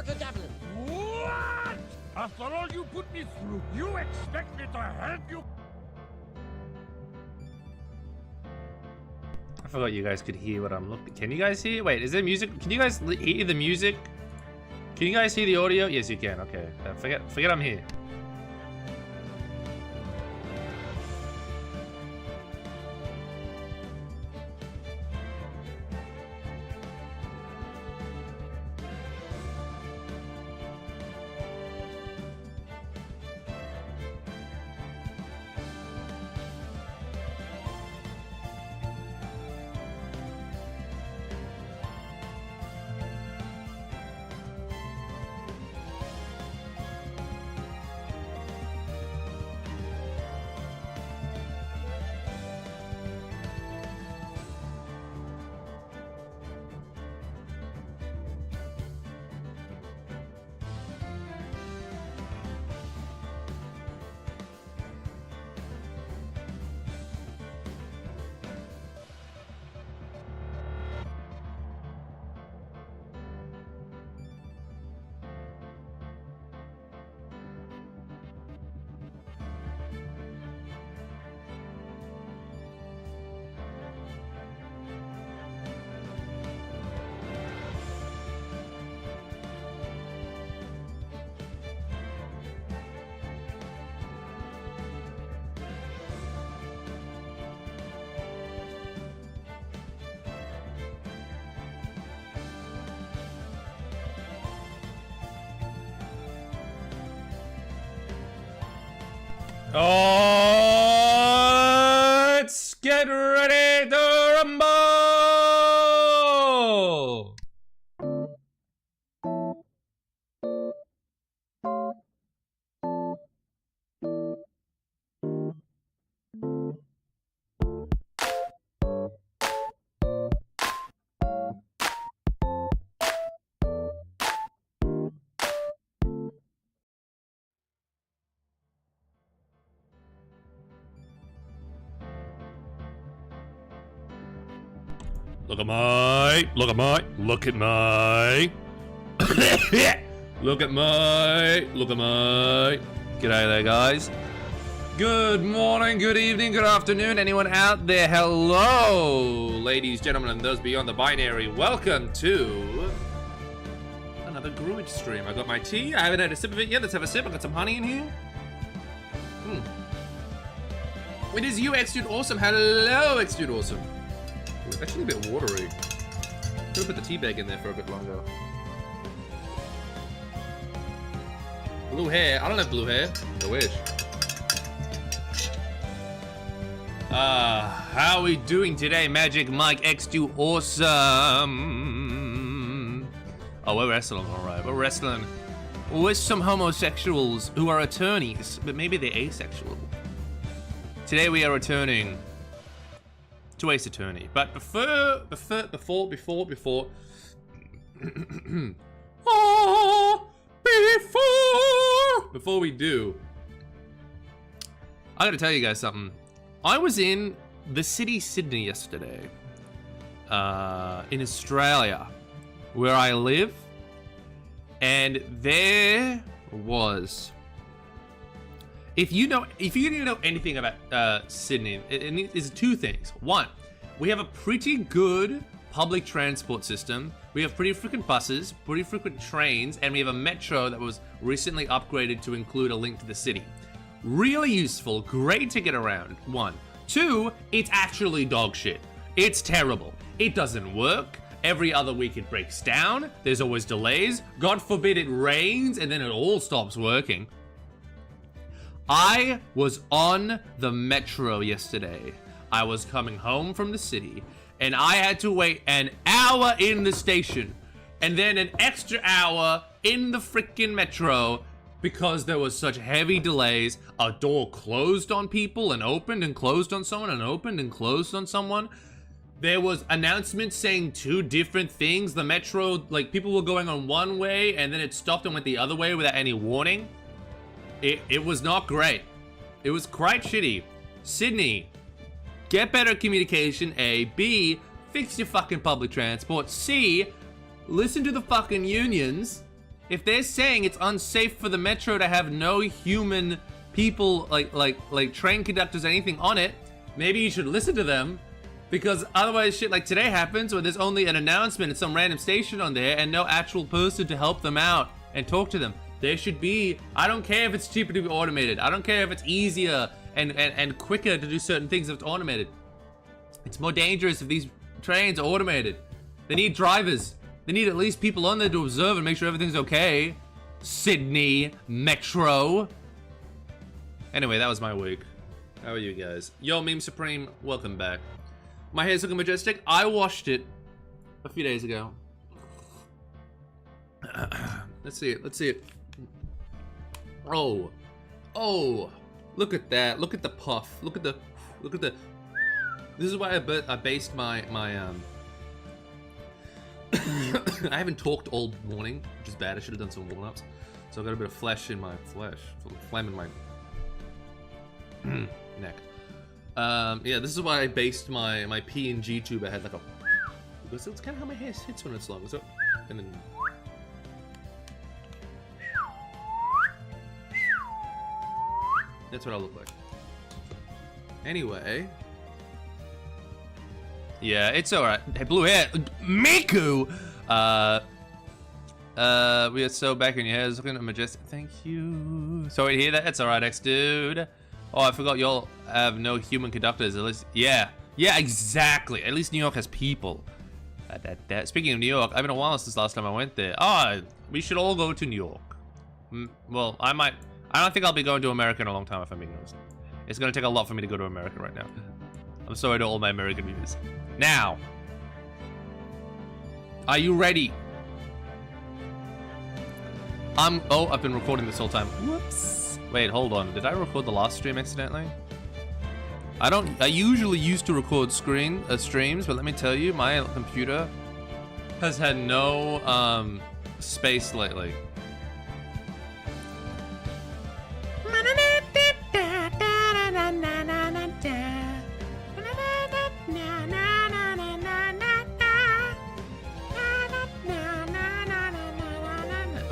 York and Dublin. What? After all you put me through, you expect me to help you? I forgot you guys could hear what I'm looking. Can you guys hear? Wait, is there music? Can you guys hear the music? Can you guys hear the audio? Yes, you can. Okay. Forget I'm here. Oh, let's get ready to rumble! Look at my, look at my, look at my, g'day there guys. Good morning, good evening, good afternoon, anyone out there, hello, ladies, gentlemen, and those beyond the binary, welcome to another Gruage stream. I got my tea, I haven't had a sip of it yet, let's have a sip, I got some honey in here. It is you, X-Dude Awesome, hello, X-Dude Awesome. It's actually a bit watery. Could have put the tea bag in there for a bit longer. Blue hair. I don't have blue hair. I wish. How are we doing today, Magic Mike X2 Awesome? Oh, we're wrestling, alright. We're wrestling with some homosexuals who are attorneys, but maybe they're asexual. Today we are returning to Ace Attorney, but before we do, I gotta tell you guys something. I was in the city Sydney yesterday, in Australia, where I live, and there was, if you know anything about Sydney, it's two things. One, we have a pretty good public transport system. We have pretty freaking buses, pretty freaking trains, and we have a metro that was recently upgraded to include a link to the city. Really useful, great to get around, one. Two, it's actually dog shit. It's terrible. It doesn't work. Every other week it breaks down. There's always delays. God forbid it rains and then it all stops working. I was on the metro yesterday. I was coming home from the city and I had to wait an hour in the station and then an extra hour in the freaking metro because there was such heavy delays. A door closed on people and opened and closed on someone and opened and closed on someone. There was announcements saying two different things. The metro, like people were going on one way and then it stopped and went the other way without any warning. It was not great. It was quite shitty. Sydney, get better communication, A. B, fix your fucking public transport. C, listen to the fucking unions If they're saying it's unsafe for the metro to have no human people, like train conductors or anything on it, maybe you should listen to them. Because otherwise shit like today happens where there's only an announcement at some random station on there and no actual person to help them out and talk to them. There should be, I don't care if it's cheaper to be automated. I don't care if it's easier and quicker to do certain things if it's automated. It's more dangerous if these trains are automated. They need drivers. They need at least people on there to observe and make sure everything's okay. Sydney Metro. Anyway, that was my week. How are you guys? Yo, Meme Supreme, welcome back. My hair's looking majestic. I washed it a few days ago. Let's see it. Let's see it. Oh, look at that. Look at the puff. Look at the. This is why I based my I haven't talked all morning, which is bad. I should have done some warm-ups. So I've got a bit of flesh in my phlegm in my neck. Yeah, this is why I based my P&G tube. I had like a, because it's kind of how my hair sits when it's long. So, and then. That's what I look like. Anyway. Yeah, it's alright. Hey, blue hair. Miku! We are so back in your hair. It's looking majestic. Thank you. Sorry to hear that. It's alright, ex-dude. Oh, I forgot y'all have no human conductors. At least, yeah, exactly. At least New York has people. Speaking of New York, I've been a while since last time I went there. Oh, we should all go to New York. Well, I might. I don't think I'll be going to America in a long time, if I'm being honest. It's gonna take a lot for me to go to America right now. I'm sorry to all my American viewers. Now, are you ready? Oh, I've been recording this whole time. Whoops. Wait, hold on. Did I record the last stream accidentally? I usually used to record streams, but let me tell you, my computer has had no space lately.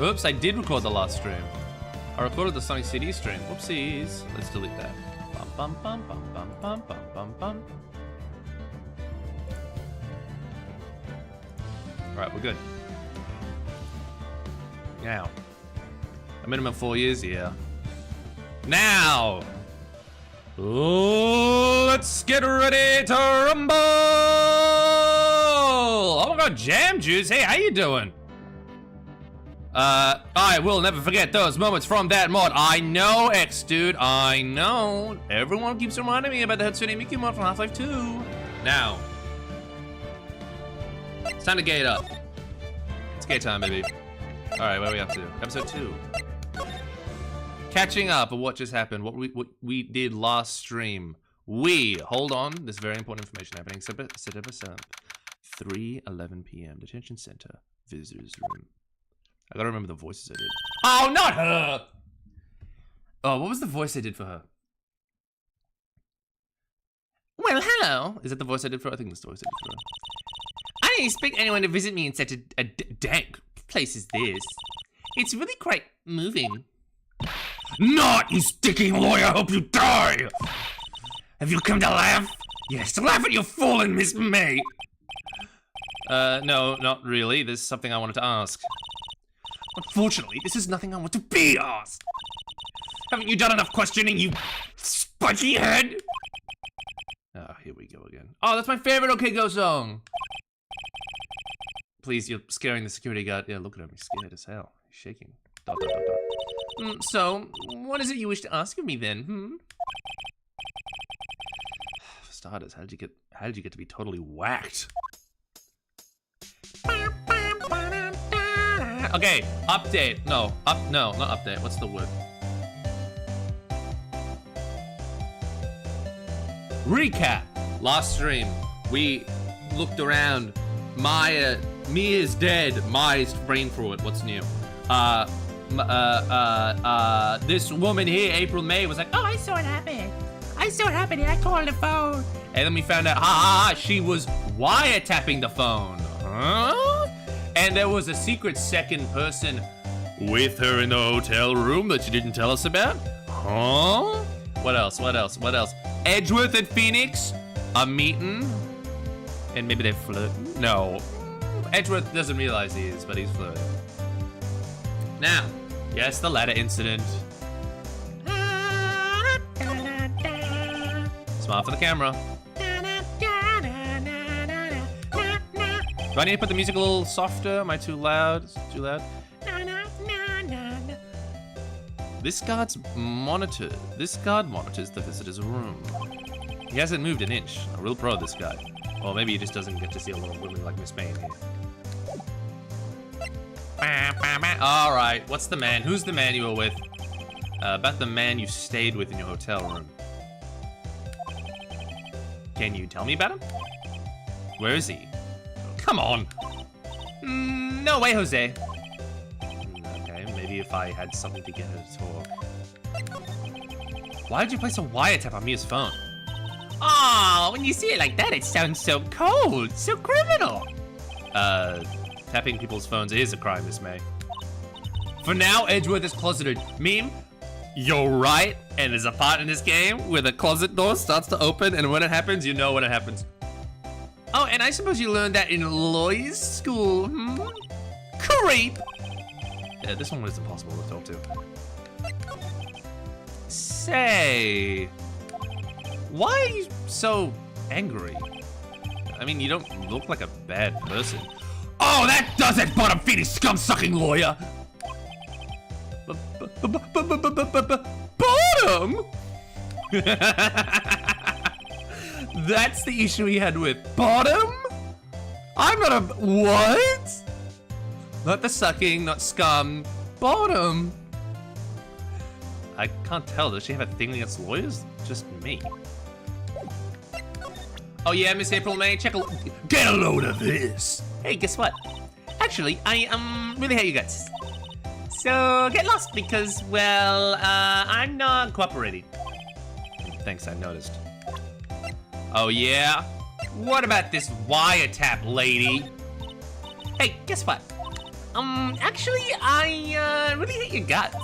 Oops, I did record the last stream. I recorded the Sonic CD stream. Whoopsies. Let's delete that. Bum, bum, bum, bum, bum, bum, bum, bum. Alright, we're good. Now. A minimum 4 years? Yeah. Now! Let's get ready to rumble! Oh my god, Jam Juice! Hey, how you doing? I will never forget those moments from that mod. I know, X-Dude, I know. Everyone keeps reminding me about the Hatsune Miku mod from Half-Life 2. Now. It's time to gate up. It's gate time, baby. Alright, what are we up to? Episode 2. Catching up on what just happened, what we did last stream. Hold on, there's very important information happening. September 7th, 3:11 p.m. Detention Center, visitors room. I gotta remember the voices I did. Oh, not her! Oh, what was the voice I did for her? Well, hello. Is that the voice I did for her? I think that's the voice I did for her. I didn't expect anyone to visit me in such a dank place as this. It's really quite moving. Not, you sticking lawyer, I hope you die! Have you come to laugh? Yes, to laugh at your fallen Miss May. No, not really. There's something I wanted to ask. Unfortunately, this is nothing I want to be asked. Haven't you done enough questioning, you spiky head? Oh, here we go again. Oh, that's my favorite OK Go song. Please, you're scaring the security guard. Yeah, look at him. He's scared as hell. He's shaking. ... So, what is it you wish to ask of me then, For starters, how did you get to be totally whacked? Okay, update. No, not update. What's the word? Recap. Last stream, we looked around. Mia's dead. Mai's brain fluid. What's new? This woman here, April May, was like, oh, I saw it happen. And I called the phone. And then we found out, she was wiretapping the phone. Huh? And there was a secret second person with her in the hotel room that you didn't tell us about? Huh? What else? Edgeworth and Phoenix are meeting. And maybe they flirt. No. Edgeworth doesn't realize he is, but he's flirting. Now, yes, the ladder incident. Smile for the camera. Do I need to put the music a little softer? Am I too loud? Is it too loud? This guard monitors the visitor's room. He hasn't moved an inch. A real pro, this guy. Or maybe he just doesn't get to see a lot of women like Miss May in here. Alright, what's the man? Who's the man you were with? About the man you stayed with in your hotel room. Can you tell me about him? Where is he? Come on. No way, Jose. Okay, maybe if I had something to get her to talk. Why did you place a wiretap on Mia's phone? Aw, when you see it like that, it sounds so cold, so criminal. Tapping people's phones is a crime, Miss May. For now, Edgeworth is closeted. Meme, you're right, and there's a part in this game where the closet door starts to open, and when it happens, you know when it happens. Oh, and I suppose you learned that in lawyer's school, hmm? Creep! Yeah, this one was impossible to talk to. Say, why are you so angry? I mean, you don't look like a bad person. Oh, that does it, bottom-feeding, scum-sucking lawyer! Bottom? That's the issue he had with bottom? I'm not a... what? Not the sucking, not scum. Bottom. I can't tell. Does she have a thing against lawyers? Just me. Oh yeah, Miss April May, check a... get a load of this. Hey, guess what? Actually, I really hate you guys. So, get lost because, well, I'm not cooperating. Thanks, I noticed. Oh yeah? What about this wiretap lady? Hey, guess what? Actually, I really hate your guts.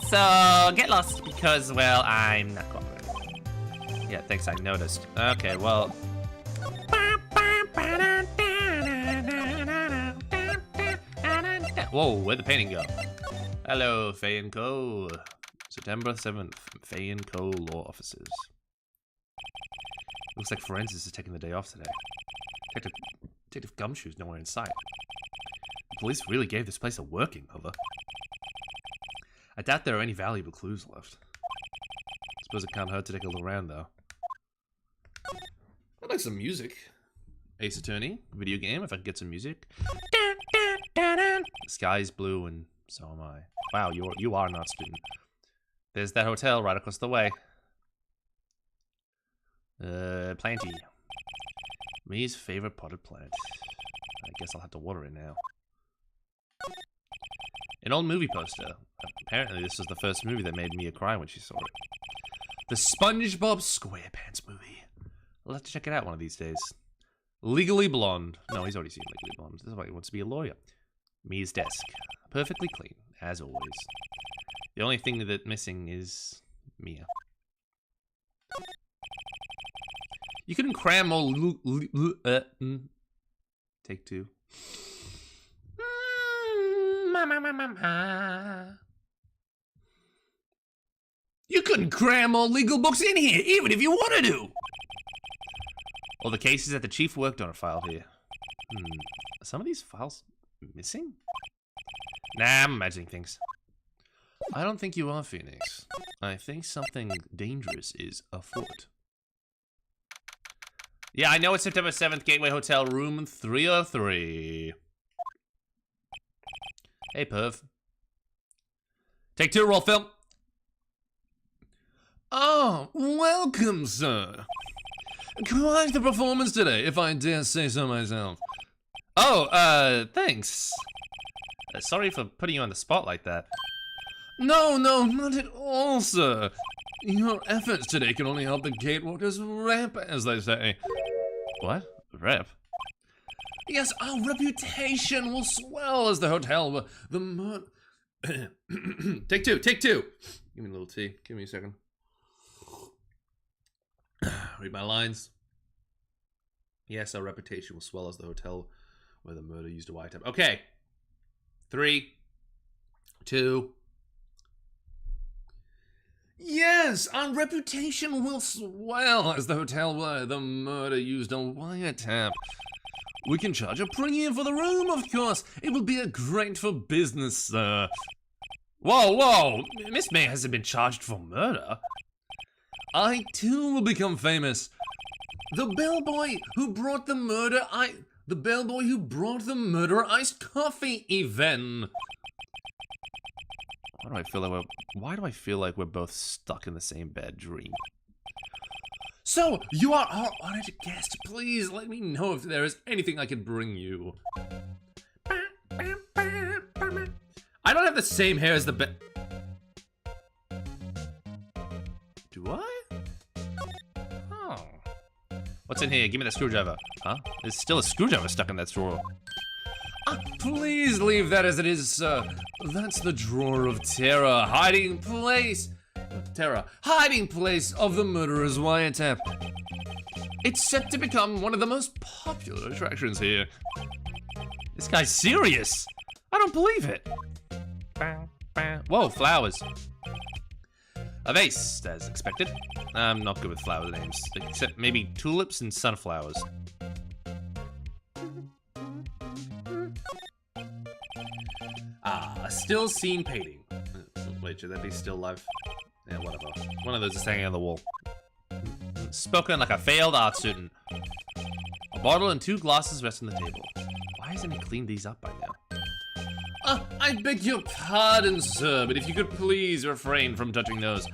So, get lost because, well, I'm not cooperating. Yeah, thanks, I noticed. Okay, well... Whoa, where'd the painting go? Hello, Faye & Co. September 7th, Faye & Co. Law Offices. Looks like Forensics is taking the day off today. Detective Gumshoe's nowhere in sight. The police really gave this place a working over. I doubt there are any valuable clues left. Suppose it can't hurt to take a look around, though. I'd like some music. Ace Attorney, video game, if I could get some music. The sky's blue and so am I. Wow, you are not a student. There's that hotel right across the way. Planty. Me's favorite potted plant. I guess I'll have to water it now. An old movie poster. Apparently this was the first movie that made Mia cry when she saw it. The SpongeBob SquarePants movie. I'll have to check it out one of these days. Legally Blonde. No, he's already seen Legally Blonde. This is why he wants to be a lawyer. Mia's desk. Perfectly clean, as always. The only thing that's missing is Mia. You couldn't cram more take two. You couldn't cram more legal books in here, even if you wanted to. Well, the cases that the chief worked on are filed here. Are some of these files missing? Nah, I'm imagining things. I don't think you are, Phoenix. I think something dangerous is afoot. Yeah, I know it's September 7th, Gateway Hotel, room 303. Hey, perv. Take two, roll film. Oh, welcome, sir. Quite the performance today, if I dare say so myself. Oh, thanks. Sorry for putting you on the spot like that. No, not at all, sir. Your efforts today can only help the gatewalkers rep, as they say. What? Rep? Yes, our reputation will swell as the hotel, Take two, take two. Give me a little tea. Give me a second. Read my lines. Yes, our reputation will swell as the hotel where the murder used a wiretap. Okay. 3, 2. Yes, our reputation will swell as the hotel where the murder used a wiretap. We can charge a premium for the room, of course. It will be a great for business, sir. Whoa, whoa! Miss May hasn't been charged for murder. I too will become famous. The bellboy who brought the murder iced coffee event. Why do I feel like we're both stuck in the same bad dream? So, you are our honored guest. Please let me know if there is anything I can bring you. I don't have the same hair as the Do I? Oh. What's in here? Give me the screwdriver. Huh? There's still a screwdriver stuck in that drawer. Please leave that as it is, sir. That's the drawer of terror, hiding place of the murderer's wiretap. It's set to become one of the most popular attractions here. This guy's serious. I don't believe it. Whoa, flowers. A vase, as expected. I'm not good with flower names, except maybe tulips and sunflowers. A still scene painting. Wait, should that be still life? Yeah, whatever. One of those is hanging on the wall. Spoken like a failed art student. A bottle and 2 glasses rest on the table. Why hasn't he cleaned these up by now? I beg your pardon, sir, but if you could please refrain from touching those.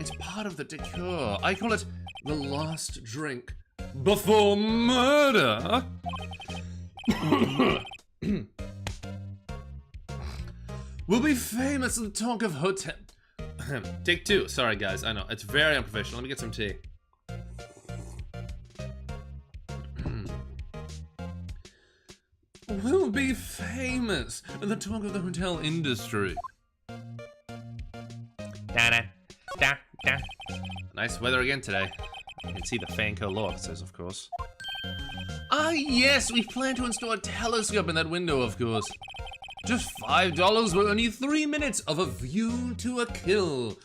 It's part of the decor. I call it the last drink before murder. We'll be famous and talk of hotel. Take 2. Sorry, guys. I know. It's very unprofessional. Let me get some tea. We'll be famous and the talk of the hotel industry. Nice weather again today. You can see the Fanco law officers, of course. Ah, yes. We plan to install a telescope in that window, of course. Just $5 for only 3 minutes of a view to a kill.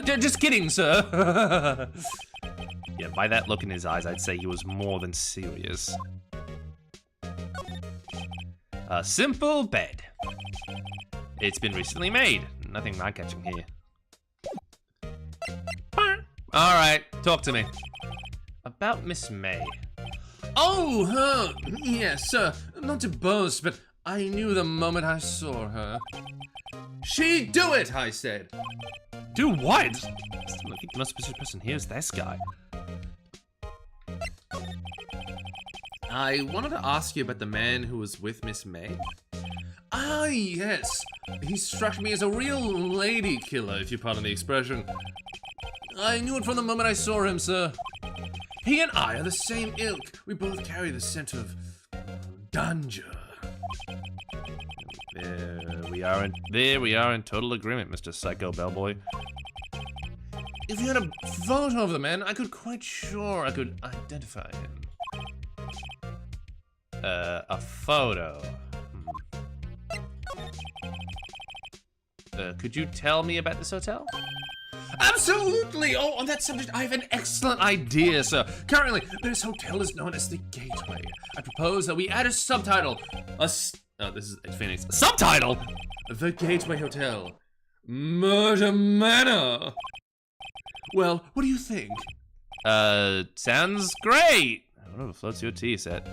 Just kidding, sir. Yeah, by that look in his eyes, I'd say he was more than serious. A simple bed. It's been recently made. Nothing eye-catching here. All right, talk to me. About Miss May. Oh, her! Yes, sir. Not to boast, but I knew the moment I saw her. She'd do it, I said. Do what? I think the most specific person here is this guy. I wanted to ask you about the man who was with Miss May. Ah, yes. He struck me as a real lady killer, if you pardon the expression. I knew it from the moment I saw him, sir. He and I are the same ilk. We both carry the scent of danger. There we are in total agreement, Mr. Psycho Bellboy. If you had a photo of the man, I could quite sure I could identify him. A photo. Could you tell me about this hotel? Absolutely! Oh, on that subject, I have an excellent idea, sir. Currently, this hotel is known as the Gateway. I propose that we add a subtitle. This is Phoenix. A subtitle? The Gateway Hotel. Murder Manor. Well, what do you think? Sounds great. I don't know if it floats your tea set.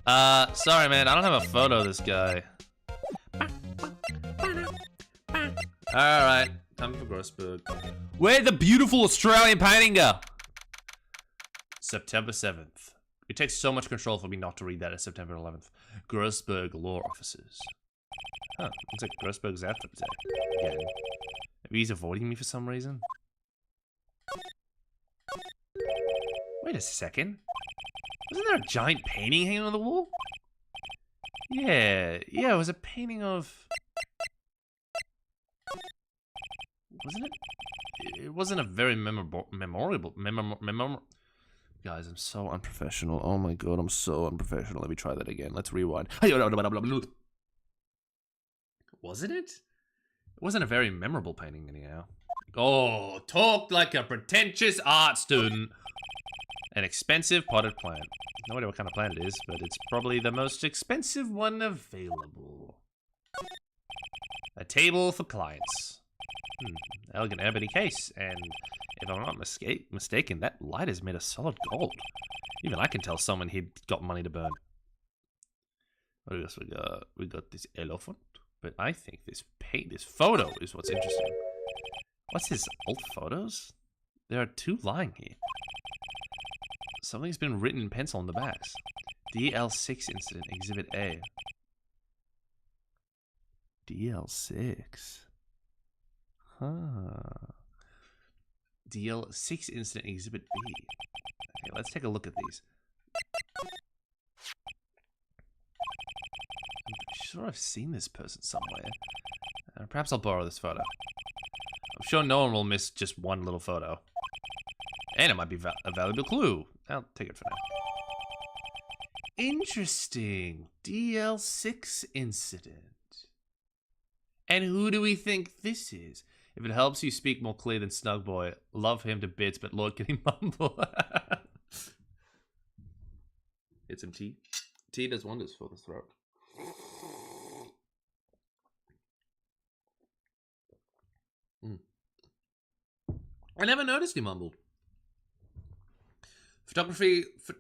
Sorry, man. I don't have a photo of this guy. Alright, time for Grossberg. Where'd the beautiful Australian painting go? September 7th. It takes so much control for me not to read that as September 11th. Grossberg Law Officers. Huh, looks like Grossberg's out for today. Again. Maybe he's avoiding me for some reason? Wait a second. Wasn't there a giant painting hanging on the wall? Yeah, it was a painting of... Wasn't it? It wasn't a very memorable... Guys, I'm so unprofessional. Oh my god, I'm so unprofessional. Let me try that again. Let's rewind. Wasn't it? It wasn't a very memorable painting anyhow. Oh, talk like a pretentious art student. An expensive potted plant. No idea what kind of plant it is, but it's probably the most expensive one available. A table for clients. Elegant ebony case, and if I'm not mistaken, that light is made of solid gold. Even I can tell someone he'd got money to burn. What else we got? We got this elephant, but I think this photo is what's interesting. What's this, old photos? There are two lying here. Something's been written in pencil on the backs. DL6 incident, Exhibit A. DL6. Huh. DL6 incident, Exhibit B. Okay, let's take a look at these. I'm sure I've seen this person somewhere. Perhaps I'll borrow this photo. I'm sure no one will miss just one little photo. And it might be a valuable clue. I'll take it for now. Interesting. DL6 incident. And who do we think this is? If it helps you speak more clear than Snugboy, love him to bits, but Lord, can he mumble? Get some tea. Tea does wonders for the throat. I never noticed he mumbled.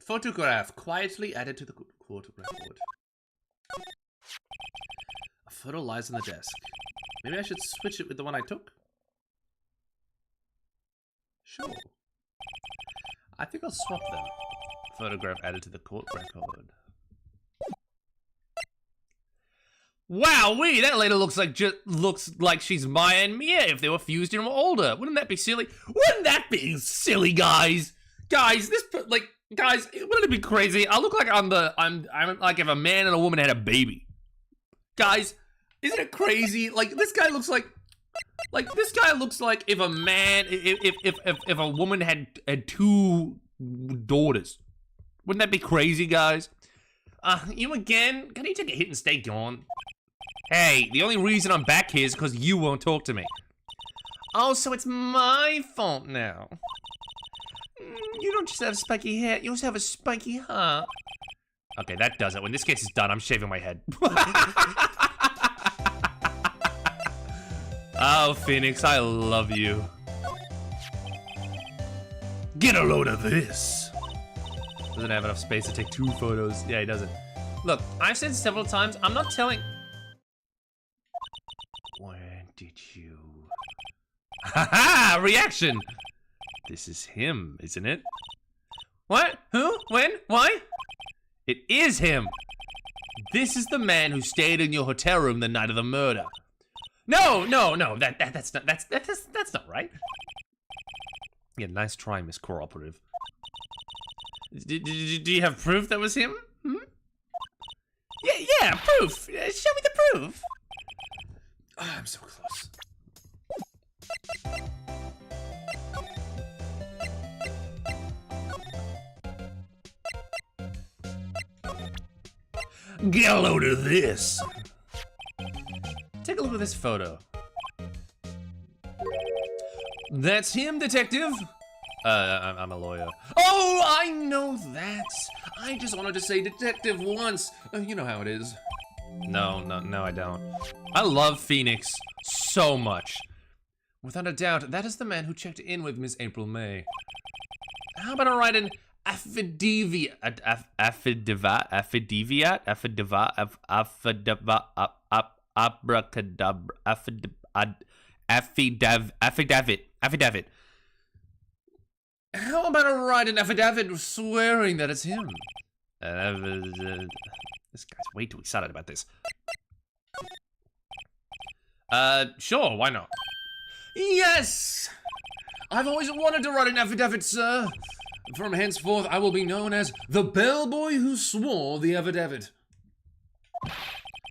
Photograph quietly added to the court record. A photo lies on the desk. Maybe I should switch it with the one I took? Sure. I think I'll swap them. Photograph added to the court record. Wowee, that lady looks like she's my and Mia if they were fused and were older. Wouldn't that be silly? Wouldn't that be silly, guys? Guys, guys, wouldn't it be crazy? I look like I'm like if a man and a woman had a baby. Guys, isn't it crazy? Like this guy looks like if a man, if a woman had two daughters. Wouldn't that be crazy, guys? You again? Can you take a hit and stay gone? Hey, the only reason I'm back here is because you won't talk to me. Oh, so it's my fault now. You don't just have spiky hair, you also have a spiky heart. Okay, that does it. When this case is done, I'm shaving my head. Oh, Phoenix, I love you. Get a load of this. Doesn't have enough space to take 2 photos. Yeah, he doesn't. Look, I've said several times, I'm not telling... Where did you... Haha! Reaction! This is him, isn't it? What? Who? When? Why? It is him! This is the man who stayed in your hotel room the night of the murder. No! That's not right. Yeah, nice try, Miss Cooperative. Do you have proof that was him? Hmm? Yeah, proof! Show me the proof! Oh, I'm so close. Get a load of this! Take a look at this photo. That's him, detective! I'm a lawyer. Oh, I know that! I just wanted to say detective once. You know how it is. No, I don't. I love Phoenix so much. Without a doubt, that is the man who checked in with Miss April May. How about I write an affidavit, affidavit. How about I write an affidavit swearing that it's him? This guy's way too excited about this. Sure, why not? Yes! I've always wanted to write an affidavit, sir. From henceforth, I will be known as the bellboy who swore the affidavit.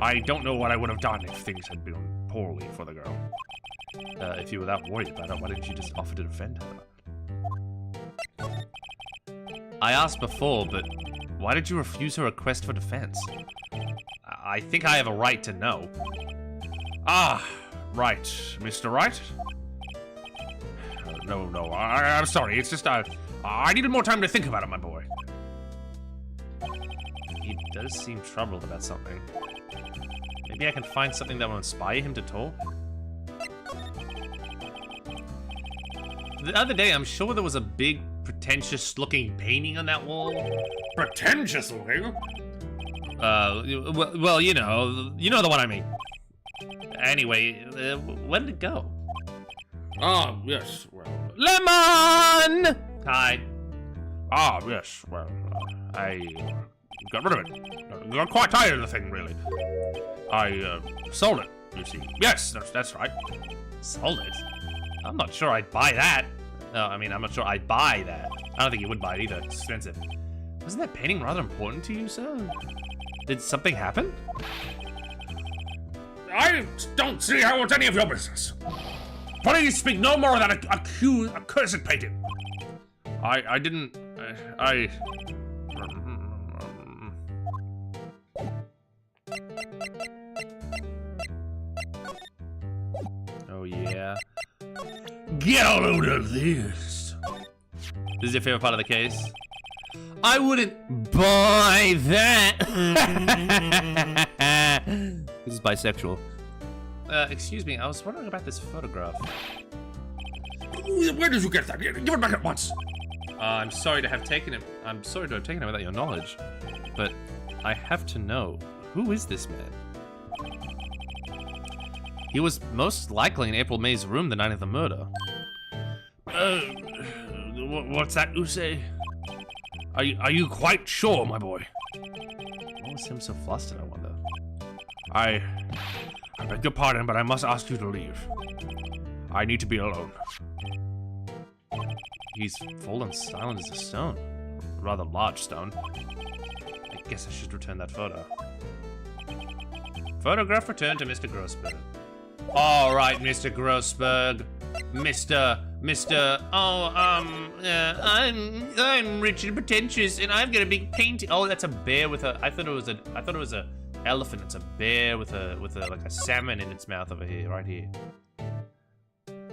I don't know what I would have done if things had been poorly for the girl. If you were that worried about it, why didn't you just offer to defend her? I asked before, but why did you refuse her request for defense? I think I have a right to know. Ah, right. Mr. Wright? No, I'm sorry. It's just, I needed more time to think about it, my boy. He does seem troubled about something. Maybe I can find something that will inspire him to talk? The other day, I'm sure there was a big, pretentious-looking painting on that wall. Pretentious-looking? Well, you know the one I mean. Anyway, where did it go? Ah, yes, well... Lemon! Hi. Ah, yes, well, I got rid of it. Got quite tired of the thing, really. I, sold it, you see. Yes, that's right. Sold it? I'm not sure I'd buy that. No, I mean, I'm not sure I'd buy that. I don't think you would buy it either. It's expensive. Wasn't that painting rather important to you, sir? Did something happen? I don't see how it's any of your business. Please speak no more of that accursed painting. I didn't... Oh, yeah. Get a load of this. This is your favorite part of the case? I wouldn't buy that. This is bisexual. Excuse me, I was wondering about this photograph. Where did you get that? Give it back at once. I'm sorry to have taken it. I'm sorry to have taken it without your knowledge. But I have to know, who is this man? He was most likely in April May's room the night of the murder. What's that you say? Are you quite sure, my boy? What was him so flustered, I wonder? I beg your pardon, but I must ask you to leave. I need to be alone. He's fallen silent as a stone. A rather large stone. I guess I should return that photo. Photograph returned to Mr. Grossberg. All right, Mr. Grossberg. I'm rich and pretentious, and I've got a big painting. Oh, that's a bear with a. I thought it was a elephant. It's a bear with a like a salmon in its mouth over here, right here.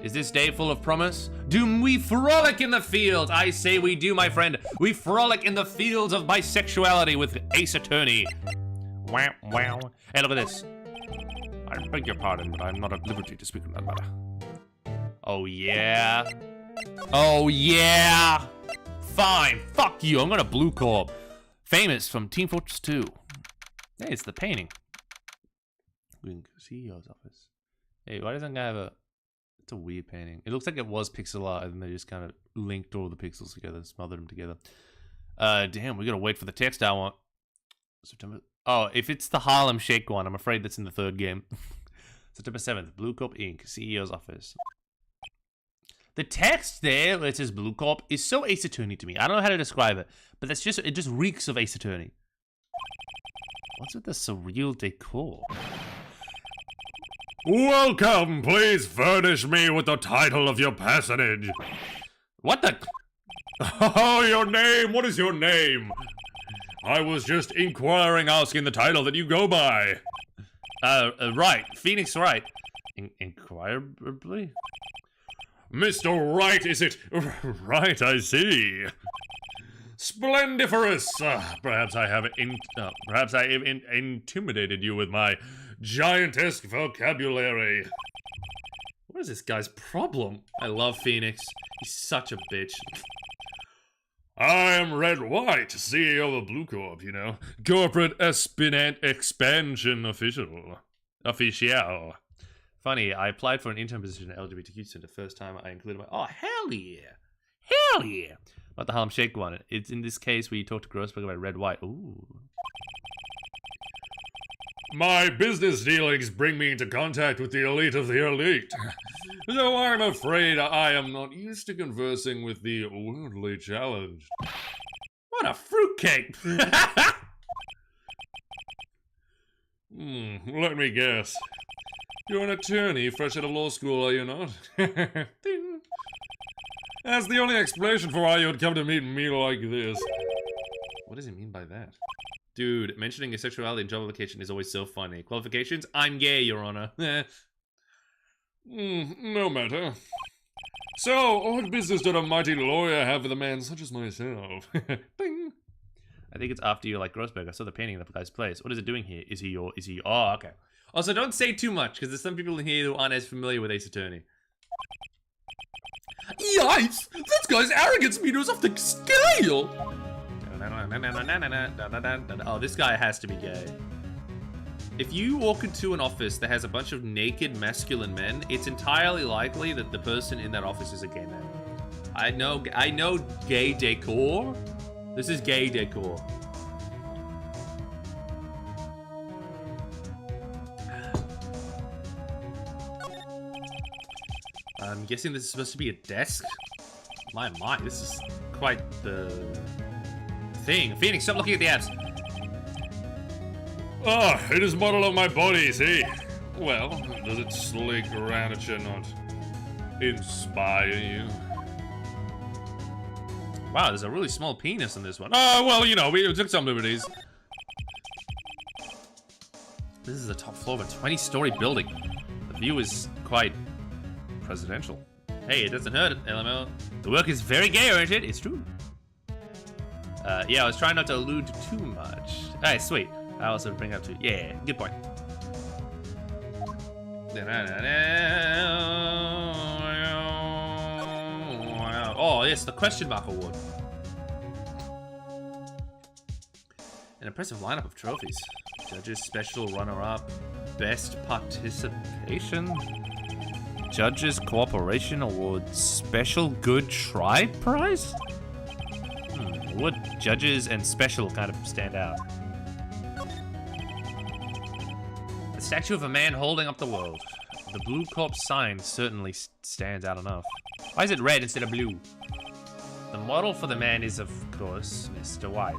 Is this day full of promise? Do we frolic in the field? I say we do, my friend. We frolic in the fields of bisexuality with Ace Attorney. Wow, wow. Hey, look at this. I beg your pardon, but I'm not at liberty to speak on that matter. Oh, yeah? Oh, yeah! Fine, fuck you, I'm gonna Blue Corp. Famous from Team Fortress 2. Hey, it's the painting. CEO's office. Hey, why doesn't that guy have a... It's a weird painting. It looks like it was pixel art, and they just kind of linked all the pixels together, smothered them together. Damn, we gotta wait for the text I want. September... Oh, if it's the Harlem Shake one, I'm afraid that's in the third game. September 7th, Blue Corp Inc., CEO's office. The text there, where it says Blue Corp, is so Ace Attorney to me. I don't know how to describe it, but that's just, it just reeks of Ace Attorney. What's with the surreal decor? Welcome, please furnish me with the title of your personage. What the? Oh, your name, what is your name? I was just inquiring, asking the title that you go by. Wright, Phoenix Wright. Inquirably? Mr. Wright, is it? Right, I see. Splendiferous. Perhaps I have intimidated you with my giantesque vocabulary. What is this guy's problem? I love Phoenix. He's such a bitch. I am Red White, CEO of Blue Corp, you know. Corporate expansion official. Funny, I applied for an intern position at LGBTQ Center. First time I included my... Oh, hell yeah. Hell yeah. About the Harlem Shake one. It's in this case where you talk to Grossberg about Red White. Ooh. My business dealings bring me into contact with the elite of the elite. So I'm afraid I am not used to conversing with the worldly challenged. What a fruitcake! Let me guess. You're an attorney fresh out of law school, are you not? Ding. That's the only explanation for why you would come to meet me like this. What does he mean by that? Dude, mentioning your sexuality in job application is always so funny. Qualifications? I'm gay, Your Honor. No matter. So, what business did a mighty lawyer have with a man such as myself? Bing. I think it's after you like Grossberg. I saw the painting of the guy's place. What is it doing here? Oh, okay. Also, don't say too much, because there's some people in here who aren't as familiar with Ace Attorney. Yikes! This guy's arrogance meter is off the scale! Oh, this guy has to be gay. If you walk into an office that has a bunch of naked masculine men, it's entirely likely that the person in that office is a gay man. I know gay decor. This is gay decor. I'm guessing this is supposed to be a desk. My, this is quite the thing. Phoenix, stop looking at the apps. Ah, it is model of my body, see? Well, does it slink around at you not inspire you? Wow, there's a really small penis in this one. Oh, well, you know, we took some liberties. This is the top floor of a 20-story building. The view is quite presidential. Hey, it doesn't hurt, LML. The work is very gay-oriented, it's true. Yeah, I was trying not to allude to too much. Alright, sweet. I also bring up to, yeah, good point. Oh, yes, the question mark award. An impressive lineup of trophies. Judges special runner-up, best participation, judges cooperation award, special good try prize. What judges and special kind of stand out? The statue of a man holding up the world. The blue corpse sign certainly stands out enough. Why is it red instead of blue? The model for the man is, of course, Mr. White.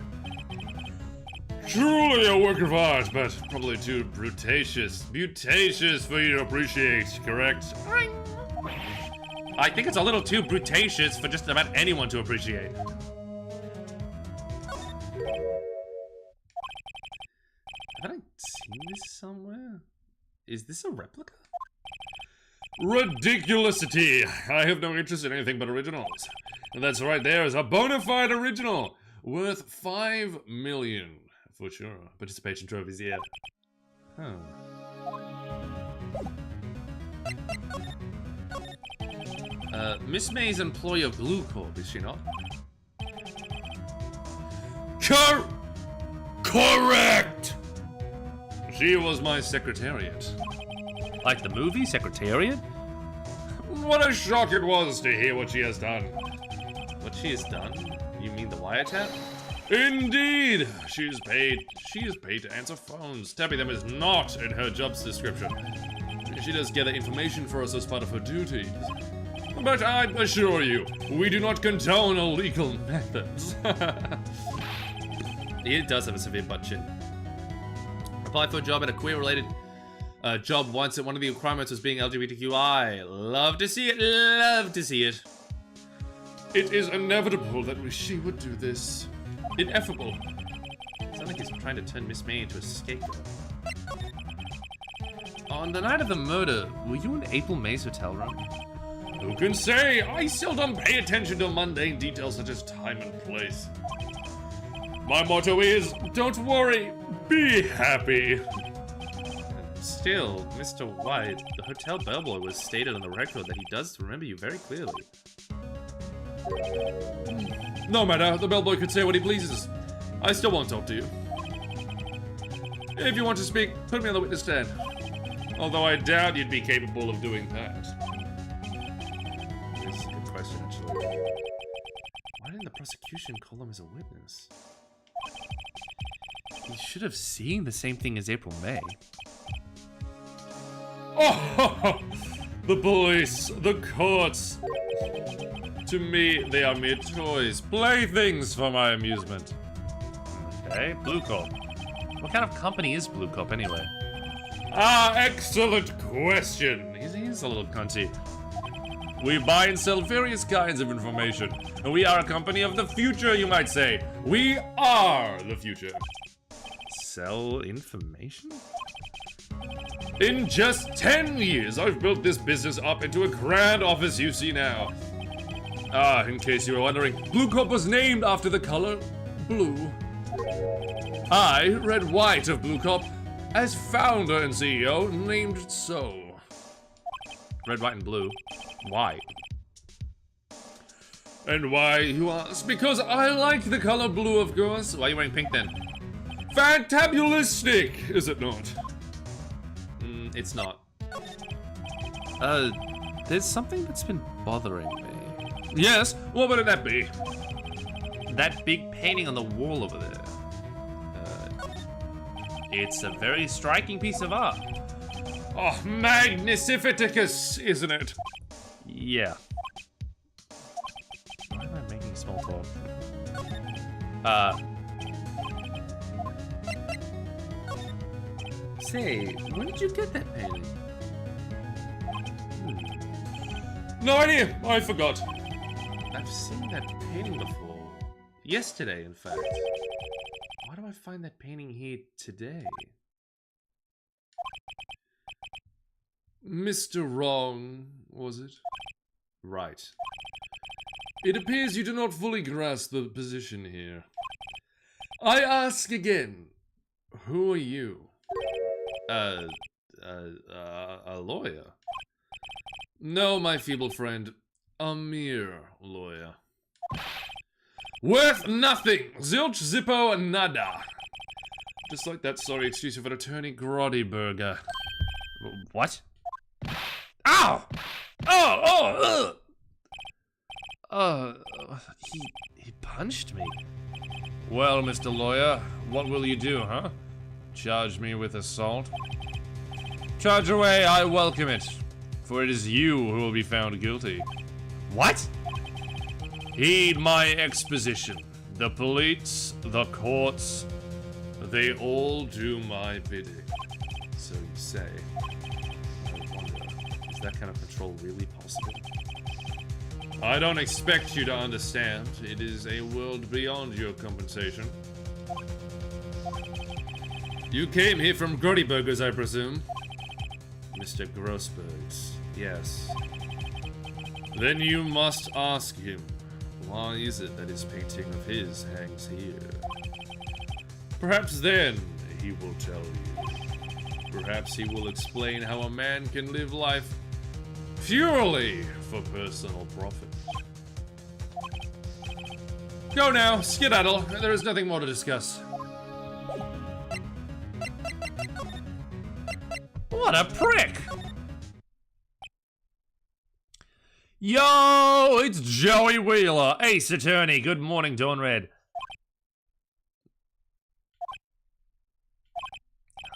Truly a work of art, but probably too brutacious for you to appreciate, correct? I think it's a little too brutacious for just about anyone to appreciate. Haven't I seen this somewhere? Is this a replica? Ridiculousity! I have no interest in anything but originals. And that's right there is a bona fide original worth 5 million. For sure. Participation trophies, yeah. Huh. Miss May's employer Blue Corp, is she not? Correct! She was my secretariat. Like the movie, Secretariat? What a shock it was to hear what she has done. What she has done? You mean the wiretap? Indeed! She is paid to answer phones. Tapping them is not in her job's description. She does gather information for us as part of her duties. But I assure you, we do not condone illegal methods. It does have a severe butt chin. Applied for a job at a queer-related job once, and one of the requirements was being LGBTQI. Love to see it, love to see it. It is inevitable that she would do this. Ineffable. Sounds like he's trying to turn Miss May into a scapegoat. On the night of the murder, were you in April May's hotel room? Who can say? I seldom pay attention to mundane details such as time and place. My motto is, don't worry, be happy. Still, Mr. White, the hotel bellboy was stated on the record that he does remember you very clearly. No matter, the bellboy could say what he pleases. I still won't talk to you. If you want to speak, put me on the witness stand. Although I doubt you'd be capable of doing that. This is a good question, actually. Why didn't the prosecution call him as a witness? He should have seen the same thing as April May. Oh, the police, the courts. To me, they are mere toys, playthings for my amusement. Okay, Blue Corp. What kind of company is Blue Corp anyway? Ah, excellent question. He's a little cunty. We buy and sell various kinds of information, and we are a company of the future, you might say. We are the future. Sell information? In just 10 years, I've built this business up into a grand office you see now. Ah, in case you were wondering, Blue Corp was named after the color blue. I, Red White of Blue Corp, as founder and CEO, named it so. Red, white, and blue. Why? And why, you ask? Because I like the color blue, of course. Why are you wearing pink then? Fantabulistic, is it not? It's not. There's something that's been bothering me. Yes, what would that be? That big painting on the wall over there. It's a very striking piece of art. Oh, magnificentus, isn't it? Yeah. Why am I making small talk? Say, when did you get that painting? No idea, I forgot. I've seen that painting before. Yesterday, in fact. Why do I find that painting here today? Mr. Wrong, was it? Right. It appears you do not fully grasp the position here. I ask again, who are you? A lawyer. No, my feeble friend, a mere lawyer. Worth nothing! Zilch, zippo, nada. Just like that sorry excuse of an attorney Grodiburger. What? Ow! He punched me. Well, Mr. Lawyer, what will you do, huh? Charge me with assault? Charge away, I welcome it. For it is you who will be found guilty. What? Heed my exposition. The police, the courts, they all do my bidding. So you say. I wonder, is that kind of control really possible? I don't expect you to understand. It is a world beyond your compensation. You came here from Grodiburgers, I presume? Mr. Grossberg's, yes. Then you must ask him, why is it that his painting of his hangs here? Perhaps then he will tell you. Perhaps he will explain how a man can live life purely for personal profit. Go now, skedaddle. There is nothing more to discuss. What a prick! Yo, it's Joey Wheeler, Ace Attorney. Good morning, Dawn Red.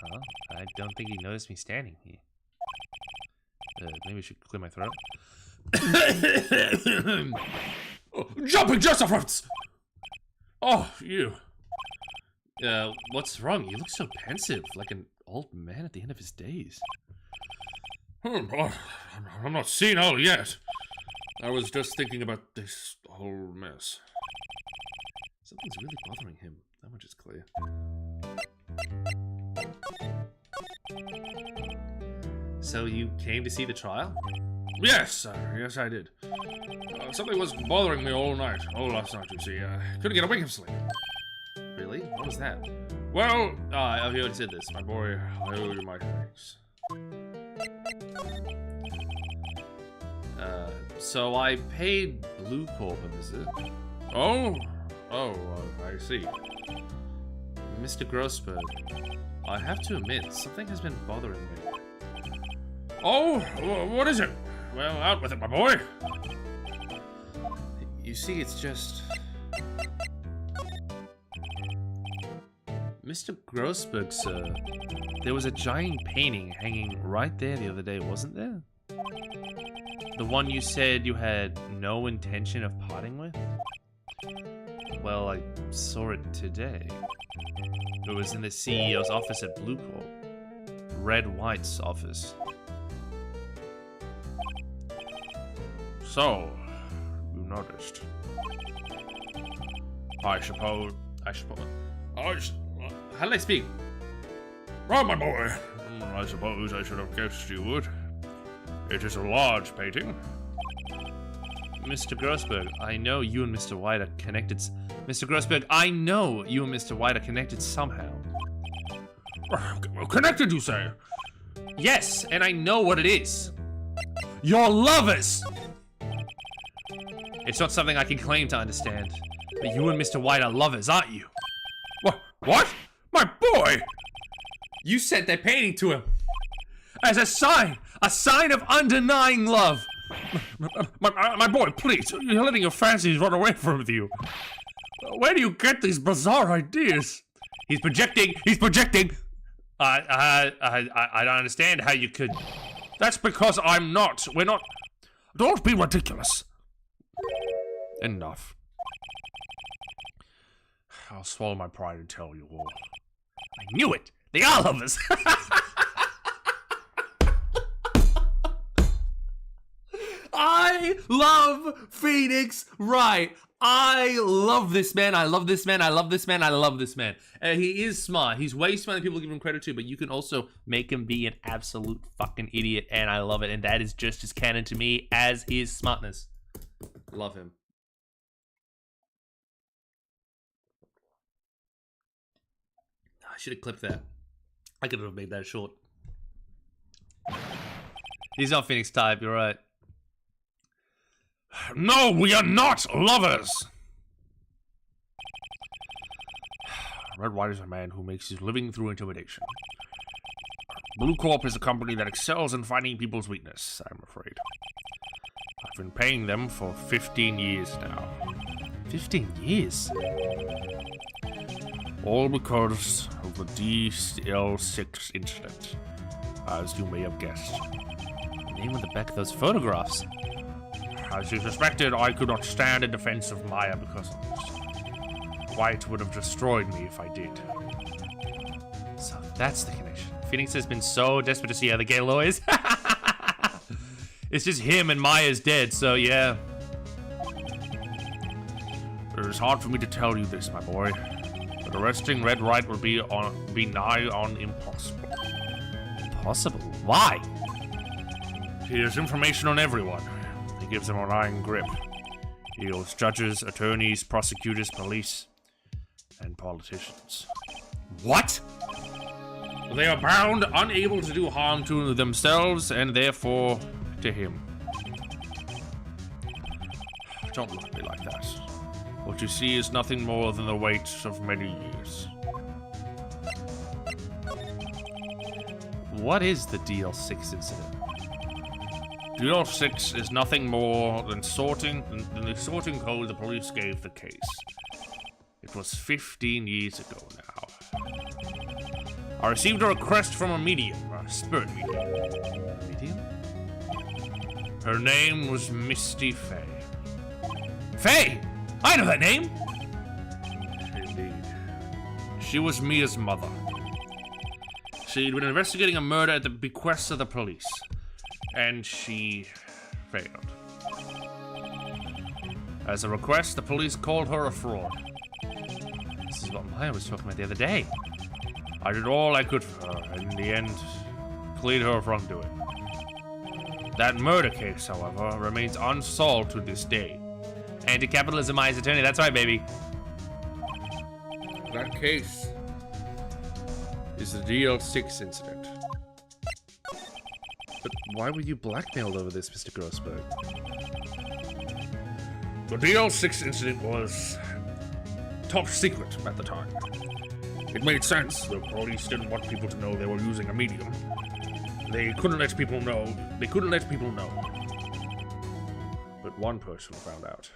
Huh? I don't think he noticed me standing here. Maybe I should clear my throat. Oh, jumping Josephs! Oh, you. What's wrong? You look so pensive, like an old man at the end of his days. I'm not senile yet. I was just thinking about this whole mess. Something's really bothering him. That much is clear. So you came to see the trial? Yes, yes I did. Something was bothering me all last night, you see. Couldn't get a wink of sleep. Really? What was that? Well, I've already said this. my boy, I owe you my thanks. So I paid Blue Corp a visit. Oh, I see. Mr. Grossberg, I have to admit, something has been bothering me. Oh, what is it? Well, out with it, my boy. You see, it's just... Mr. Grossberg, sir, there was a giant painting hanging right there the other day, wasn't there? The one you said you had no intention of parting with? Well, I saw it today. It was in the CEO's office at Blue Corp. White's office. So, you noticed. I suppose. How did I speak? Well, my boy, I suppose I should have guessed you would. It is a large painting. Mr. Grossberg, I know you and Mr. White are connected. Mr. Grossberg, I know you and Mr. White are connected somehow. Connected, you say? Yes, and I know what it is. You're lovers! It's not something I can claim to understand, but you and Mr. White are lovers, aren't you? What? My boy! You sent that painting to him as a sign of undenying love. My boy, please, you're letting your fancies run away from you. Where do you get these bizarre ideas? He's projecting. I don't understand how you could. That's because I'm not. We're not. Don't be ridiculous. Enough. I'll swallow my pride and tell you all. I knew it. They are lovers. I love Phoenix Wright. I love this man. I love this man. I love this man. I love this man. He is smart. He's way smarter than people give him credit to, but you can also make him be an absolute fucking idiot, and I love it. And that is just as canon to me as his smartness. Love him. I should have clipped that. I could have made that short. He's not Phoenix type, you're right. No, we are not lovers! Red White is a man who makes his living through intimidation. Blue Corp is a company that excels in finding people's weakness, I'm afraid. I've been paying them for 15 years now. 15 years? All because of the DL6 incident, as you may have guessed. The name on the back of those photographs. As you suspected, I could not stand in defense of Maya because of this. White would have destroyed me if I did. So that's the connection. Phoenix has been so desperate to see other gay lawyers. It's just him and Maya's dead, so yeah. It is hard for me to tell you this, my boy. But arresting Red Wright will be nigh on impossible. Impossible? Why? He has information on everyone. He gives them an iron grip. He holds judges, attorneys, prosecutors, police, and politicians. What? They are bound, unable to do harm to themselves, and therefore to him. Don't look at me like that. What you see is nothing more than the weight of many years. What is the DL6 incident? DL6 is nothing more than the sorting code the police gave the case. It was 15 years ago now. I received a request from a medium, a spirit medium. Medium? Her name was Misty Faye. Faye! I know that name! Indeed. She was Mia's mother. She'd been investigating a murder at the bequest of the police, and she failed. As a request, the police called her a fraud. This is what Maya was talking about the other day. I did all I could for her, and in the end, cleared her of wrongdoing. That murder case, however, remains unsolved to this day. Anti-capitalism Ace Attorney, that's right, baby. That case is the DL6 incident. But why were you blackmailed over this, Mr. Grossberg? The DL6 incident was top secret at the time. It made sense. The police didn't want people to know they were using a medium. They couldn't let people know. But one person found out.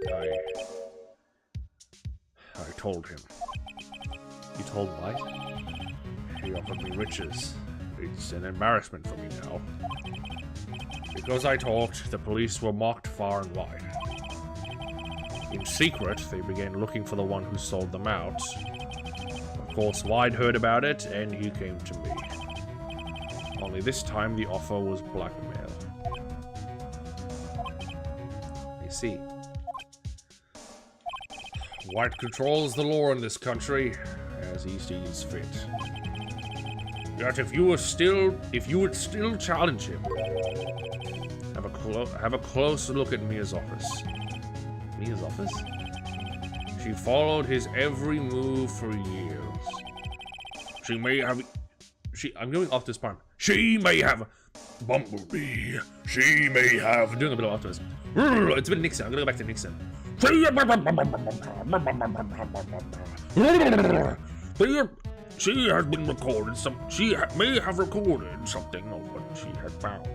I told him. You told White? He offered me riches. It's an embarrassment for me now. Because I talked, the police were mocked far and wide. In secret, they began looking for the one who sold them out. Of course, White heard about it, and he came to me. Only this time the offer was blackmail. I see. White controls the law in this country as he sees fit. Yet if you would still challenge him, have a close look at Mia's office. Mia's office? She followed his every move for years. She may have... I'm going off this part. She may have... Bumblebee. She may have... I'm doing a bit of optimism. It's a bit Nixon. I'm gonna go back to Nixon. She has been recorded she may have recorded something of what she had found.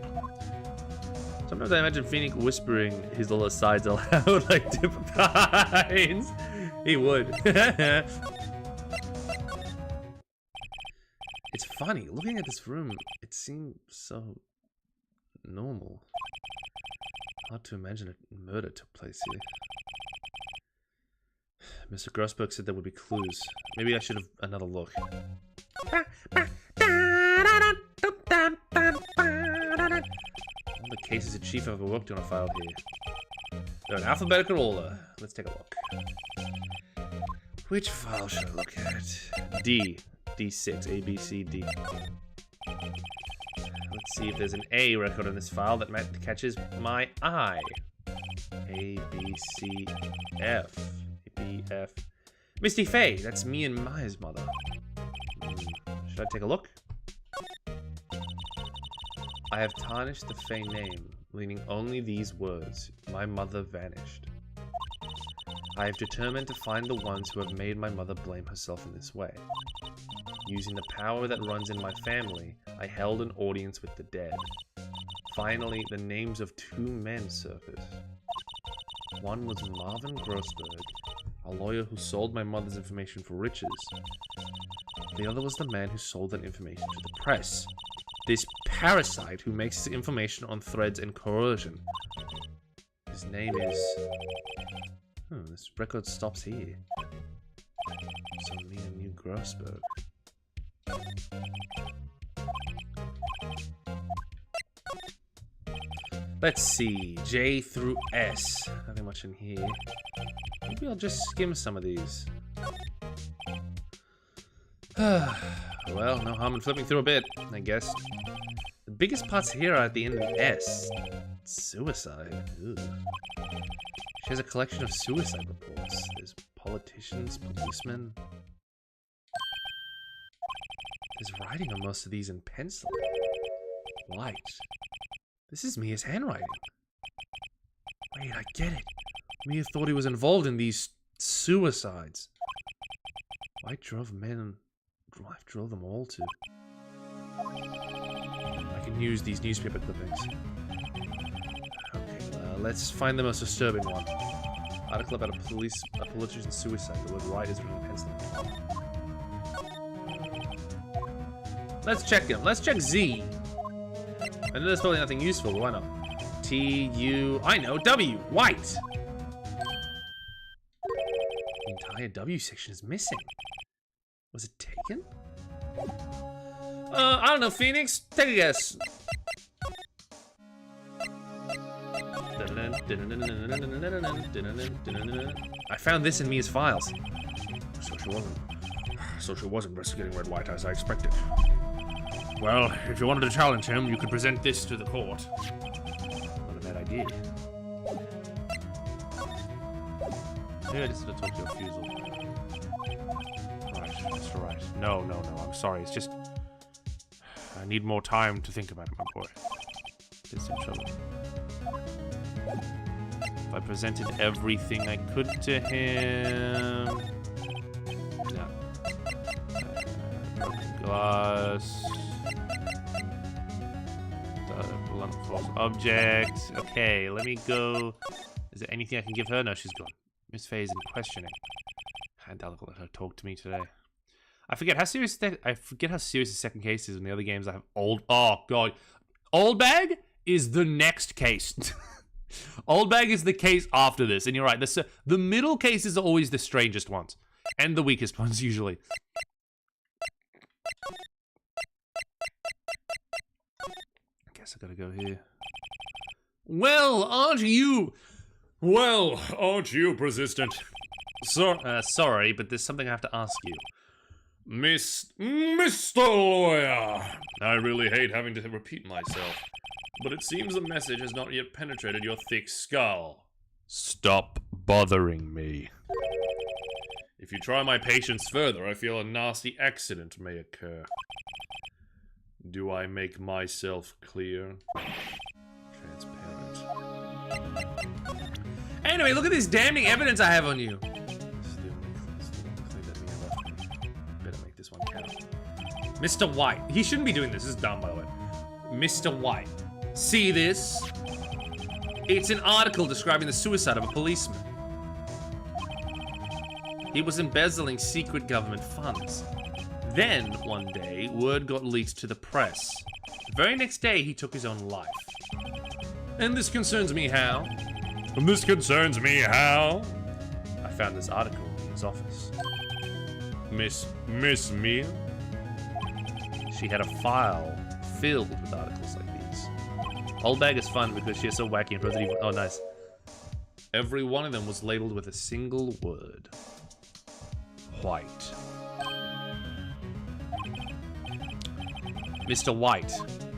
Sometimes I imagine Phoenix whispering his little asides aloud like Dipper Pines. He would. It's funny, looking at this room, it seemed so normal. Hard to imagine a murder took place here. Mr. Grossberg said there would be clues. Maybe I should have another look. All the cases the chief ever worked on are filed here. They're in alphabetical order. Let's take a look. Which file should I look at? D. D6. A, B, C, D. Let's see if there's an A record in this file that catches my eye. A, B, C, F. B, F. Misty Faye, that's me and Maya's mother. Should I take a look? I have tarnished the Faye name, leaving only these words. My mother vanished. I have determined to find the ones who have made my mother blame herself in this way. Using the power that runs in my family, I held an audience with the dead. Finally, the names of two men surfaced. One was Marvin Grossberg, a lawyer who sold my mother's information for riches. The other was the man who sold that information to the press. This parasite who makes his information on threads and coercion. His name is... Oh, this record stops here. So me and you Grossberg. Let's see, J through S. Nothing much in here. Maybe I'll just skim some of these. Well, no harm in flipping through a bit, I guess. The biggest parts here are at the end of S. Suicide. Ooh. She has a collection of suicide reports. There's politicians, policemen. There's writing on most of these in pencil. White. This is Mia's handwriting. Wait, I get it. Mia thought he was involved in these suicides. White drove them all to. I can use these newspaper clippings. Okay, let's find the most disturbing one. Article about a politician's suicide. The word Wright is written in pencil. Let's check him. Let's check Z. I know there's probably nothing useful, but why not? T-U... I know, W. White. The entire W section is missing. Was it taken? I don't know, Phoenix. Take a guess. I found this in Mia's files. So she wasn't investigating Red White as I expected. Well, if you wanted to challenge him, you could present this to the court. Not a bad idea. Maybe I just had to talk to your fusel. Right, that's right. No, I'm sorry. It's just... I need more time to think about it, my boy. There's some trouble. If I presented everything I could to him... No. Broken glass... blunt false object. Okay, let me go. Is there anything I can give her? No, she's gone. Miss Faye is in questioning. I doubt I'll let her talk to me today. I forget how serious the second case is in the other games. I have old. Oh god, Old Bag is the next case. Old Bag is the case after this, and you're right. The middle cases are always the strangest ones and the weakest ones usually. guess I gotta go here. Well, aren't you persistent? sorry, but there's something I have to ask you. Mr. Lawyer! I really hate having to repeat myself, but it seems the message has not yet penetrated your thick skull. Stop bothering me. If you try my patience further, I feel a nasty accident may occur. Do I make myself clear? Transparent. Anyway, look at this damning evidence I have on you. Better make this one count. Mr. White. He shouldn't be doing this. This is dumb, by the way. Mr. White. See this? It's an article describing the suicide of a policeman. He was embezzling secret government funds. Then, one day, word got leaked to the press. The very next day, he took his own life. And this concerns me how? And this concerns me how? I found this article in his office. Miss Mia? She had a file filled with articles like these. Old bag is fun because she is so wacky and positive. Oh, nice. Every one of them was labeled with a single word. White. Mr. White,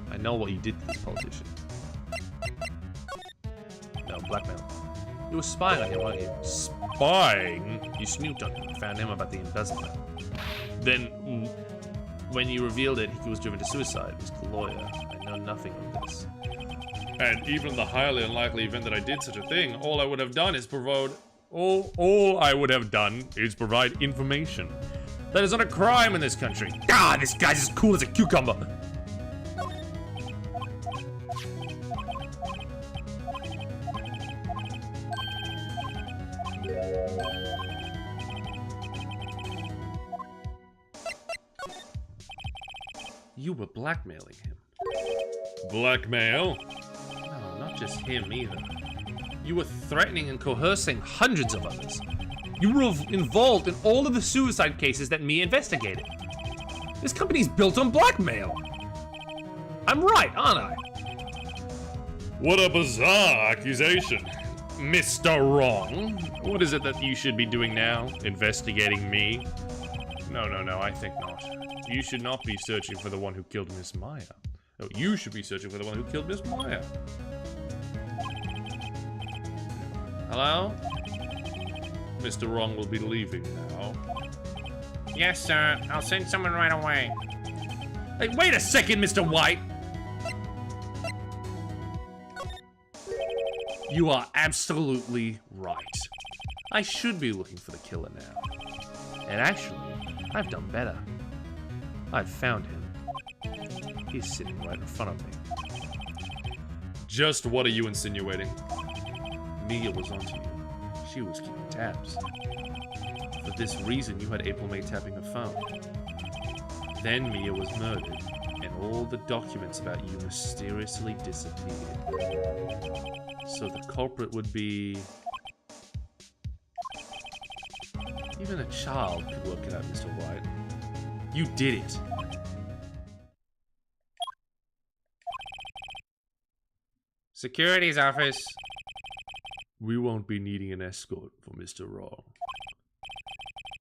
I know what you did to this politician. No, blackmail. You were spying on him, weren't you? Spying? You snooped on him and found him about the embezzlement. Then, when you revealed it, he was driven to suicide. Mr. Lawyer, I know nothing of this. And even the highly unlikely event that I did such a thing, all I would have done is provide... All I would have done is provide information. That is not a crime in this country. Ah, this guy's as cool as a cucumber. You were blackmailing him. Blackmail? No, not just him either. You were threatening and coercing hundreds of others. You were involved in all of the suicide cases that Mia investigated. This company's built on blackmail. I'm right, aren't I? What a bizarre accusation. Mr. Wrong. What is it that you should be doing now? Investigating me? No, I think not. You should not be searching for the one who killed Miss Maya. No, you should be searching for the one who killed Miss Maya. Hello? Mr. Wrong will be leaving now. Yes, sir. I'll send someone right away. Hey, wait a second, Mr. White! You are absolutely right. I should be looking for the killer now. And actually, I've done better. I've found him. He's sitting right in front of me. Just what are you insinuating? Mia was onto you. She was keeping tabs. For this reason, you had April May tapping her phone. Then Mia was murdered, and all the documents about you mysteriously disappeared. So the culprit would be... Even a child could work it out, Mr. White. You did it. Security's office. We won't be needing an escort for Mr. Wrong.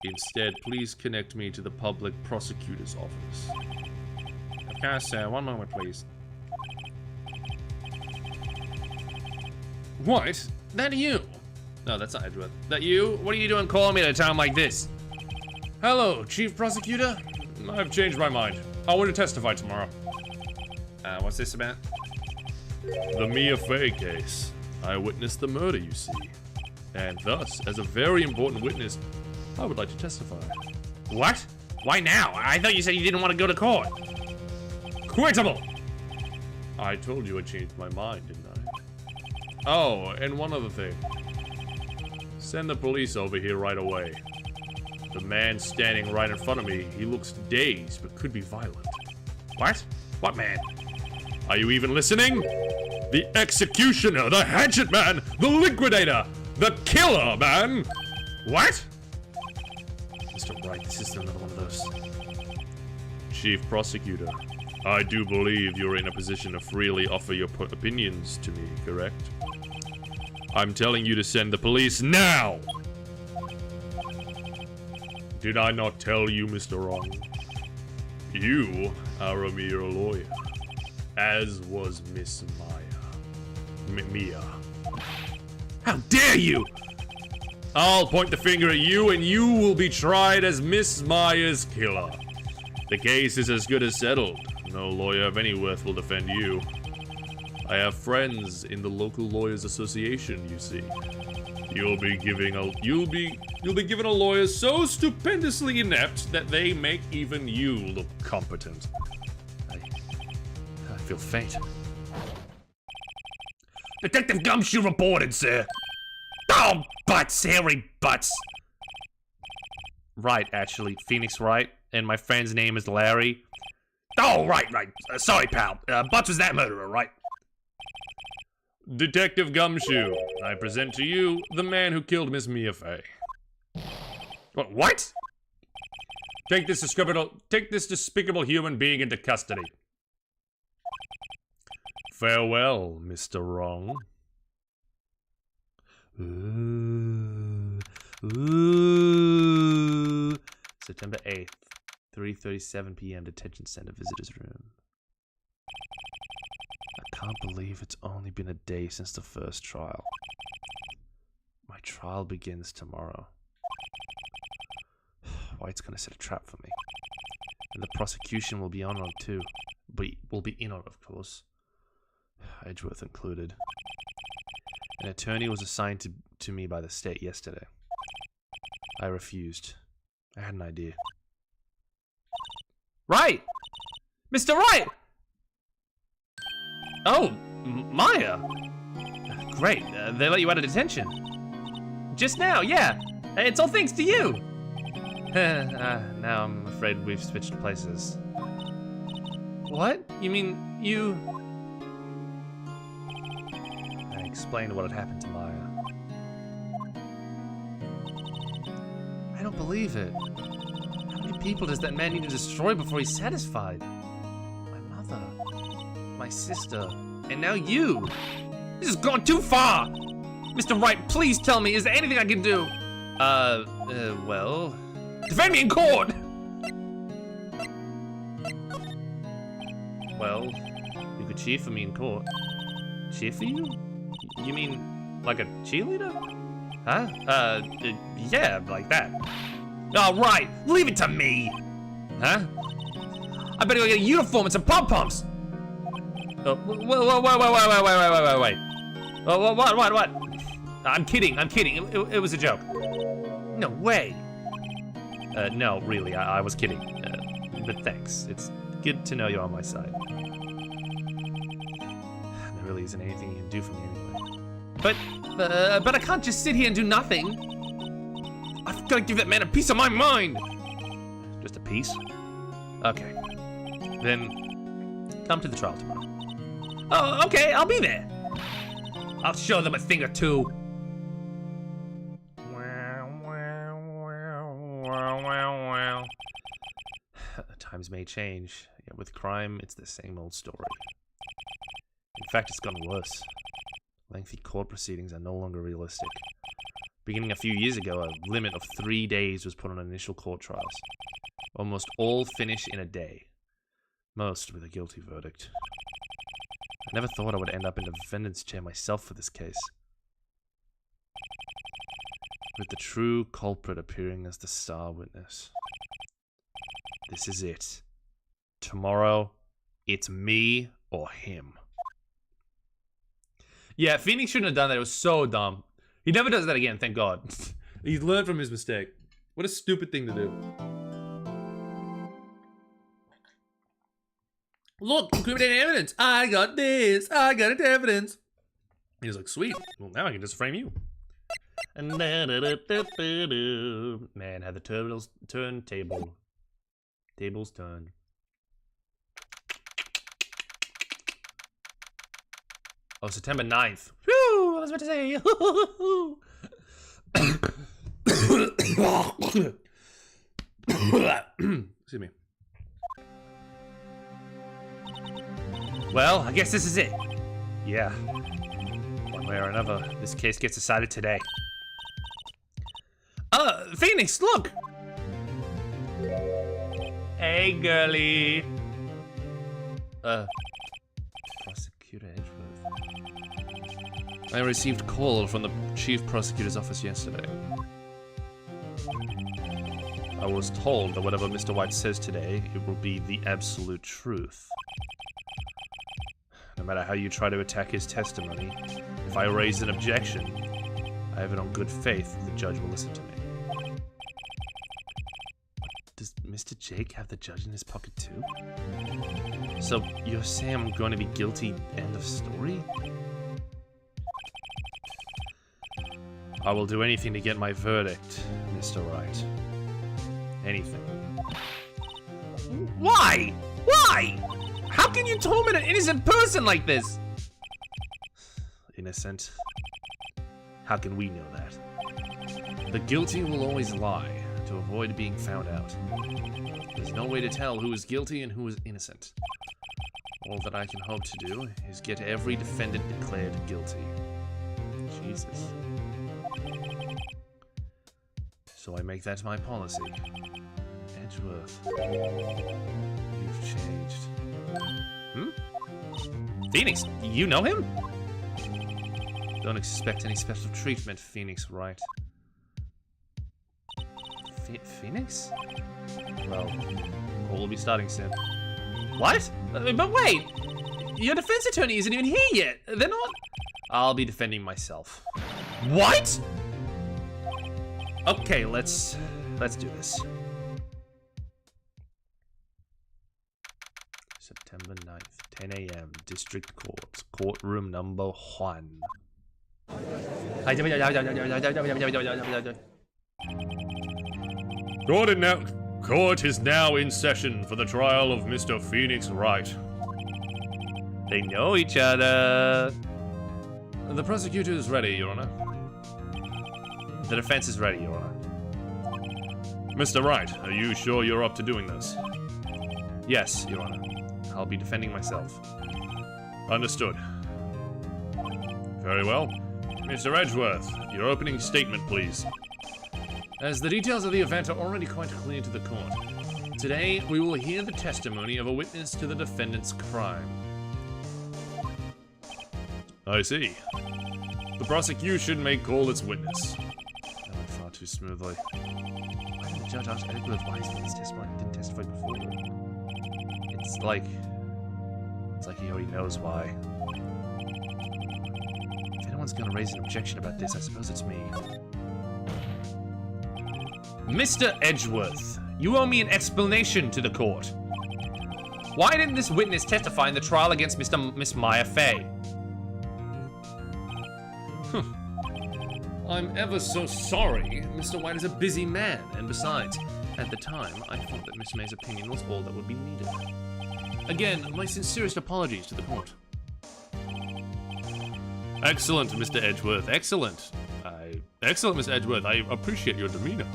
Instead, please connect me to the public prosecutor's office. Okay, sir. One moment, please. What? That you? No, that's not Edgeworth. That you? What are you doing calling me at a time like this? Hello, Chief Prosecutor. I've changed my mind. I want to testify tomorrow. What's this about? The Mia Fey case. I witnessed the murder, you see. And thus, as a very important witness, I would like to testify. What? Why now? I thought you said you didn't want to go to court. Quittable! I told you I changed my mind, didn't I? Oh, and one other thing. Send the police over here right away. The man standing right in front of me, he looks dazed, but could be violent. What? What man? Are you even listening? The executioner, the hatchet man, the liquidator, the killer man! What? Mr. Wright, this is another one of those. Chief Prosecutor, I do believe you're in a position to freely offer your opinions to me, correct? I'm telling you to send the police now! Did I not tell you, Mr. Wrong? You are a mere lawyer, as was Miss Mia. How dare you! I'll point the finger at you and you will be tried as Miss Maya's killer. The case is as good as settled. No lawyer of any worth will defend you. I have friends in the local lawyers association, you see. You'll be given a lawyer so stupendously inept that they make even you look competent. I feel faint. Detective Gumshoe reported, sir. Oh, butts, hairy butts. Right, actually, Phoenix Wright, and my friend's name is Larry. Oh, right. Sorry, pal. Butts was that murderer, right? Detective Gumshoe, I present to you the man who killed Miss Mia Fey. What? Take this despicable human being into custody. Farewell, Mr. Wrong. Ooh. September 8th, 3:37 p.m. Detention Center visitors room. I can't believe it's only been a day since the first trial. My trial begins tomorrow. White's gonna set a trap for me. And the prosecution will be on it too. But will be in on it, of course. Edgeworth included. An attorney was assigned to me by the state yesterday. I refused. I had an idea. Right! Mr. Wright! Oh, Maya! Great, they let you out of detention. Just now, yeah. It's all thanks to you. Now I'm afraid we've switched places. What? You mean you... I explained what had happened to Maya. I don't believe it. How many people does that man need to destroy before he's satisfied? My mother, my sister, and now you. This has gone too far. Mr. Wright, please tell me, is there anything I can do? Well... Defend me in court! Well, you could cheer for me in court. Cheer for you? You mean, like a cheerleader? Huh? Yeah, like that. All right, leave it to me. Huh? I better go get a uniform and some pom-poms. Oh, wait. Oh, what? I'm kidding. It was a joke. No way. No, really, I was kidding. But thanks. It's good to know you're on my side. There really isn't anything you can do for me anyway. But I can't just sit here and do nothing. I've got to give that man a piece of my mind. Just a piece? Okay. Then, come to the trial tomorrow. Oh, okay, I'll be there. I'll show them a thing or two. Times may change, yet with crime, it's the same old story. In fact, it's gotten worse. Lengthy court proceedings are no longer realistic. Beginning a few years ago, a limit of 3 days was put on initial court trials. Almost all finish in a day. Most with a guilty verdict. I never thought I would end up in the defendant's chair myself for this case. With the true culprit appearing as the star witness. This is it. Tomorrow, it's me or him. Yeah, Phoenix shouldn't have done that. It was so dumb. He never does that again, thank God. He's learned from his mistake. What a stupid thing to do. Look, incriminating evidence. I got this. I got it evidence. He's like, sweet. Well, now I can just frame you. Man, had the turntable. Tables turn. Oh, September 9th. Whew, I was about to say. Excuse me. Well, I guess this is it. Yeah. One way or another, this case gets decided today. Phoenix, look! Hey, girly. Prosecutor Edgeworth. I received a call from the Chief Prosecutor's office yesterday. I was told that whatever Mr. White says today, it will be the absolute truth. No matter how you try to attack his testimony, if I raise an objection, I have it on good faith that the judge will listen to me. Does Mr. Jake have the judge in his pocket too? So you're saying I'm going to be guilty, end of story? I will do anything to get my verdict, Mr. Wright. Anything. Why? Why? How can you torment an innocent person like this? Innocent? How can we know that? The guilty will always lie to avoid being found out. There's no way to tell who is guilty and who is innocent. All that I can hope to do is get every defendant declared guilty. Jesus. So I make that my policy. Edgeworth. You've changed. Phoenix, you know him? Don't expect any special treatment, Phoenix, Wright. Phoenix? Well, we'll be starting soon. What? But wait! Your defense attorney isn't even here yet! They're not... I'll be defending myself. What?! Okay, let's do this. September 9th, 10 a.m. District Court, courtroom number 1. Court is now in session for the trial of Mr. Phoenix Wright. They know each other. The prosecutor is ready, Your Honor. The defense is ready, Your Honor. Mr. Wright, are you sure you're up to doing this? Yes, Your Honor. I'll be defending myself. Understood. Very well. Mr. Edgeworth, your opening statement, please. As the details of the event are already quite clear to the court, today we will hear the testimony of a witness to the defendant's crime. I see. The prosecution may call its witness. That went far too smoothly. Why did the judge ask Edgeworth why his witness didn't testify before? It's like he already knows why. If anyone's gonna raise an objection about this, I suppose it's me. Mr. Edgeworth, you owe me an explanation to the court. Why didn't this witness testify in the trial against Miss Maya Fey? I'm ever so sorry. Mr. White is a busy man, and besides, at the time, I thought that Miss May's opinion was all that would be needed. Again, my sincerest apologies to the court. Excellent, Mr. Edgeworth, excellent. Excellent, Mr. Edgeworth, I appreciate your demeanor.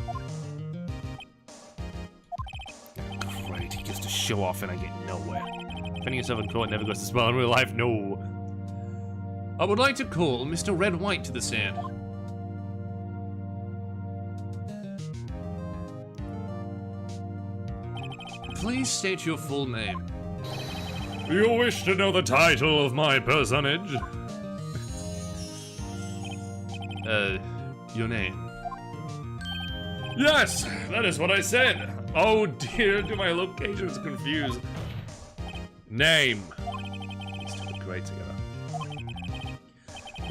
Great, he gets to show off and I get nowhere. Defending yourself in court never goes to smile in real life, no. I would like to call Mr. Red White to the stand. Please state your full name. You wish to know the title of my personage? Your name? Yes, that is what I said. Oh dear, do my locations confuse. Name. These two look great together.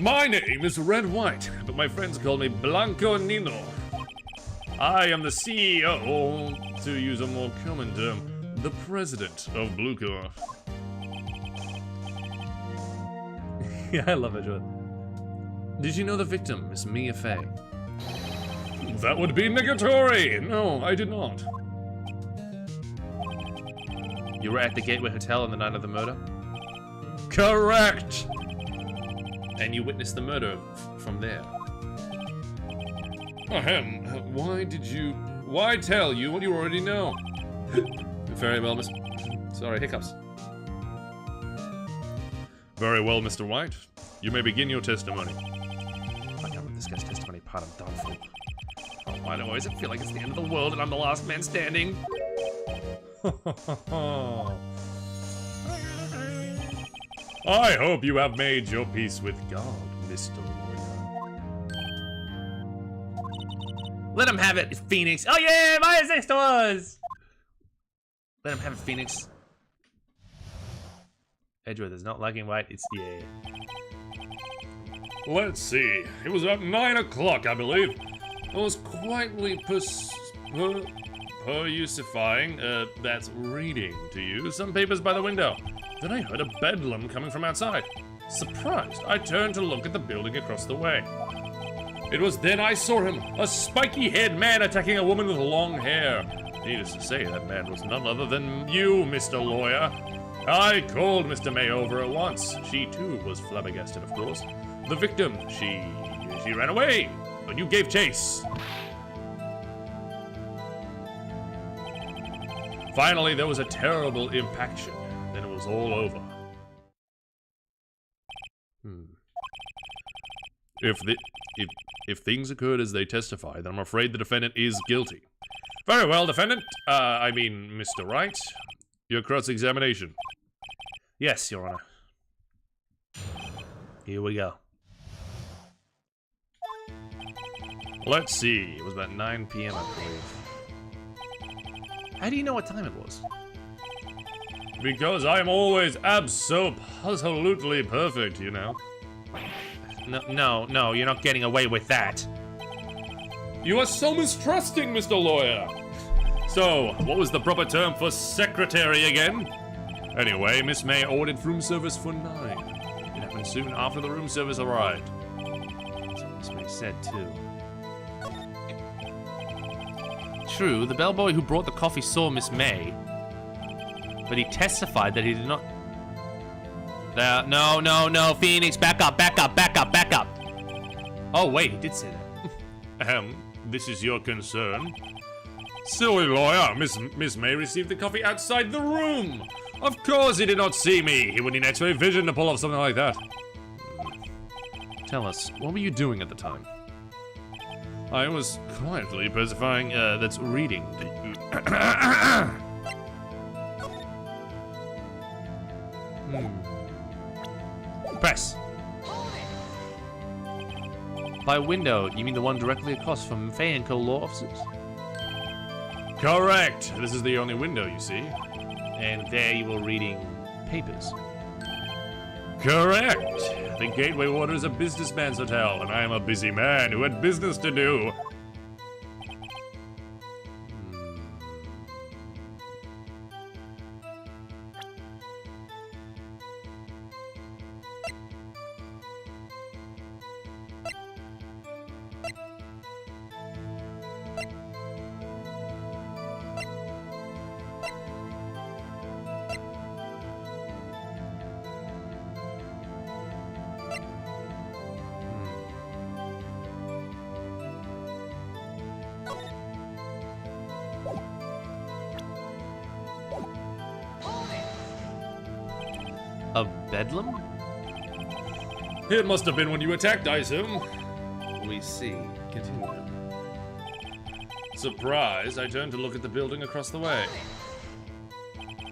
My name is Red White, but my friends call me Blanco Nino. I am the CEO, to use a more common term, the president of Bluecore. Yeah, I love it, Edgeworth. Did you know the victim, Miss Mia Fey? That would be negatory. No, I did not. You were at the Gateway Hotel on the night of the murder? Correct. And you witnessed the murder from there? Ahem. Why tell you what you already know? Very well, Miss... Sorry, hiccups. Very well, Mr. Wright. You may begin your testimony. I can't with this guy's testimony part, I'm done for. Oh, why do I always feel like it's the end of the world and I'm the last man standing? I hope you have made your peace with God, Mr. Lawyer. Let him have it, Phoenix. Oh yeah, Maya's next to us. Let him have it, Phoenix. Edgeworth is not liking Wright, it's yeah. Let's see. It was about 9 o'clock, I believe. I was quietly perusifying, that's reading to you, some papers by the window. Then I heard a bedlam coming from outside. Surprised, I turned to look at the building across the way. It was then I saw him, a spiky-haired man attacking a woman with long hair. Needless to say, that man was none other than you, Mr. Lawyer. I called Mr. May over at once. She, too, was flabbergasted, of course. The victim, she ran away, but you gave chase. Finally, there was a terrible impaction. Then it was all over. If things occurred as they testify, then I'm afraid the defendant is guilty. Very well, defendant. I mean, Mr. Wright. Your cross-examination. Yes, Your Honor. Here we go. Let's see. It was about 9 p.m., I believe. How do you know what time it was? Because I'm always absolutely perfect, you know. No, you're not getting away with that. You are so mistrusting, Mr. Lawyer. So, what was the proper term for secretary again? Anyway, Miss May ordered room service for 9. It happened soon after the room service arrived. That's what Miss May said, too. True, the bellboy who brought the coffee saw Miss May, but he testified that he did not... No, Phoenix, back up. Oh, wait, he did say that. This is your concern? Silly lawyer, Miss May received the coffee outside the room. Of course he did not see me. He would need X-ray vision to pull off something like that. Tell us, what were you doing at the time? I was quietly persifying, that's reading to you. Press. By window, you mean the one directly across from Fay & Co. law offices? Correct. This is the only window, you see. And there you were reading papers. Correct. The Gateway Water is a businessman's hotel, and I am a busy man who had business to do. A bedlam? It must have been when you attacked, I assume. We see. Continue. Surprised, I turned to look at the building across the way.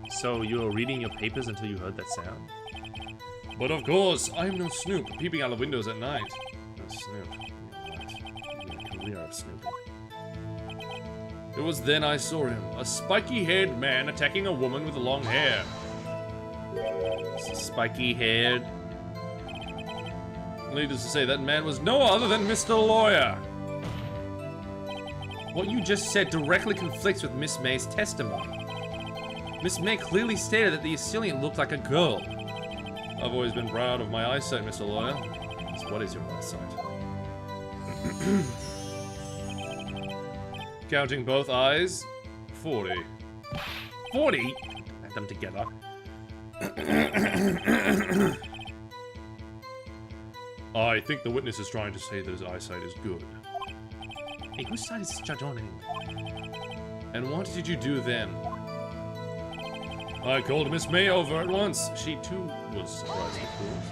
So you were reading your papers until you heard that sound? But of course, I am no snoop, peeping out of windows at night. No snoop. Right. Career of snooping. It was then I saw him, a spiky-haired man attacking a woman with long hair. Spiky-haired. Needless to say, that man was no other than Mr. Lawyer. What you just said directly conflicts with Miss May's testimony. Miss May clearly stated that the assailant looked like a girl. I've always been proud of my eyesight, Mr. Lawyer. So what is your eyesight? Counting both eyes, 40. 40? Add them together. I think the witness is trying to say that his eyesight is good. Hey, whose side is this judge on anyway? And what did you do then? I called Miss May over at once. She too was surprising, of course.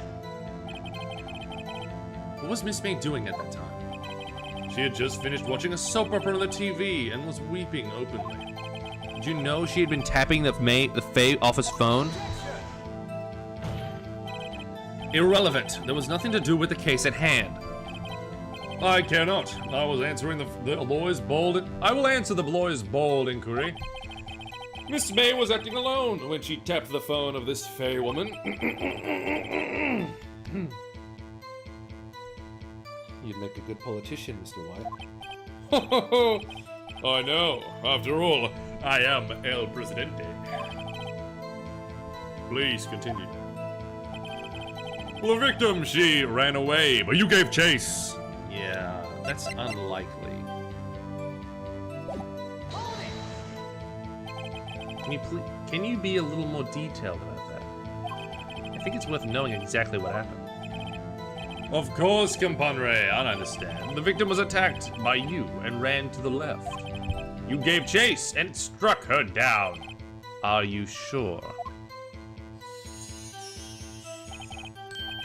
What was Miss May doing at that time? She had just finished watching a soap opera on the TV and was weeping openly. Did you know she had been tapping the Faye office phone? Irrelevant. There was nothing to do with the case at hand. I cannot. I was answering the lawyer's bold... I will answer the lawyer's bold inquiry. Miss May was acting alone when she tapped the phone of this Faye woman. You'd make a good politician, Mr. White. I know. After all, I am El Presidente. Please continue. Well, the victim, she ran away, but you gave chase. Yeah, that's unlikely. Can you be a little more detailed about that? I think it's worth knowing exactly what happened. Of course, compadre, I understand. The victim was attacked by you and ran to the left. You gave chase and struck her down. Are you sure?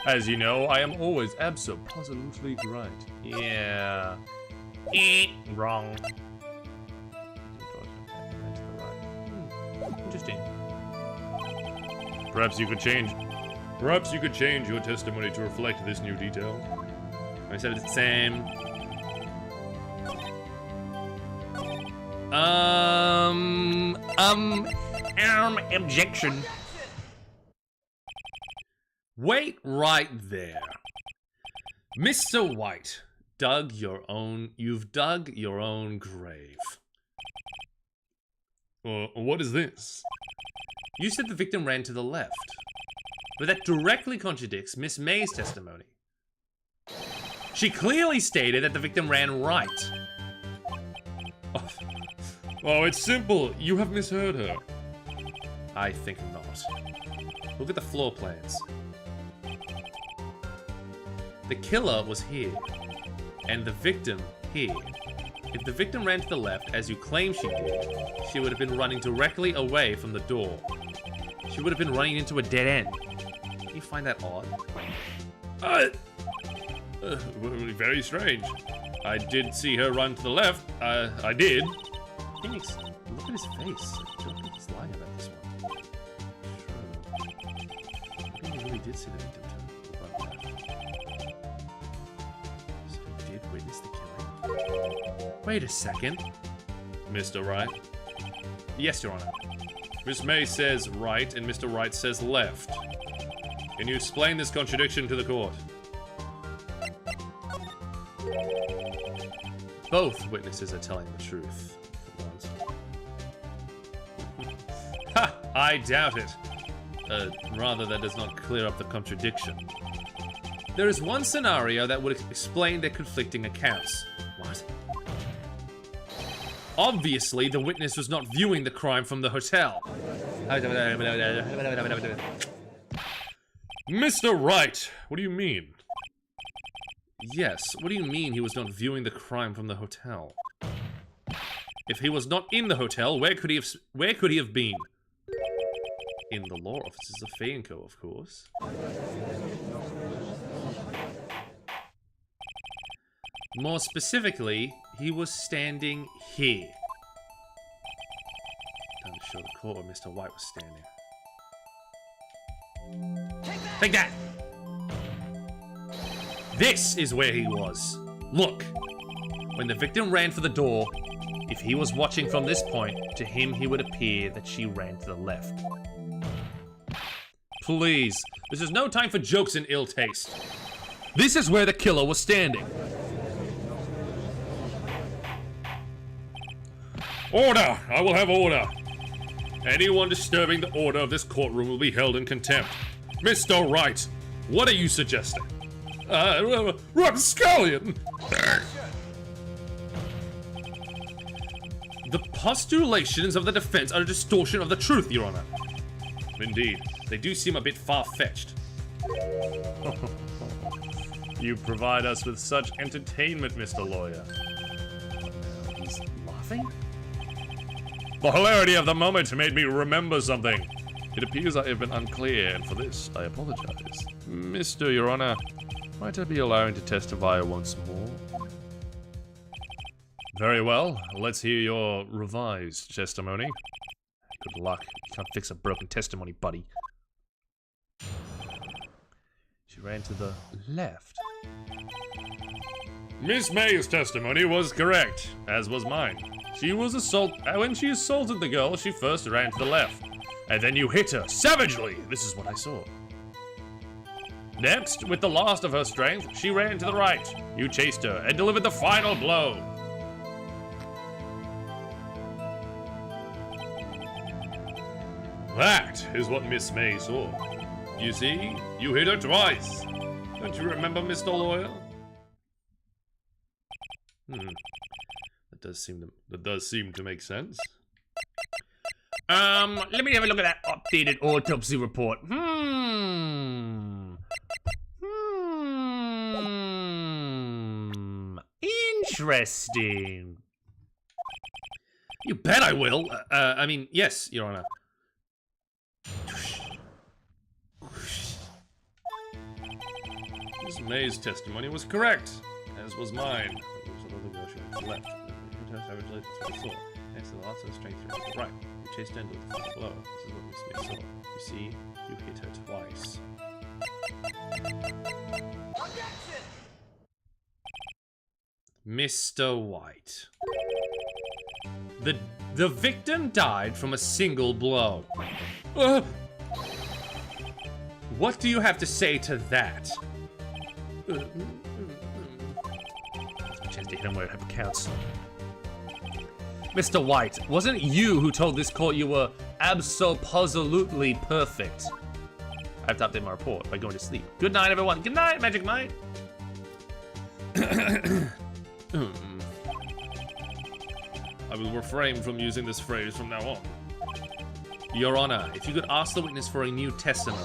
As you know, I am always absolutely right. Yeah. Wrong. Interesting. Perhaps you could change your testimony to reflect this new detail. I said it's the same. Objection. Wait right there. Mr. White, you've dug your own grave. What is this? You said the victim ran to the left, but that directly contradicts Miss May's testimony. She clearly stated that the victim ran right. Oh, it's simple. You have misheard her. I think not. Look at the floor plans. The killer was here, and the victim here. If the victim ran to the left, as you claim she did, she would have been running directly away from the door. She would have been running into a dead end. Do you find that odd? Very strange. I did see her run to the left. I did. Phoenix, look at his face. I don't think he's lying about this one. Sure. I think he really did see the victim run left. So he did witness the killing. Wait a second. Mr. Wright? Yes, Your Honor. Miss May says right and Mr. Wright says left. Can you explain this contradiction to the court? Both witnesses are telling the truth. Ha! I doubt it. Rather, that does not clear up the contradiction. There is one scenario that would explain their conflicting accounts. What? Obviously, the witness was not viewing the crime from the hotel. Mr. Wright, what do you mean? Yes, what do you mean he was not viewing the crime from the hotel? If he was not in the hotel, where could he have been? In the law offices of Fee & Co, of course. More specifically, he was standing here. Time to show the court where Mr. White was standing. Take that! This is where he was. Look. When the victim ran for the door, if he was watching from this point, to him he would appear that she ran to the left. Please, this is no time for jokes and ill taste. This is where the killer was standing. Order! I will have order. Anyone disturbing the order of this courtroom will be held in contempt. Mr. Wright, what are you suggesting? Rapscallion! The postulations of the defense are a distortion of the truth, Your Honor. Indeed, they do seem a bit far-fetched. You provide us with such entertainment, Mr. Lawyer. He's laughing? The hilarity of the moment made me remember something. It appears I have been unclear, and for this, I apologize. Mr. Your Honor, might I be allowed to testify once more? Very well, let's hear your revised testimony. Good luck. You can't fix a broken testimony, buddy. She ran to the left. Miss May's testimony was correct, as was mine. When she assaulted the girl, she first ran to the left. And then you hit her savagely. This is what I saw. Next, with the last of her strength, she ran to the right. You chased her and delivered the final blow. That is what Miss May saw. You see, you hit her twice. Don't you remember, Mr. Lawyer? That does seem to make sense. Let me have a look at that updated autopsy report. Interesting. You bet I will. I mean, yes, Your Honor. Miss May's testimony was correct, as was mine. Left. Savagely, that's what I saw. Next to the last of the strength, you right. You chased her into the final blow. This is what Miss May saw. You see, you hit her twice. Mr. White. The victim died from a single blow. What do you have to say to that? Chance to hit him where it counts. Mr. White, wasn't it you who told this court you were abso-positively perfect? I have to update my report by going to sleep. Good night, everyone. Good night, Magic Mike. I will refrain from using this phrase from now on. Your Honor, if you could ask the witness for a new testimony.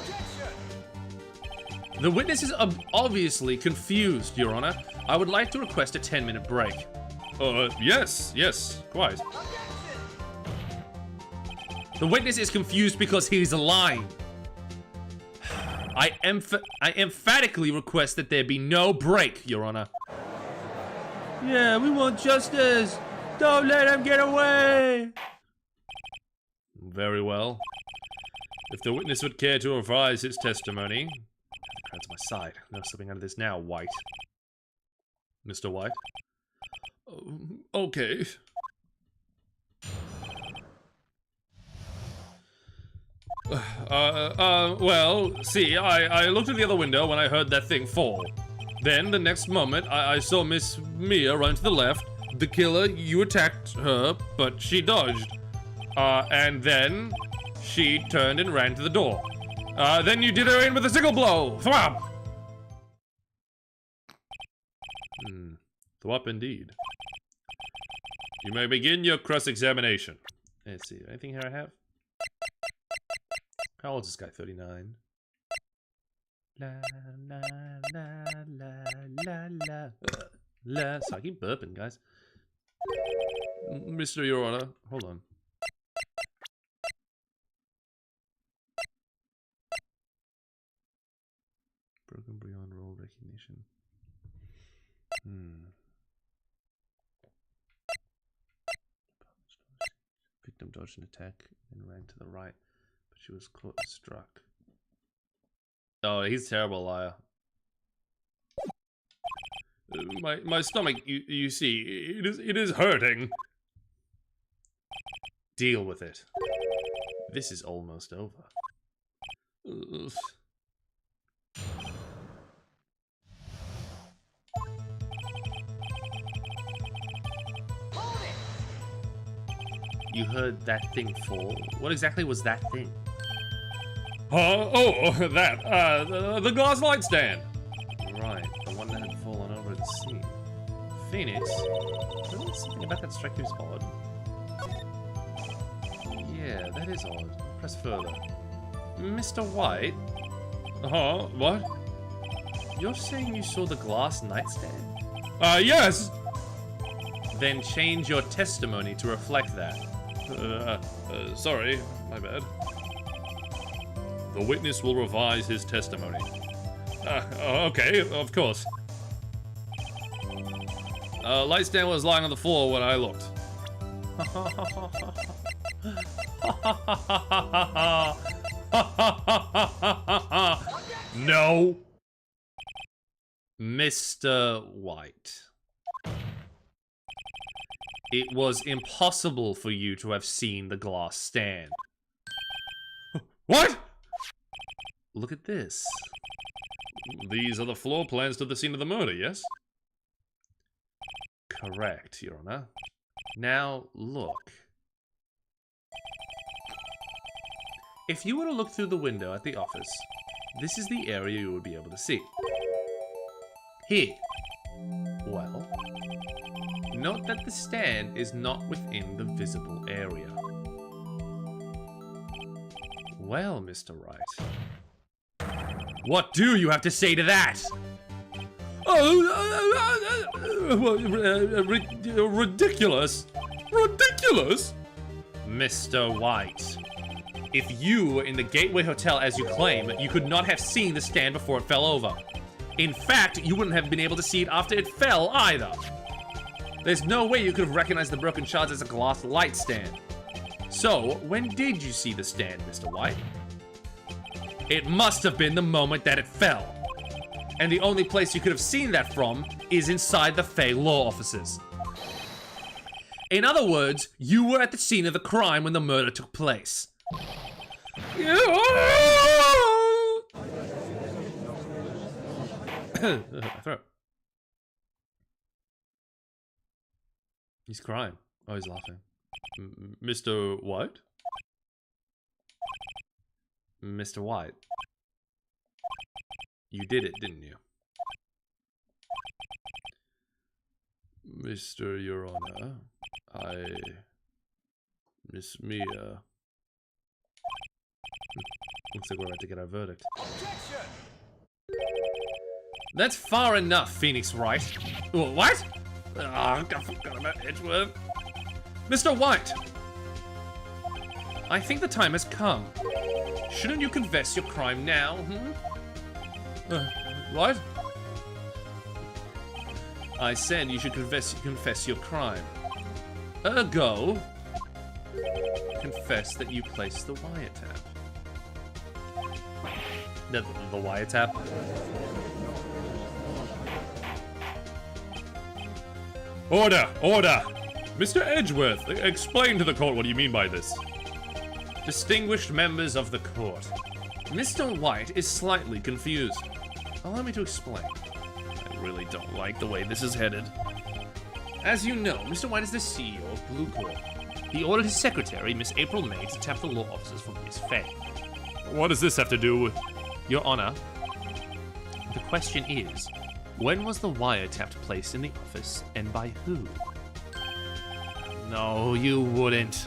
The witness is obviously confused, Your Honor. I would like to request a 10-minute break. Yes, quite. The witness is confused because he's lying. I emphatically request that there be no break, Your Honor. Yeah, we want justice. Don't let him get away. Very well. If the witness would care to revise his testimony... Crowd's my side. No slipping out of this now, White. Mr. White? Okay. Well, see, I looked at the other window when I heard that thing fall. Then, the next moment, I saw Miss Mia run to the left. The killer, you attacked her, but she dodged. And then, she turned and ran to the door. Then you did her in with a single blow. Thwap! Thwap indeed. You may begin your cross-examination. Let's see, anything here I have? How old is this guy? 39. La la la la la la la. So I keep burping, guys. Mr. Your Honor, hold on. Broken beyond role recognition. Victim dodged an attack and ran to the right, but she was caught and struck. Oh, he's a terrible liar. My stomach, you see, it is hurting. Deal with it. This is almost over. Ugh. You heard that thing fall? What exactly was that thing? The glass light stand. Right, the one that had fallen over the scene. Phoenix? Doesn't something about that strike you as odd? Yeah, that is odd. Press further. Mr. White? What? You're saying you saw the glass nightstand? Yes! Then change your testimony to reflect that. Sorry, my bad. The witness will revise his testimony. Okay, of course. Light stand was lying on the floor when I looked. No. Mr. White. It was impossible for you to have seen the glass stand. What? Look at this. These are the floor plans to the scene of the murder, yes? Correct, Your Honor. Now, look. If you were to look through the window at the office, this is the area you would be able to see. Here. Well, note that the stand is not within the visible area. Well, Mr. Wright. What do you have to say to that? Ridiculous. Ridiculous? Mr. White. If you were in the Gateway Hotel as you claim, you could not have seen the stand before it fell over. In fact, you wouldn't have been able to see it after it fell either. There's no way you could have recognized the broken shards as a glass light stand. So, when did you see the stand, Mr. White? It must have been the moment that it fell. And the only place you could have seen that from is inside the Fey law offices. In other words, you were at the scene of the crime when the murder took place. He's crying. Oh, he's laughing. Mr. White? Mr. White. You did it, didn't you? Mr. Your Honor, Miss Mia. Looks like we're about to get our verdict. Objection! That's far enough, Phoenix Wright. What? Oh, I forgot about Edgeworth. Mr. White! I think the time has come. Shouldn't you confess your crime now, what? I said you should confess your crime. Ergo, confess that you placed the wiretap. The wiretap? Order! Order! Mr. Edgeworth, explain to the court what you mean by this. Distinguished members of the court, Mr. White is slightly confused. Allow me to explain. I really don't like the way this is headed. As you know, Mr. White is the CEO of Blue Corp. He ordered his secretary, Miss April May, to tap the law offices for Miss Faye. What does this have to do with... Your Honor, the question is, when was the wiretap placed in the office, and by who? No, you wouldn't.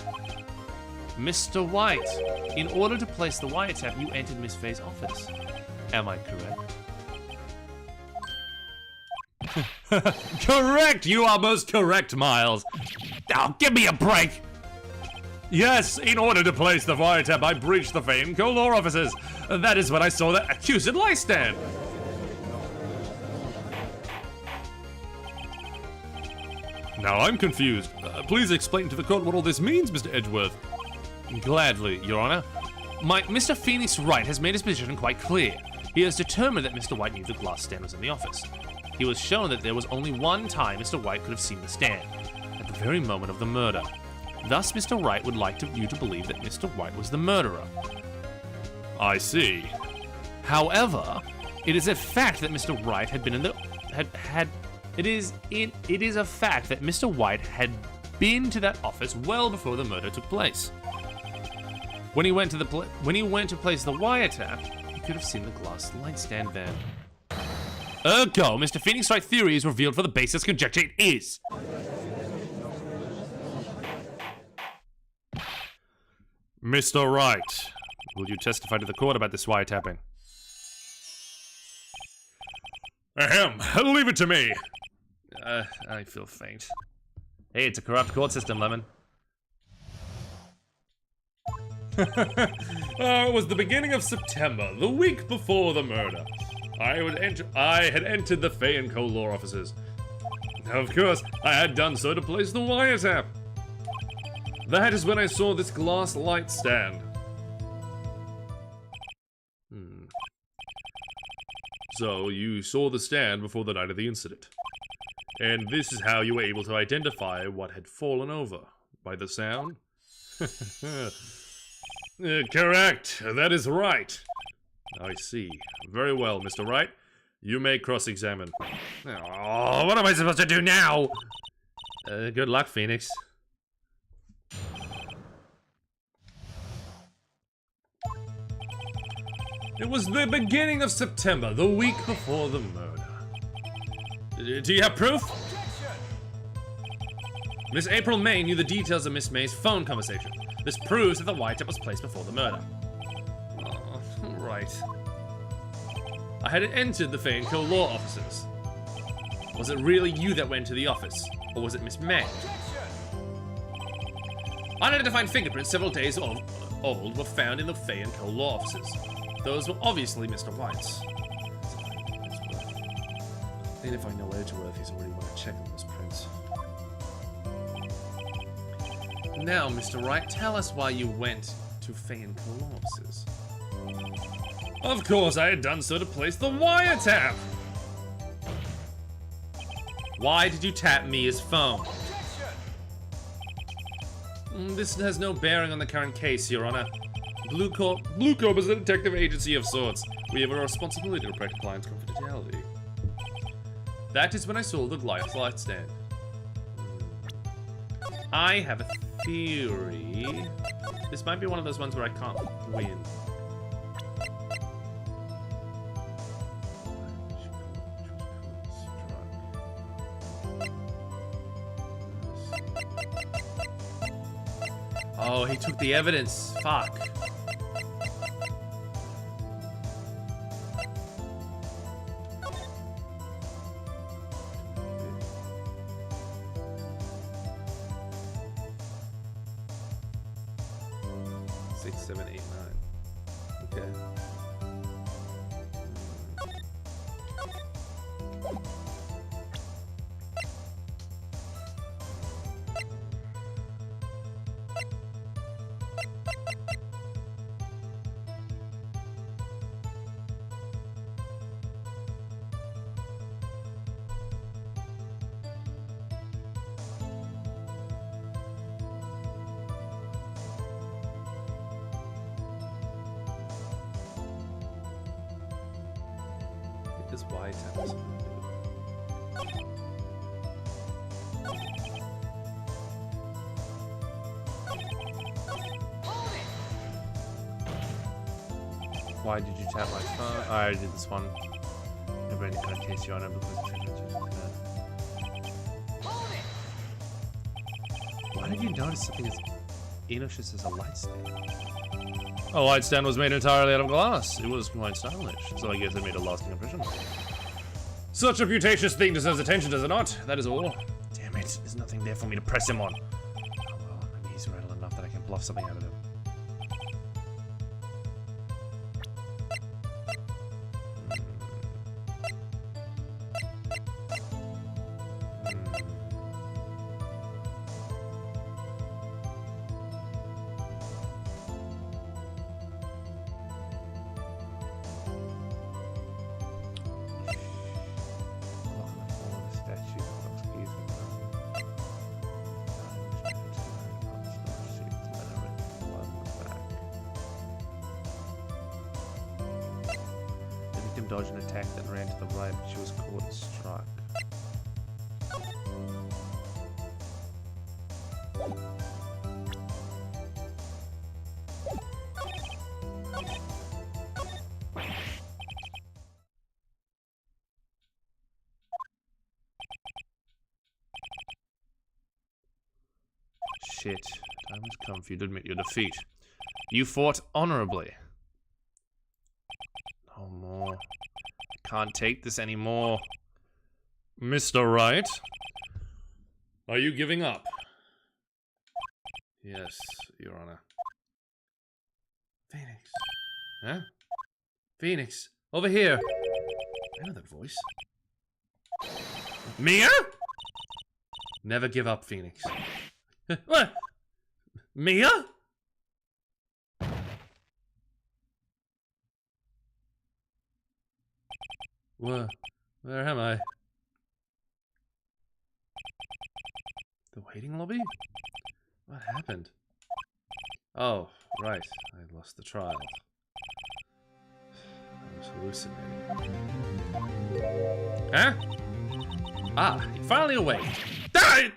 Mr. White, in order to place the wiretap, you entered Miss Faye's office. Am I correct? Correct! You are most correct, Miles. Now, give me a break! Yes, in order to place the wiretap, I breached the Fey and Co law offices. That is when I saw the accused light stand. Now I'm confused. Please explain to the court what all this means, Mr. Edgeworth. Gladly, Your Honor. Mr. Phoenix Wright has made his position quite clear. He has determined that Mr. White knew the glass stand was in the office. He was shown that there was only one time Mr. White could have seen the stand, at the very moment of the murder. Thus, Mr. Wright would like you to believe that Mr. White was the murderer. I see. However, it is a fact that Mr. Wright had been in the... It is a fact that Mr. White had been to that office well before the murder took place. When he went to place the wiretap, he could have seen the glass light stand then. Ergo, Mr. Phoenix Wright theory is revealed for the basis conjecture it is. Mr. Wright, will you testify to the court about this wiretapping? Ahem, leave it to me. I feel faint. Hey, it's a corrupt court system, Lemon. It was the beginning of September, the week before the murder. I had entered the Fay & Co. law offices. Of course, I had done so to place the wiretap. That is when I saw this glass light stand. So, you saw the stand before the night of the incident. And this is how you were able to identify what had fallen over. By the sound? Correct. That is right. I see. Very well, Mr. Wright. You may cross-examine. Oh, what am I supposed to do now? Good luck, Phoenix. It was the beginning of September, the week before the murder. Do you have proof? Miss April May knew the details of Miss May's phone conversation. This proves that the wiretap was placed before the murder. Oh, right. I had entered the Fay & Co. law offices. Was it really you that went to the office? Or was it Miss May? Unidentified fingerprints several days old were found in the Fay & Co. law offices. Those were obviously Mr. White's. And if I know Edgeworth, he's already want to check on those prints. Now, Mr. Wright, tell us why you went to Fay & Co. law offices. Of course, I had done so to place the wiretap! Why did you tap Mia's phone? This has no bearing on the current case, Your Honor. Blue Corp is a detective agency of sorts. We have a responsibility to protect clients' confidentiality. That is when I saw the glass light stand. I have a theory. This might be one of those ones where I can't win. Oh, he took the evidence. Fuck. This wiretap is Why did you tap my phone? I already did this one. Never any kind of case, Your Honor, because why did you notice something as innocuous as a light stand? A light stand was made entirely out of glass. It was quite stylish, so I guess it made a lasting impression. Such a putatious thing deserves attention, does it not? That is all. Damn it, there's nothing there for me to press him on. Oh well, maybe he's rattled enough that I can bluff something out of him. Dodged an attack that ran to the right, but she was caught and struck. Shit. Time has come for you to admit your defeat. You fought honorably. No more. I can't take this anymore. Mr. Wright? Are you giving up? Yes, Your Honor. Phoenix. Huh? Phoenix, over here. I know that voice. Mia? Never give up, Phoenix. What? Mia? Where am I? The waiting lobby? What happened? Oh, right. I lost the trial. I was hallucinating. Huh? Ah, you're finally awake. Die!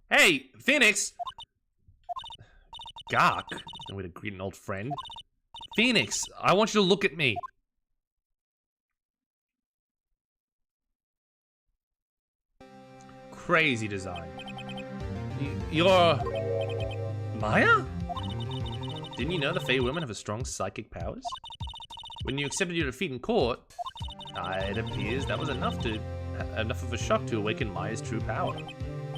Hey, Phoenix! Gark. No way to greet an old friend. Phoenix, I want you to look at me. Crazy design. You're... Maya? Didn't you know the Fey women have strong psychic powers? When you accepted your defeat in court, it appears that was enough of a shock to awaken Maya's true power.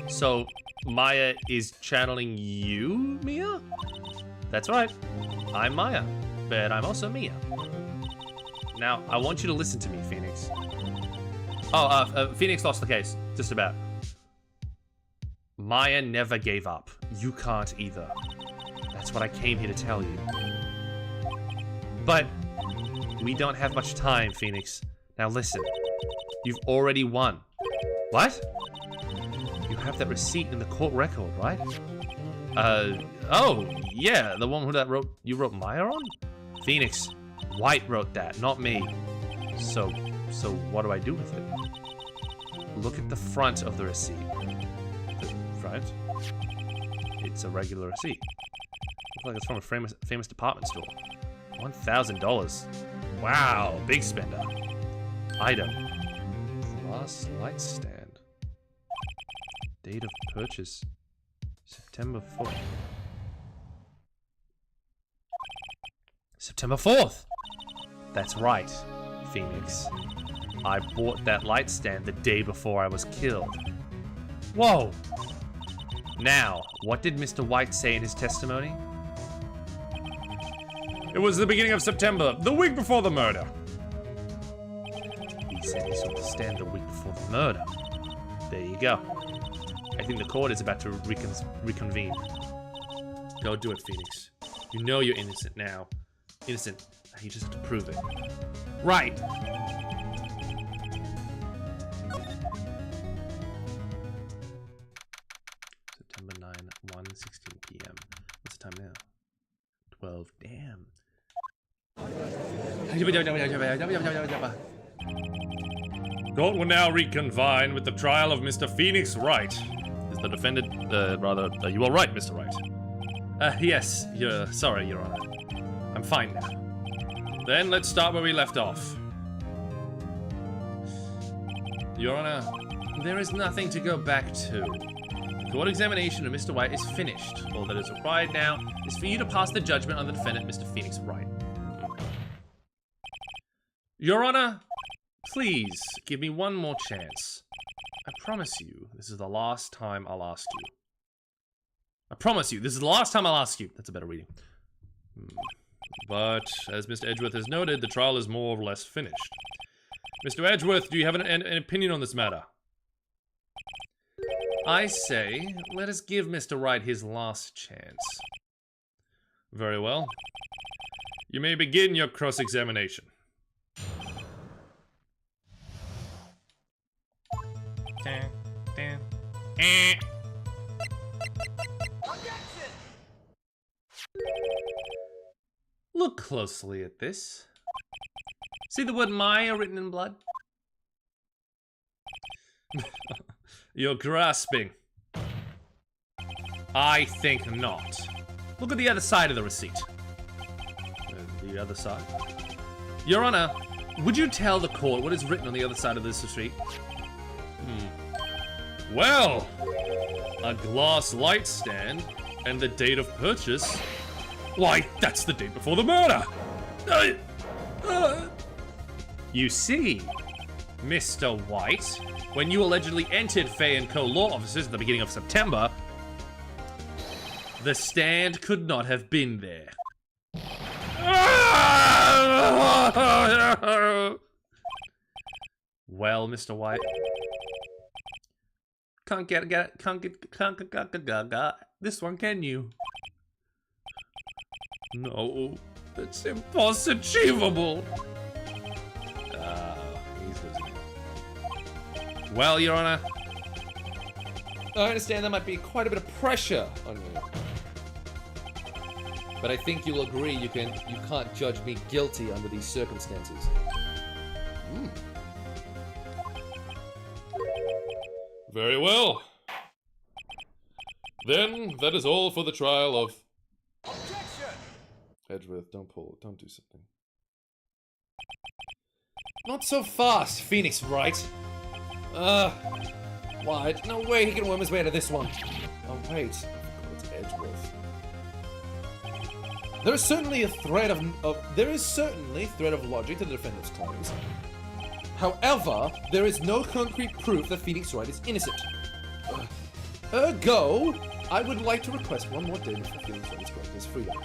So, Maya is channeling you, Mia? That's right. I'm Maya, but I'm also Mia. Now, I want you to listen to me, Phoenix. Oh, Phoenix lost the case. Just about. Maya never gave up. You can't either. That's what I came here to tell you. But we don't have much time, Phoenix. Now listen. You've already won. What? You have that receipt in the court record, right? Oh, yeah, the one that you wrote Maya on? Phoenix, Wright wrote that, not me. So what do I do with it? Look at the front of the receipt. The front? It's a regular receipt. Looks like it's from a famous department store. $1,000. Wow, big spender. Item. Glass light stand. Date of purchase. September 4th. September 4th! That's right, Phoenix. I bought that light stand the day before I was killed. Whoa! Now, what did Mr. White say in his testimony? It was the beginning of September, the week before the murder. He said he saw the stand the week before the murder. There you go. I think the court is about to reconvene. Go do it, Phoenix. You know you're innocent now. Innocent. You just have to prove it. Right. September 9, 1:16 p.m. What's the time now? 12. Damn. Court will now reconvene with the trial of Mr. Phoenix Wright. Is the defendant, you are right, Mr. Wright. Yes, sorry, Your Honor. I'm fine now. Then let's start where we left off. Your Honor, there is nothing to go back to. The court examination of Mr. White is finished. All that is required now is for you to pass the judgment on the defendant, Mr. Phoenix Wright. Your Honor, please give me one more chance. I promise you, this is the last time I'll ask you. I promise you, this is the last time I'll ask you. That's a better reading. But, as Mr. Edgeworth has noted, the trial is more or less finished. Mr. Edgeworth, do you have an opinion on this matter? I say, let us give Mr. Wright his last chance. Very well. You may begin your cross-examination. Look closely at this. See the word Maya written in blood? You're grasping. I think not. Look at the other side of the receipt. The other side? Your Honor, would you tell the court what is written on the other side of this receipt? Well, a glass light stand and the date of purchase. Why, that's the date before the murder! You see, Mr. White, when you allegedly entered Fay & Co. law offices at the beginning of September, The stand could not have been there. Well, Mr. White. Can't get this one, can you? No, it's impossible. He's losing. Well, Your Honor, I understand there might be quite a bit of pressure on you. But I think you'll agree you can't judge me guilty under these circumstances. Very well. Then, that is all for the trial of... Objection! Edgeworth, don't do something. Not so fast, Phoenix Wright. White, no way he can worm his way out of this one. Oh wait, I forgot it's Edgeworth. There is certainly a thread of logic to the defendant's claims. However, there is no concrete proof that Phoenix Wright is innocent. Ergo, I would like to request one more day before Phoenix Wright is granted his freedom.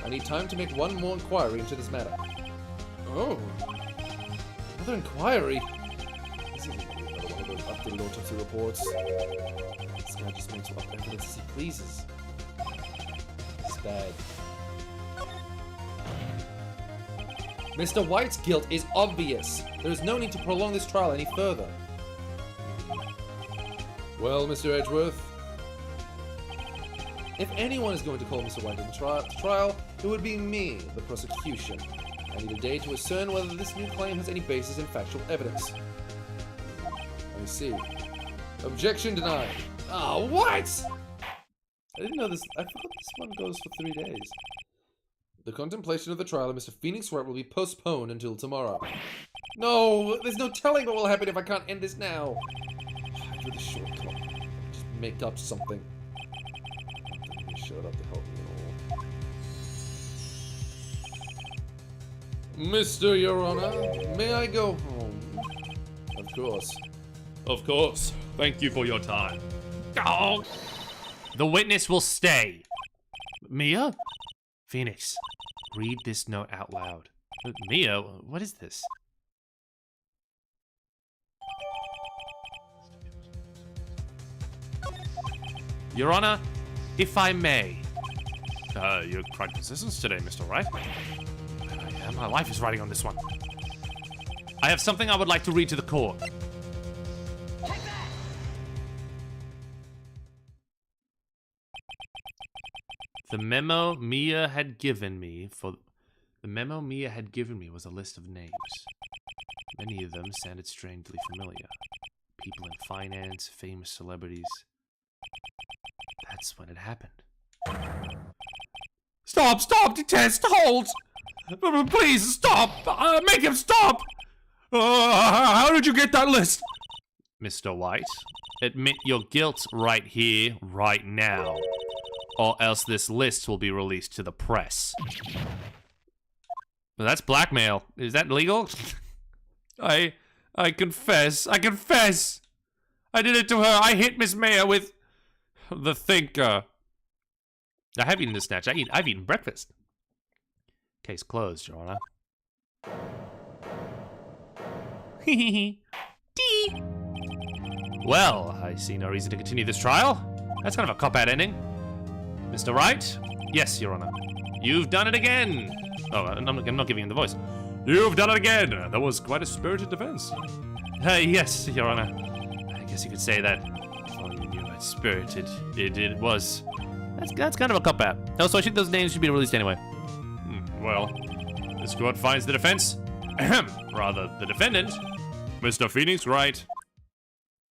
I need time to make one more inquiry into this matter. Oh, another inquiry? This isn't gonna be another one of those updated autopsy reports. This guy just makes up evidence as he pleases. It's bad. Mr. White's guilt is obvious. There is no need to prolong this trial any further. Well, Mr. Edgeworth, if anyone is going to call Mr. White to trial, it would be me, the prosecution. I need a day to discern whether this new claim has any basis in factual evidence. I see. Objection denied. Oh, what? I didn't know this. I forgot this one goes for 3 days. The contemplation of the trial of Mr. Phoenix Wright will be postponed until tomorrow. No, there's no telling what will happen if I can't end this now. For the shortcut, just make up something. Shut up to help me at all. Mr. Your Honor, may I go home? Of course. Of course. Thank you for your time. Oh. The witness will stay. Mia? Phoenix, read this note out loud. Mia, what is this? Your Honor, if I may. You're quite persistent today, Mr. Wright. Yeah, my life is riding on this one. I have something I would like to read to the court. The memo Mia had given me was a list of names. Many of them sounded strangely familiar. People in finance, famous celebrities. That's when it happened. Stop, detest, hold! Please, stop! Make him stop! How did you get that list? Mr. White, admit your guilt right here, right now. Or else this list will be released to the press. Well, that's blackmail. Is that legal? I confess. I confess. I did it to her. I hit Miss Mayer with the thinker. I have eaten a snatch. I've eaten breakfast. Case closed, Your Honor. Well, I see no reason to continue this trial. That's kind of a cop-out ending. Mr. Wright? Yes, Your Honor. You've done it again. Oh, I'm not giving him the voice. You've done it again. That was quite a spirited defense. Yes, Your Honor. I guess you could say that. Oh, you knew how spirited it was. That's kind of a cop-out. Also, I think those names should be released anyway. Well, this court finds the defense, rather, the defendant, Mr. Phoenix Wright,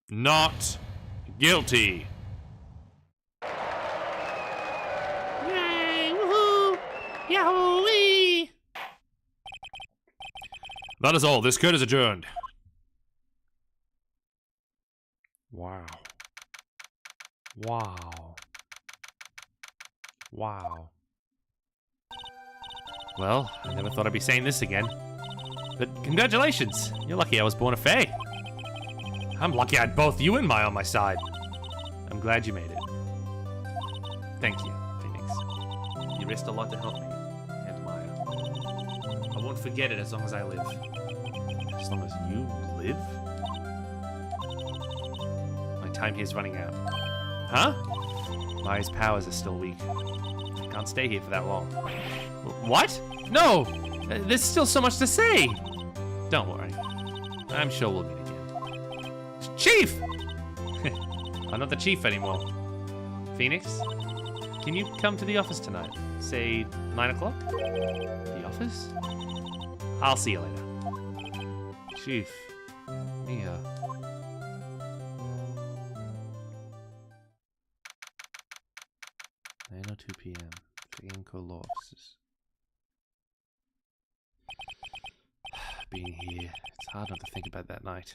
not guilty. Yay, woohoo! Yahoo-wee! That is all. This court is adjourned. Wow. Wow. Wow. Well, I never thought I'd be saying this again. But congratulations! You're lucky I was born a fae. I'm lucky I had both you and Maya on my side. I'm glad you made it. Thank you. risked a lot to help me, Aunt Maya. I won't forget it as long as I live. As long as you live? My time here's running out. Huh? Maya's powers are still weak. I can't stay here for that long. What? No! There's still so much to say! Don't worry. I'm sure we'll meet again. Chief! I'm not the chief anymore. Phoenix, can you come to the office tonight? Say 9 o'clock? The office? I'll see you later. Chief. Mia. 9:02 p.m. Inco law offices. Being here, it's hard not to think about that night.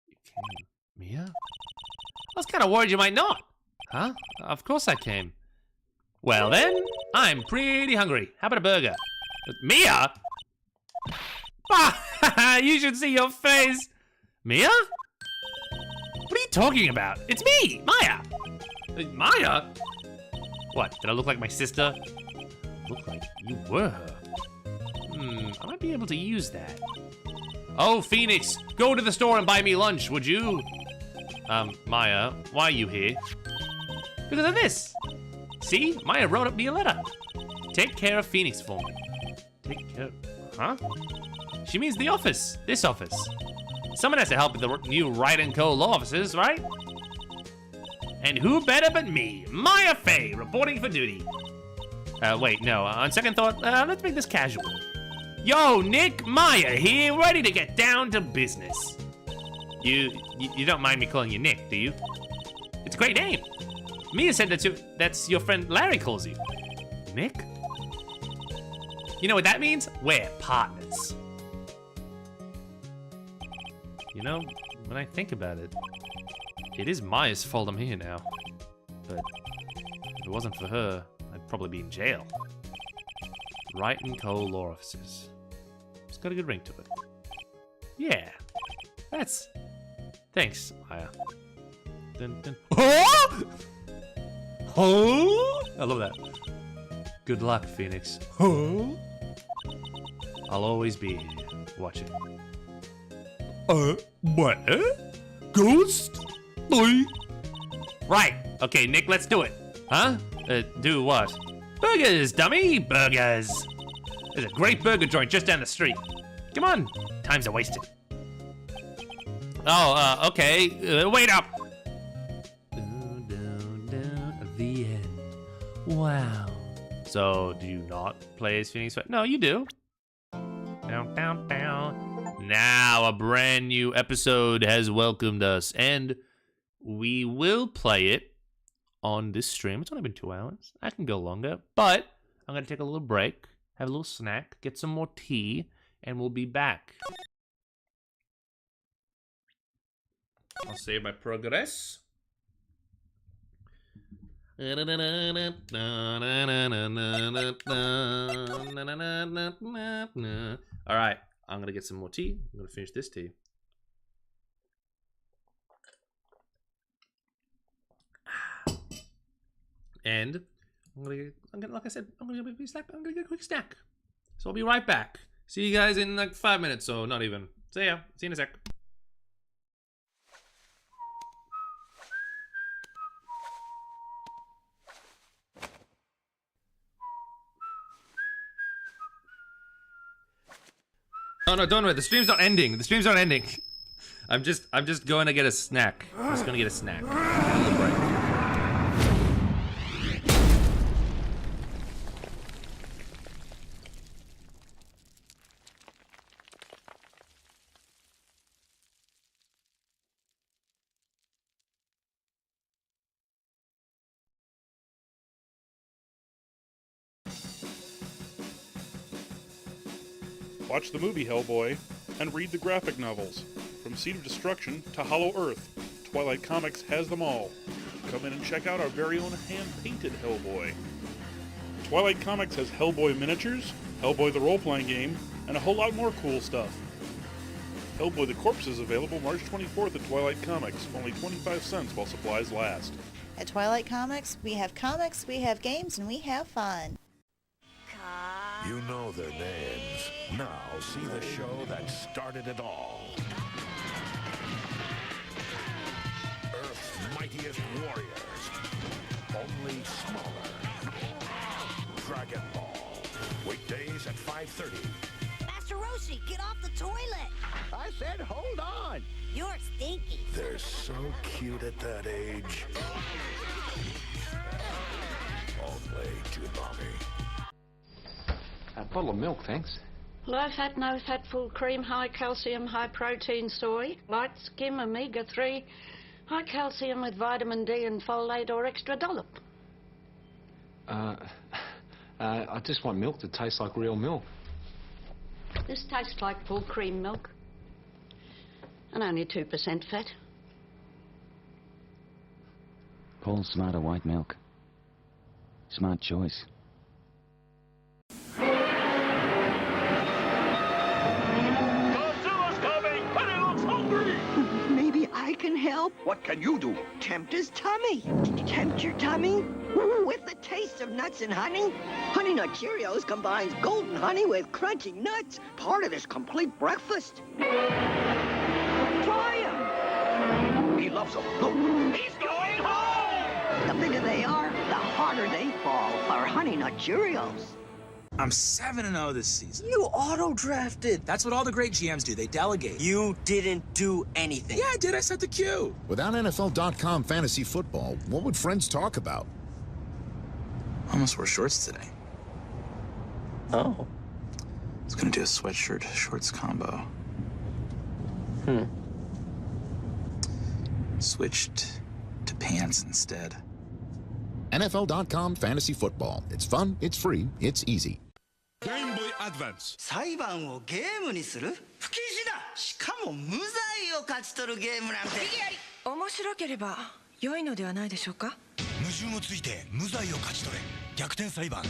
You came. Mia? I was kind of worried you might not. Huh? Of course I came. Well then, I'm pretty hungry. How about a burger? Mia? You should see your face. Mia? What are you talking about? It's me, Maya. Maya? What, did I look like my sister? Look like you were her. I might be able to use that. Oh, Phoenix, go to the store and buy me lunch, would you? Maya, why are you here? Because of this. See, Maya wrote up me a letter. Take care of Phoenix for me. Take care, huh? She means the office, this office. Someone has to help with the new Wright & Co. law offices, right? And who better but me, Maya Fey, reporting for duty. Wait, no, on second thought, let's make this casual. Yo, Nick, Maya here, ready to get down to business. You don't mind me calling you Nick, do you? It's a great name. Mia said that's your friend Larry calls you. Nick? You know what that means? We're partners. You know, when I think about it, it is Maya's fault I'm here now. But if it wasn't for her, I'd probably be in jail. Wright & Co. law offices. It's got a good ring to it. Yeah, that's... Thanks, Maya. Dun, dun. Oh! Oh! I love that. Good luck, Phoenix. Oh! I'll always be here, watching. What? Ghost? Oi. Right. Okay, Nick, let's do it. Huh? Do what? Burgers, dummy! Burgers! There's a great burger joint just down the street. Come on. Times are wasted. Oh, okay. Wait up! Down, down, down. The end. Wow. So, do you not play as Phoenix? No, you do. Down, down, down. Now, a brand new episode has welcomed us, and we will play it on this stream. It's only been 2 hours. I can go longer, but I'm going to take a little break, have a little snack, get some more tea, and we'll be back. I'll save my progress. Alright, I'm going to get some more tea. I'm going to finish this tea. And I'm gonna, like I said, I'm gonna get a quick snack. I'm gonna get a quick snack. So I'll be right back. See you guys in like 5 minutes, so not even. See ya. See you in a sec. Oh no, don't worry. The stream's not ending. The stream's not ending. I'm just going to get a snack. I'm just gonna get a snack. A break. Watch the movie Hellboy, and read the graphic novels. From Seed of Destruction to Hollow Earth, Twilight Comics has them all. Come in and check out our very own hand-painted Hellboy. Twilight Comics has Hellboy miniatures, Hellboy the role-playing game, and a whole lot more cool stuff. Hellboy the Corpse is available March 24th at Twilight Comics, only 25 cents while supplies last. At Twilight Comics, we have games, and we have fun. You know their names. Now see the show that started it all. Earth's mightiest warriors. Only smaller. Dragon Ball. Weekdays at 5:30. Master Roshi, get off the toilet! I said hold on. You're stinky. They're so cute at that age. Only Toonami. A bottle of milk, thanks. Low fat, no fat, full cream, high calcium, high protein soy, light skim, omega-3, high calcium with vitamin D and folate or extra dollop. I just want milk that tastes like real milk. This tastes like full cream milk. And only 2% fat. Paul's Smarter White Milk. Smart choice. Maybe I can help. What can you do? Tempt his tummy. Tempt your tummy? With the taste of nuts and honey? Honey Nut Cheerios combines golden honey with crunchy nuts. Part of his complete breakfast. Try him. He loves them. Look, he's going home. The bigger they are, the harder they fall for Honey Nut Cheerios. I'm 7-0 this season. You auto-drafted. That's what all the great GMs do. They delegate. You didn't do anything. Yeah, I did. I set the cue. Without NFL.com fantasy football, what would friends talk about? I almost wore shorts today. Oh. I was gonna do a sweatshirt shorts combo. Switched to pants instead. NFL.com fantasy football. It's fun, it's free, it's easy. Game Boy Advance. 裁判をゲームにする？不謹慎だ！しかも無罪を勝ち取るゲームなんて。面白ければ良いのではないでしょうか。矛盾をついて無罪を勝ち取れ。逆転裁判2。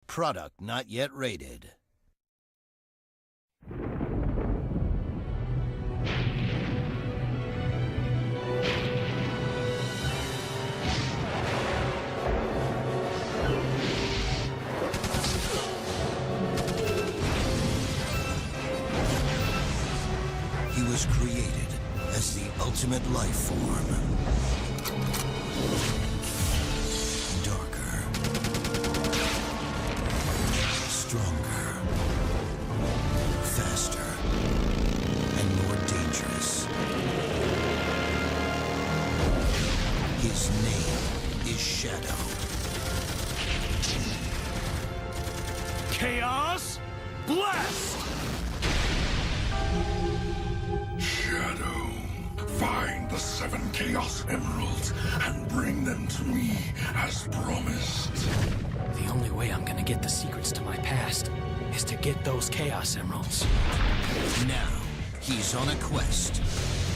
Product not yet rated. He was created as the ultimate life form. Darker. Stronger. Faster. And more dangerous. His name is Shadow. Chaos Blast! Shadow, find the 7 Chaos Emeralds and bring them to me as promised. The only way I'm gonna get the secrets to my past is to get those Chaos Emeralds. Now, he's on a quest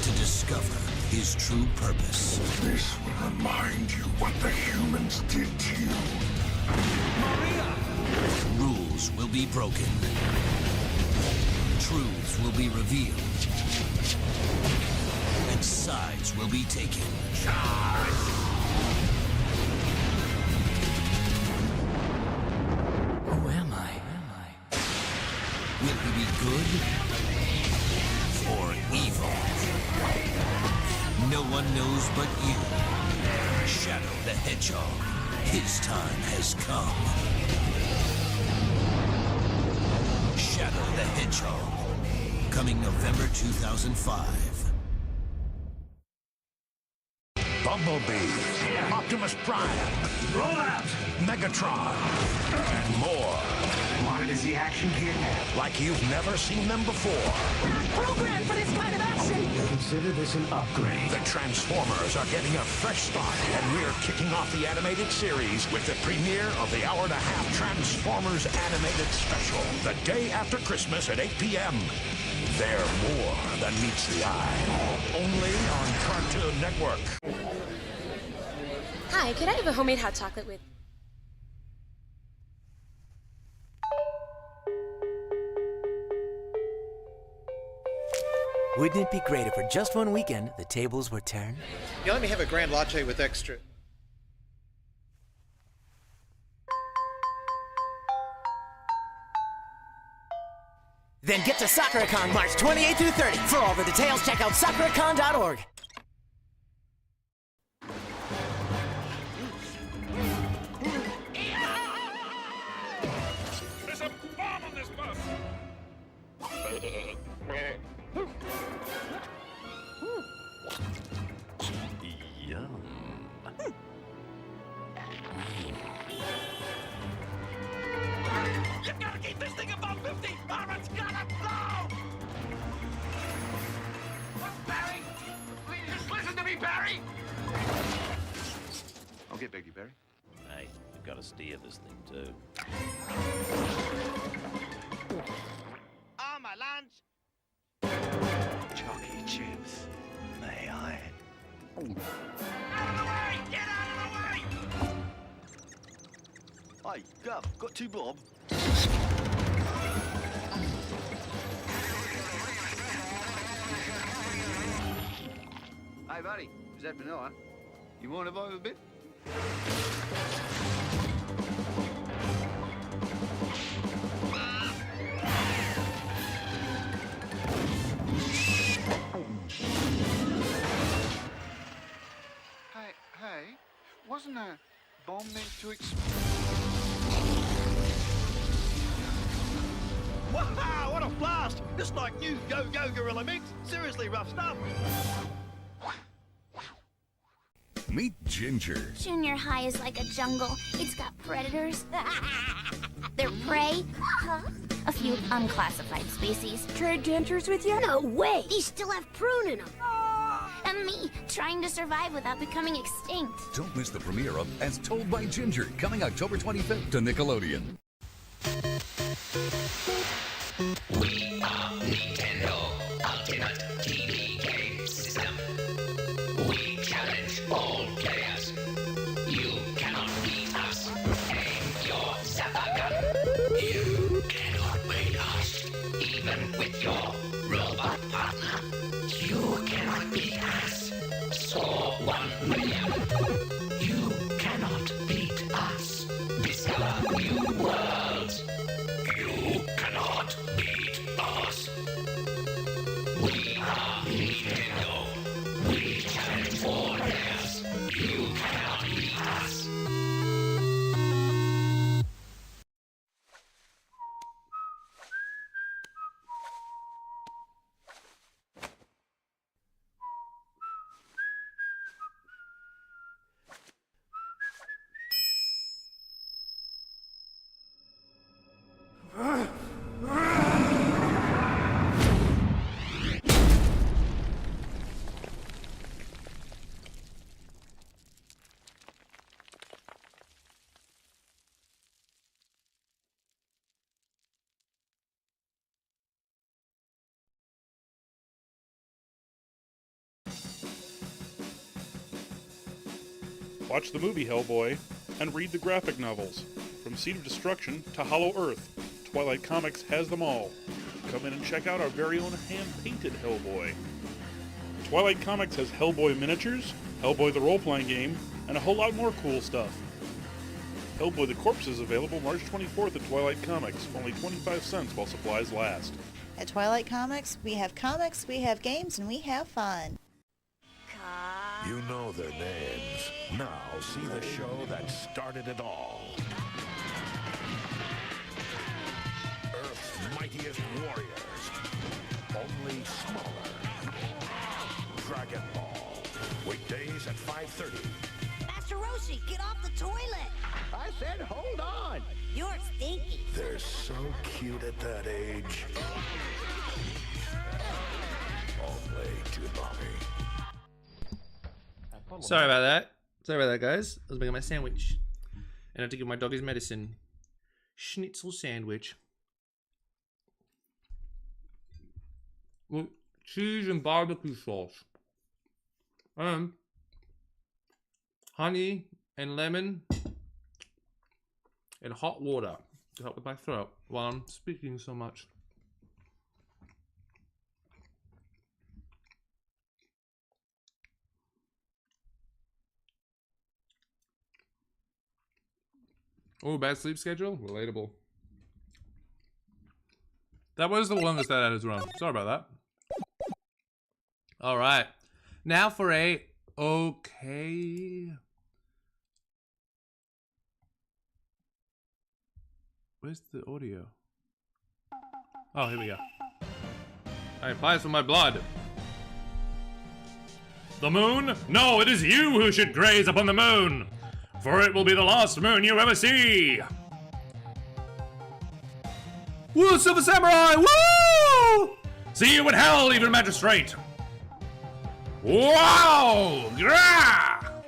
to discover his true purpose. This will remind you what the humans did to you. Maria! Rules will be broken. Truths will be revealed. And sides will be taken. Who am I? Will he be good or evil? No one knows but you. Shadow the Hedgehog. His time has come. Shadow the Hedgehog. Coming November 2005. Bumblebee, Optimus Prime, Rollout, Megatron, and more. Wanted to see action here? Like you've never seen them before. Programmed for this kind of action! Consider this an upgrade. The Transformers are getting a fresh start, and we're kicking off the animated series with the premiere of the hour-and-a-half Transformers animated special, the day after Christmas at 8 p.m. They're more than meets the eye. Only on Cartoon Network. Hi, could I have a homemade hot chocolate with... Wouldn't it be great if for just one weekend the tables were turned? Yeah, let me have a grand latte with extra. Then get to SoccerCon March 28 through 30. For all the details, check out soccercon.org. There's a bomb on this bus! Yum. You've got to keep this thing above 50 or it's gonna blow! Barry! Please just listen to me, Barry! I'll get Biggie, Barry. Hey, we've got to steer this thing too. On my lunch! Chalky chips. May I? Out of the way! Get out of the way! Hey, Gov, got 2 bob? Hey, buddy, is that vanilla? You mind if I have a bit? Hey, wasn't a bomb meant to explode? Wow, what a blast! Just like new Go-Go Gorilla Mix. Seriously rough stuff. Meet Ginger. Junior high is like a jungle. It's got predators. They're prey. A few unclassified species. Trade dentures with you? No way! These still have prune in them. And me, trying to survive without becoming extinct. Don't miss the premiere of As Told by Ginger, coming October 25th to Nickelodeon. We are Nintendo Ultimate TV Game System. We challenge all players. You cannot beat us. Aim your zapper gun. You cannot beat us. Even with your robot partner. You cannot beat us. Score 1 million. You cannot beat us. Discover new worlds. You cannot beat us. We are Nintendo. We challenge all players. You cannot beat us. Watch the movie Hellboy and read the graphic novels. From Seed of Destruction to Hollow Earth, Twilight Comics has them all. Come in and check out our very own hand-painted Hellboy. Twilight Comics has Hellboy miniatures, Hellboy the role-playing game, and a whole lot more cool stuff. Hellboy the Corpse is available March 24th at Twilight Comics, for only 25 cents while supplies last. At Twilight Comics, we have games, and we have fun. You know their names. Now see the show that started it all. Earth's mightiest warriors. Only smaller. Dragon Ball. Weekdays at 5:30. Master Roshi, get off the toilet! I said hold on. You're stinky. They're so cute at that age. Only Toonami. Sorry about that. Sorry about that, guys. I was making my sandwich. And I had to give my dog his medicine. Schnitzel sandwich. With cheese and barbecue sauce. Honey and lemon. And hot water to help with my throat while I'm speaking so much. Oh, bad sleep schedule? Relatable. That was the longest that is wrong. Sorry about that. All right. Now for a okay. Where's the audio? Oh, here we go. I apply for my blood. The moon? No, it is you who should graze upon the moon, for it will be the last moon you ever see. Woo, Silver Samurai! Woo! See you in hell, even magistrate. Wow! Grah!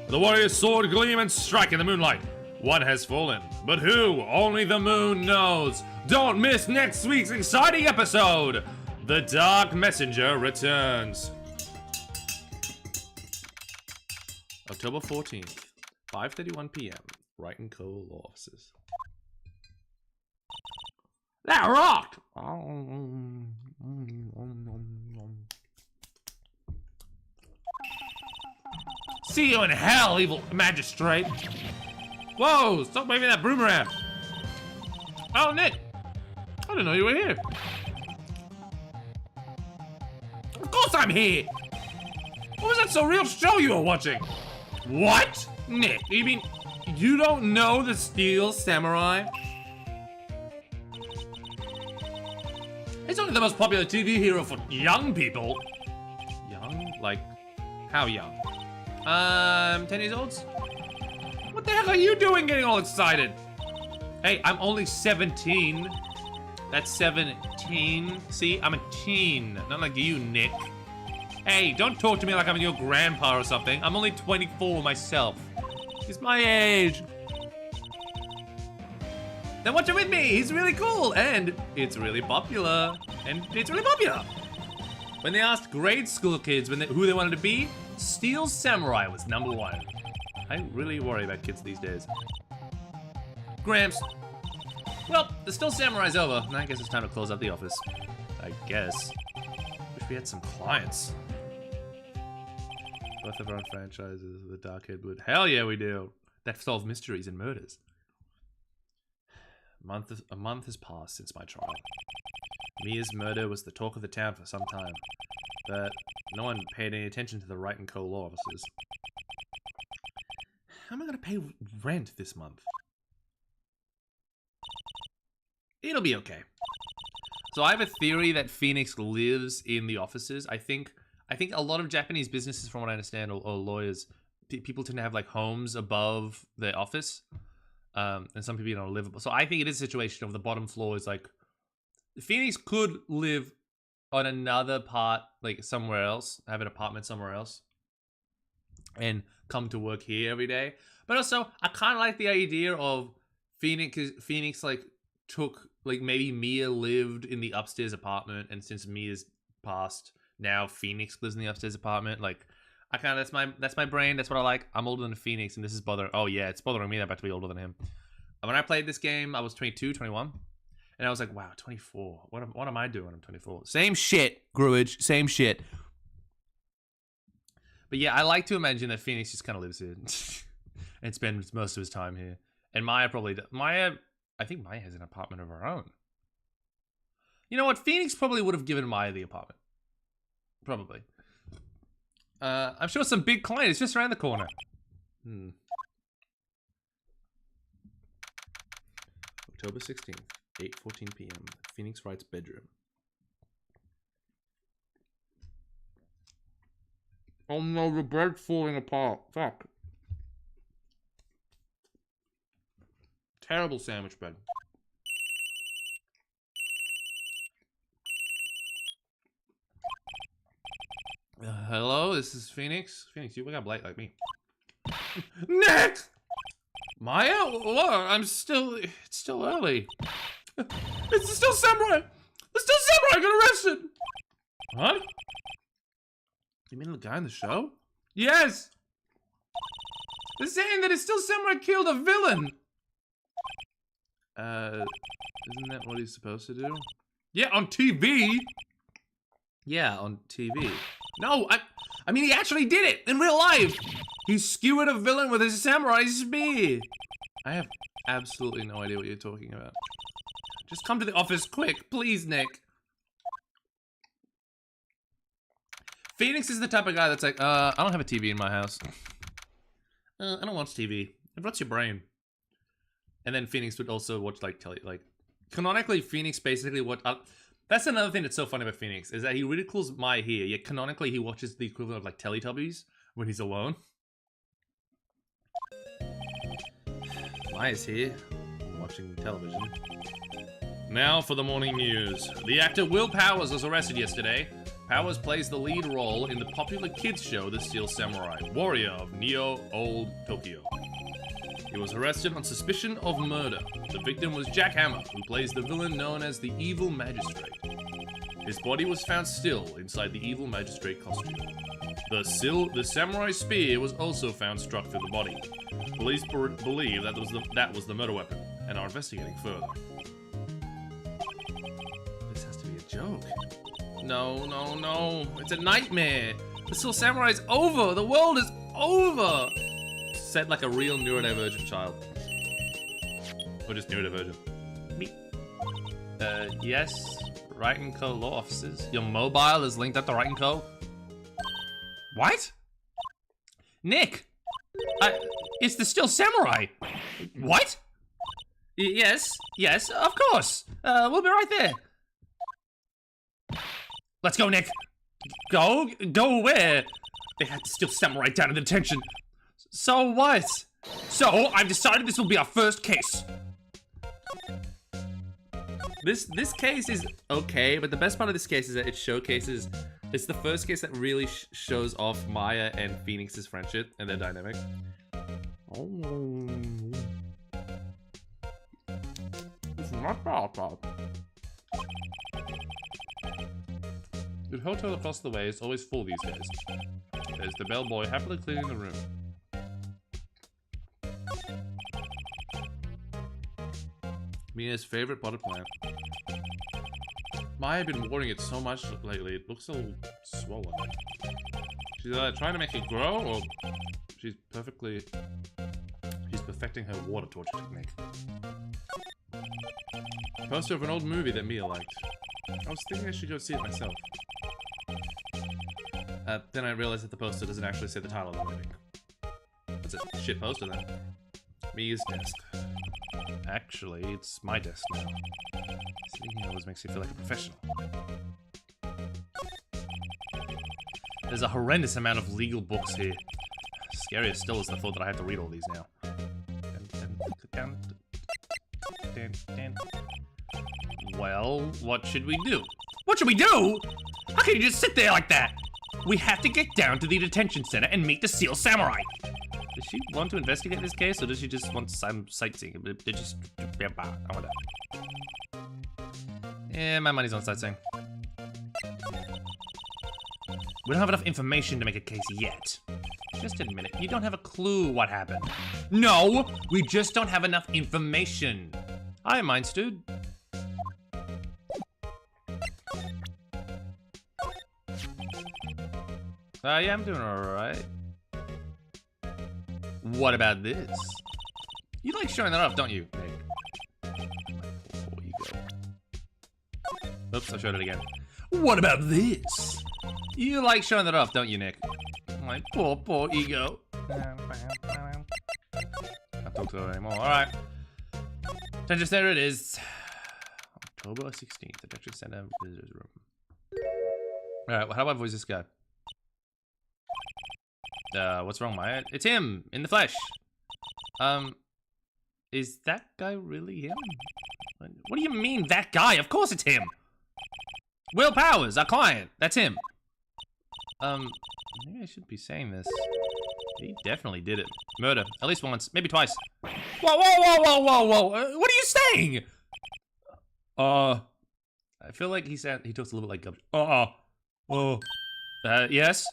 The warrior's sword gleam and strike in the moonlight. One has fallen, but who? Only the moon knows. Don't miss next week's exciting episode. The Dark Messenger returns. October 14th, 5:31 p.m. Wright & Co. Law Offices. That rocked! See you in hell, evil magistrate. Whoa, stop waving that broom around. Oh, Nick. I didn't know you were here. Of course I'm here. What was that surreal show you were watching? What? Nick, you mean you don't know the Steel Samurai? It's only the most popular TV hero for young people. Young? Like, how young? 10 years olds? What the heck are you doing getting all excited? Hey, I'm only 17. That's 17. See, I'm a teen. Not like you, Nick. Hey, don't talk to me like I'm your grandpa or something. I'm only 24 myself. He's my age. Then watch it with me. He's really cool. And it's really popular. When they asked grade school kids who they wanted to be, Steel Samurai was #1. I really worry about kids these days. Gramps. Well, the Steel Samurai's over. I guess it's time to close up the office. I guess. Wish we had some clients. Both of our own franchises, the Darkhead would. Hell yeah, we do. That solves mysteries and murders. A month has passed since my trial. Mia's murder was the talk of the town for some time, but no one paid any attention to the Wright & Co. law offices. How am I going to pay rent this month? It'll be okay. So I have a theory that Phoenix lives in the offices. I think a lot of Japanese businesses, from what I understand, or lawyers, people tend to have like homes above their office. And some people don't live. So I think it is a situation of the bottom floor is like, Phoenix could live on another part, like somewhere else, have an apartment somewhere else, and come to work here every day. But also, I kind of like the idea of Phoenix like took, like maybe Mia lived in the upstairs apartment, and since Mia's passed, now Phoenix lives in the upstairs apartment. Like, I kind of, that's my brain. That's what I like. I'm older than Phoenix, and this is bothering. Oh yeah, it's bothering me that I'm about to be older than him. When I played this game, I was 22, 21. And I was like, wow, 24. What am I doing when I'm 24? Same shit, Gruage. Same shit. But yeah, I like to imagine that Phoenix just kind of lives here and spends most of his time here. And Maya probably does. I think Maya has an apartment of her own. You know what? Phoenix probably would have given Maya the apartment. Probably. I'm sure some big client is just around the corner. October 16th. 8:14 p.m. Phoenix Wright's bedroom. Oh no, the bed's falling apart. Fuck. Terrible sandwich bed. Hello, this is Phoenix. Phoenix, you wake up late like me. Nick! Maya? What? It's still early. It's the Steel Samurai! The Steel Samurai got arrested! What? You mean the guy in the show? Yes! They're saying that a Steel Samurai killed a villain! Isn't that what he's supposed to do? Yeah, on TV! Yeah, on TV. No, I mean, he actually did it in real life! He skewered a villain with his samurai spear. I have absolutely no idea what you're talking about. Just come to the office quick, please, Nick. Phoenix is the type of guy that's like, I don't have a TV in my house. I don't watch TV. It rots your brain. And then Phoenix would also watch, like, canonically, Phoenix basically that's another thing that's so funny about Phoenix, is that he ridicules My here, yet canonically he watches the equivalent of, like, Teletubbies when he's alone. Maya's here, watching television. Now for the morning news. The actor Will Powers was arrested yesterday. Powers plays the lead role in the popular kids show The Steel Samurai, Warrior of Neo Old Tokyo. He was arrested on suspicion of murder. The victim was Jack Hammer, who plays the villain known as the Evil Magistrate. His body was found still inside the Evil Magistrate costume. The samurai spear was also found struck through the body. Police believe that was the murder weapon and are investigating further. This has to be a joke. No, no, no. It's a nightmare. The Steel Samurai is over. The world is over. Said like a real neurodivergent child. Or just neurodivergent. Me. Yes. Wright & Co. law offices. Your mobile is linked up to Wright & Co. What? Nick! It's the Steel Samurai! What? Yes, of course! We'll be right there. Let's go, Nick! Go where? They had the Steel Samurai down in detention. So what? So, I've decided this will be our first case. This case is okay, but the best part of this case is that it showcases... It's the first case that really shows off Maya and Phoenix's friendship and their dynamic. Oh. It's not bad. The hotel across the way is always full these days. There's the bellboy happily cleaning the room. Mia's favorite potted plant. Maya had been watering it so much lately, it looks so swollen. She's trying to make it grow, or she's perfecting her water torture technique. Poster of an old movie that Mia liked. I was thinking I should go see it myself. Then I realized that the poster doesn't actually say the title of the movie. It's a shit poster then. Mia's desk. Actually, it's my desk now. Sitting here always makes you feel like a professional. There's a horrendous amount of legal books here. Scarier still is the thought that I have to read all these now. Well, what should we do? What should we do? How can you just sit there like that? We have to get down to the detention center and meet the Steel Samurai. Does she want to investigate this case, or does she just want some sightseeing? Yeah, my money's on sightseeing. We don't have enough information to make a case yet. Just admit it. You don't have a clue what happened. No, we just don't have enough information. Hi, Minds Dude. Yeah, I'm doing alright. What about this? You like showing that off, don't you, Nick? Oh, you go. Oops, I showed it again. What about this? You like showing that off, don't you, Nick? My poor ego. Can't talk to her anymore. Alright. Detention Center it is. October 16th, Detention Center Visitors Room. Alright, how do I voice this guy? What's wrong, Maya? It's him, in the flesh. Is that guy really him? What do you mean, that guy? Of course it's him! Will Powers, our client. That's him. Maybe I shouldn't be saying this. He definitely did it. Murder. At least once. Maybe twice. Whoa! What are you saying? I feel like he talks a little bit like yes?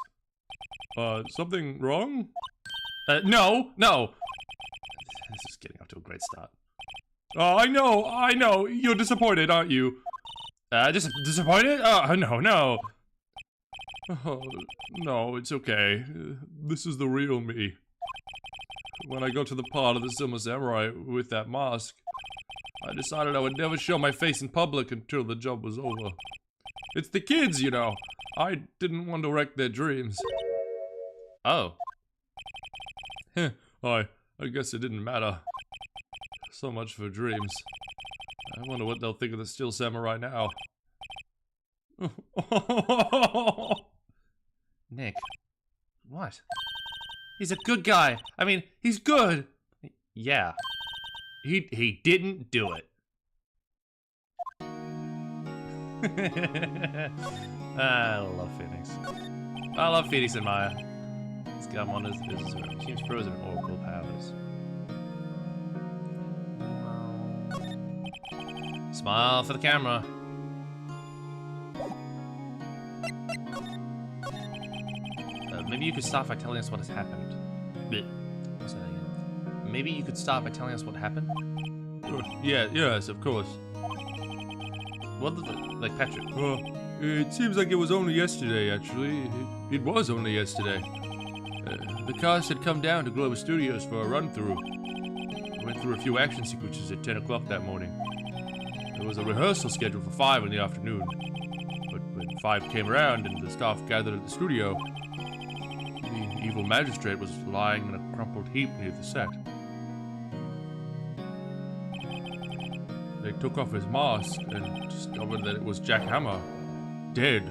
Something wrong? No. This is getting off to a great start. I know. You're disappointed, aren't you? Disappointed? No. Oh, no, it's okay. This is the real me. when I got to the part of the Silver Samurai with that mask, I decided I would never show my face in public until the job was over. It's the kids, you know. I didn't want to wreck their dreams. Oh. I guess it didn't matter. So much for dreams. I wonder what they'll think of the Still Samurai now. Nick. What? He's a good guy. I mean, he's good. Yeah. He didn't do it. I love Phoenix. I love Phoenix and Maya. This Gamon seems frozen in oracle powers. Smile for the camera. Maybe you could start by telling us what has happened. What's that again? Maybe you could start by telling us what happened? Yes, of course. What, like Patrick? It seems like it was only yesterday, actually. It was only yesterday. The cast had come down to Global Studios for a run-through. Went through a few action sequences at 10 o'clock that morning. There was a rehearsal scheduled for 5 in the afternoon. But when 5 came around and the staff gathered at the studio, the evil magistrate was lying in a crumpled heap near the set. They took off his mask and discovered that it was Jack Hammer, dead.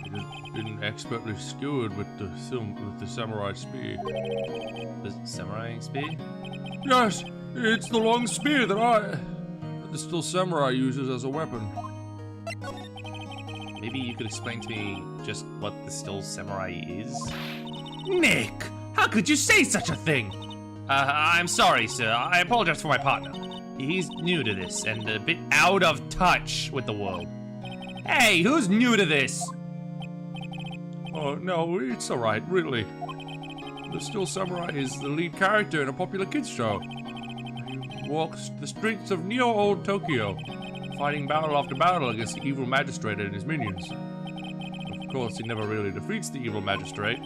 It had been expertly skewered with the samurai spear. The samurai spear? Yes, it's the long spear that the Still Samurai uses as a weapon. Maybe you could explain to me just what the Still Samurai is? Nick! How could you say such a thing? I'm sorry, sir. I apologize for my partner. He's new to this and a bit out of touch with the world. Hey, who's new to this? Oh, no, it's alright, really. The Still Samurai is the lead character in a popular kids show. He walks the streets of neo-old Tokyo, fighting battle after battle against the evil magistrate and his minions. Of course, he never really defeats the evil magistrate,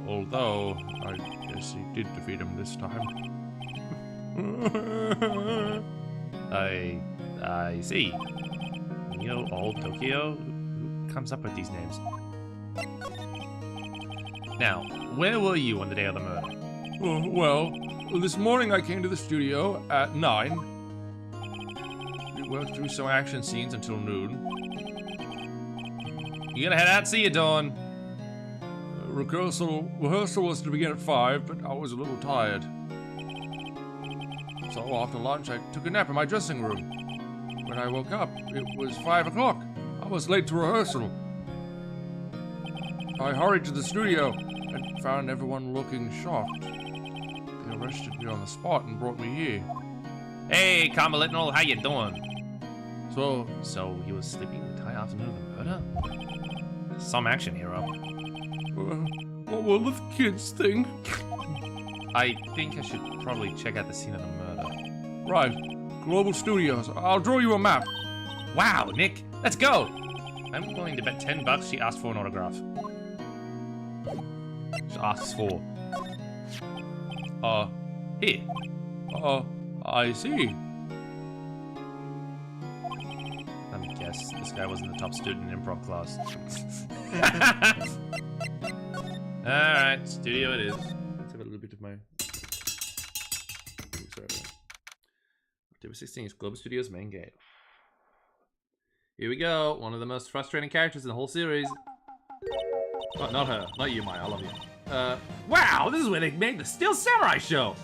although I guess he did defeat him this time. I see. Neo-old Tokyo? Who comes up with these names? Now, where were you on the day of the murder? Well, this morning I came to the studio at 9. We worked through some action scenes until noon. You gonna head out? See you, Dawn. Rehearsal was to begin at 5, but I was a little tired. So after lunch, I took a nap in my dressing room. When I woke up, it was 5 o'clock. I was late to rehearsal. I hurried to the studio and found everyone looking shocked. They arrested me on the spot and brought me here. Hey, Carmelitnal, how you doing? So he was sleeping the entire afternoon of the murder? Some action, hero. What will the kids think? I think I should probably check out the scene of the murder. Right. Global Studios. I'll draw you a map. Wow, Nick. Let's go. I'm willing to bet $10 she asked for an autograph. She asks for... here. I see. Let me guess. This guy wasn't the top student in improv class. Alright, studio it is. Let's have a little bit of my... October 16th, Global Studios main gate. Here we go. One of the most frustrating characters in the whole series. Oh, not her. Not you, Maya. I love you. Wow, this is where they made the Still Samurai show.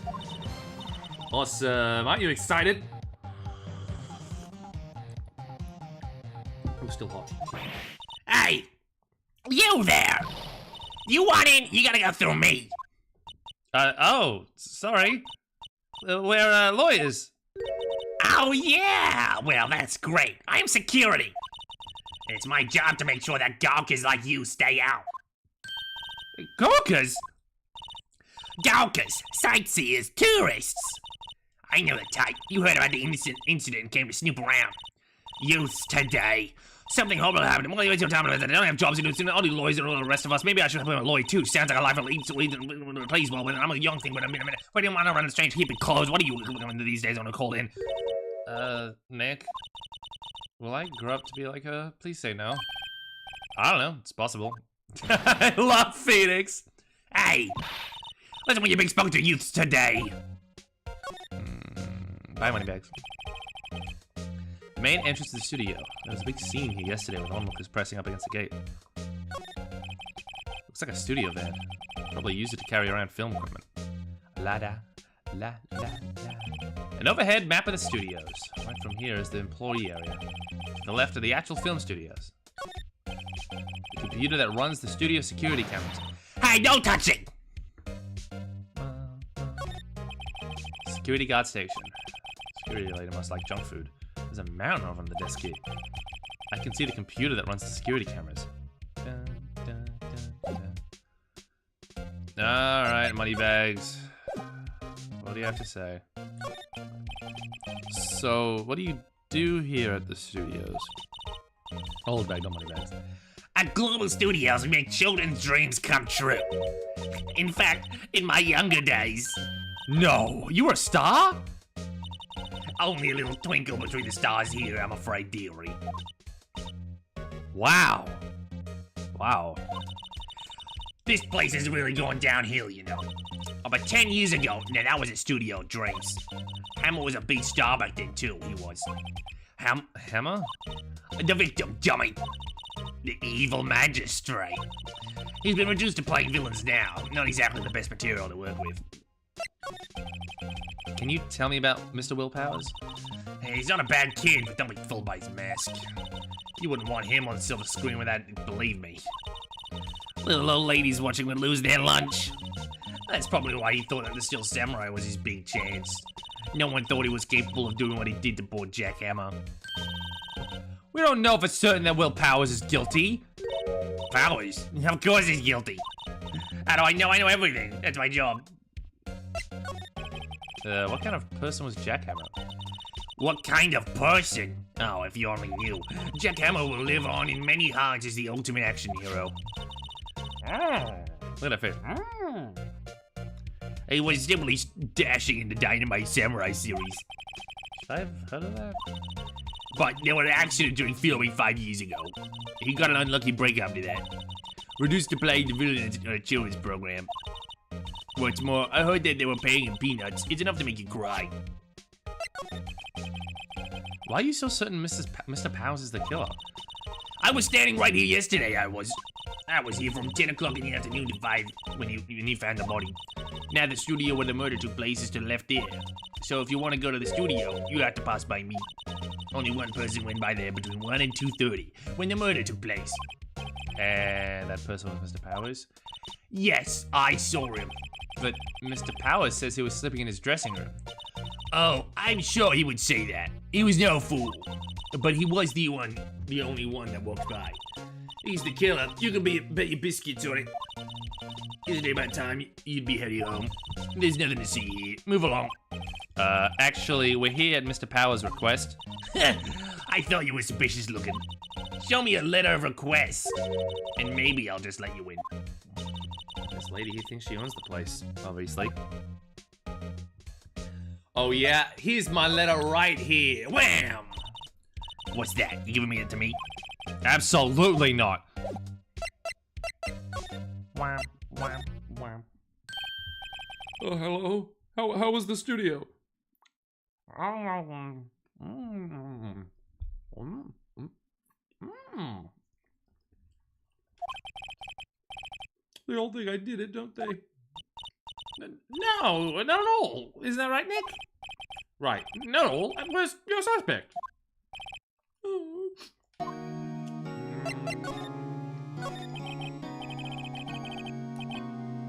Awesome. Aren't you excited? Oh, still hot. Hey! You there! You want in, you gotta go through me. Oh, sorry. We're lawyers. Oh yeah! Well, that's great. I'm security. And it's my job to make sure that gawkers like you stay out. Gawkers? Gawkers, sightseers, tourists. I know the type. You heard about the incident and came to snoop around. Youths today. Something horrible happened. Well, you time. I don't have jobs to do. All the lawyers and all the rest of us. Maybe I should have been a lawyer too. Sounds like a life of please, well, I'm a young thing, but a minute. Wait, I don't want to run a strange heap of clothes. What are you doing these days on a call in? Nick, will I grow up to be like her? Please say no. I don't know. It's possible. I love Phoenix. Hey, listen when you're being spoken to youths today. Buy money bags. The main entrance to the studio. There was a big scene here yesterday with onlookers pressing up against the gate. Looks like a studio van. Probably used it to carry around film equipment. La-da, la-la-la. An overhead map of the studios. Right from here is the employee area. To the left are the actual film studios. The computer that runs the studio security cameras. Hey, don't touch it! Security guard station. Security lady must like junk food. There's a mountain over on the desk here. I can see the computer that runs the security cameras. Dun, dun, dun, dun. Alright, moneybags. What do you have to say? So, what do you do here at the studios? Old bag, no moneybags. At Global Studios, we make children's dreams come true. In fact, in my younger days... No, you were a star? Only a little twinkle between the stars here, I'm afraid, dearie. Wow. Wow. This place is really going downhill, you know. About 10 years ago, now that was a studio dreams. Hammer was a big star back then, too, he was. Hammer? The victim, dummy. The evil magistrate. He's been reduced to playing villains now. Not exactly the best material to work with. Can you tell me about Mr. Will Powers? Hey, he's not a bad kid, but don't be fooled by his mask. You wouldn't want him on the silver screen without, believe me. Little old ladies watching would lose their lunch. That's probably why he thought that the Steel Samurai was his big chance. No one thought he was capable of doing what he did to poor Jack Hammer. We don't know for certain that Will Powers is guilty. Powers? Of course he's guilty. How do I know? I know everything. That's my job. What kind of person was Jack Hammer? What kind of person? Oh, if you only knew. Jack Hammer will live on in many hearts as the ultimate action hero. Look at that face. He was simply dashing in the Dynamite Samurai series. Should I have heard of that? But there was an accident during filming 5 years ago. He got an unlucky break after that. Reduced to playing the villain in a children's program. What's more, I heard that they were paying him peanuts. It's enough to make you cry. Why are you so certain Mr. Powers is the killer? I was standing right here yesterday, I was here from 10 o'clock in the afternoon to 5 when you found the body. Now the studio where the murder took place is to the left there. So if you want to go to the studio, you have to pass by me. Only one person went by there between 1 and 2:30 when the murder took place. And that person was Mr. Powers? Yes, I saw him. But Mr. Powers says he was sleeping in his dressing room. Oh, I'm sure he would say that. He was no fool. But he was the only one that walked by. He's the killer. You can bet your biscuits on it. Isn't it about time you'd be heading home? There's nothing to see here. Move along. Actually, we're here at Mr. Powers' request. I thought you were suspicious looking. Show me a letter of request, and maybe I'll just let you in. This lady here thinks she owns the place, obviously. Oh yeah, here's my letter right here. Wham! What's that? You giving me it to me? Absolutely not. Wham, wham, wham. Oh, hello. How was the studio? They all think I did it, don't they? No, not at all. Isn't that right, Nick? Right. No, where's your suspect?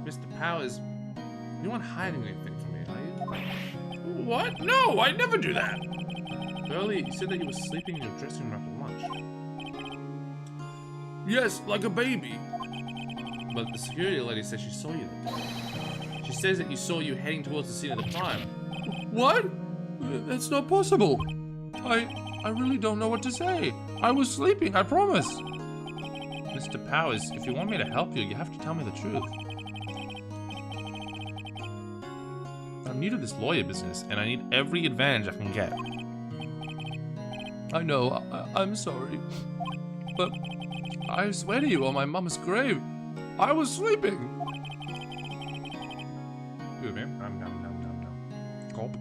Mr. Powers, you aren't hiding anything from me, are you? What? No, I never do that. Earlier, you said that you were sleeping in your dressing room after lunch. Yes, like a baby. But the security lady says she saw you there. She says that you saw you heading towards the scene of the crime. What? That's not possible. I really don't know what to say. I was sleeping, I promise. Mr. Powers, if you want me to help you, you have to tell me the truth. I'm new to this lawyer business, and I need every advantage I can get. I know, I'm sorry. But I swear to you on my mama's grave, I was sleeping. Good man. Gulp.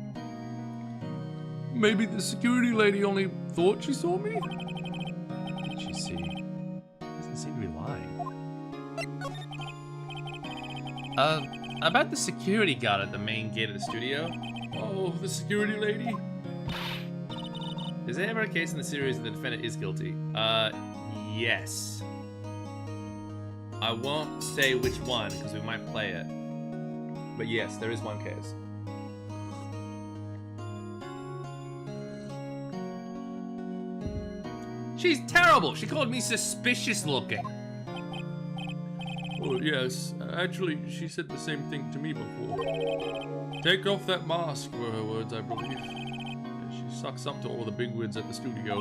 Maybe the security lady only thought she saw me? What did she see? Doesn't seem to be lying. About the security guard at the main gate of the studio. Oh, the security lady. Is there ever a case in the series that the defendant is guilty? Yes. I won't say which one, because we might play it. But yes, there is one case. She's terrible! She called me suspicious looking. Oh, yes. Actually, she said the same thing to me before. Take off that mask, were her words, I believe. She sucks up to all the bigwigs at the studio.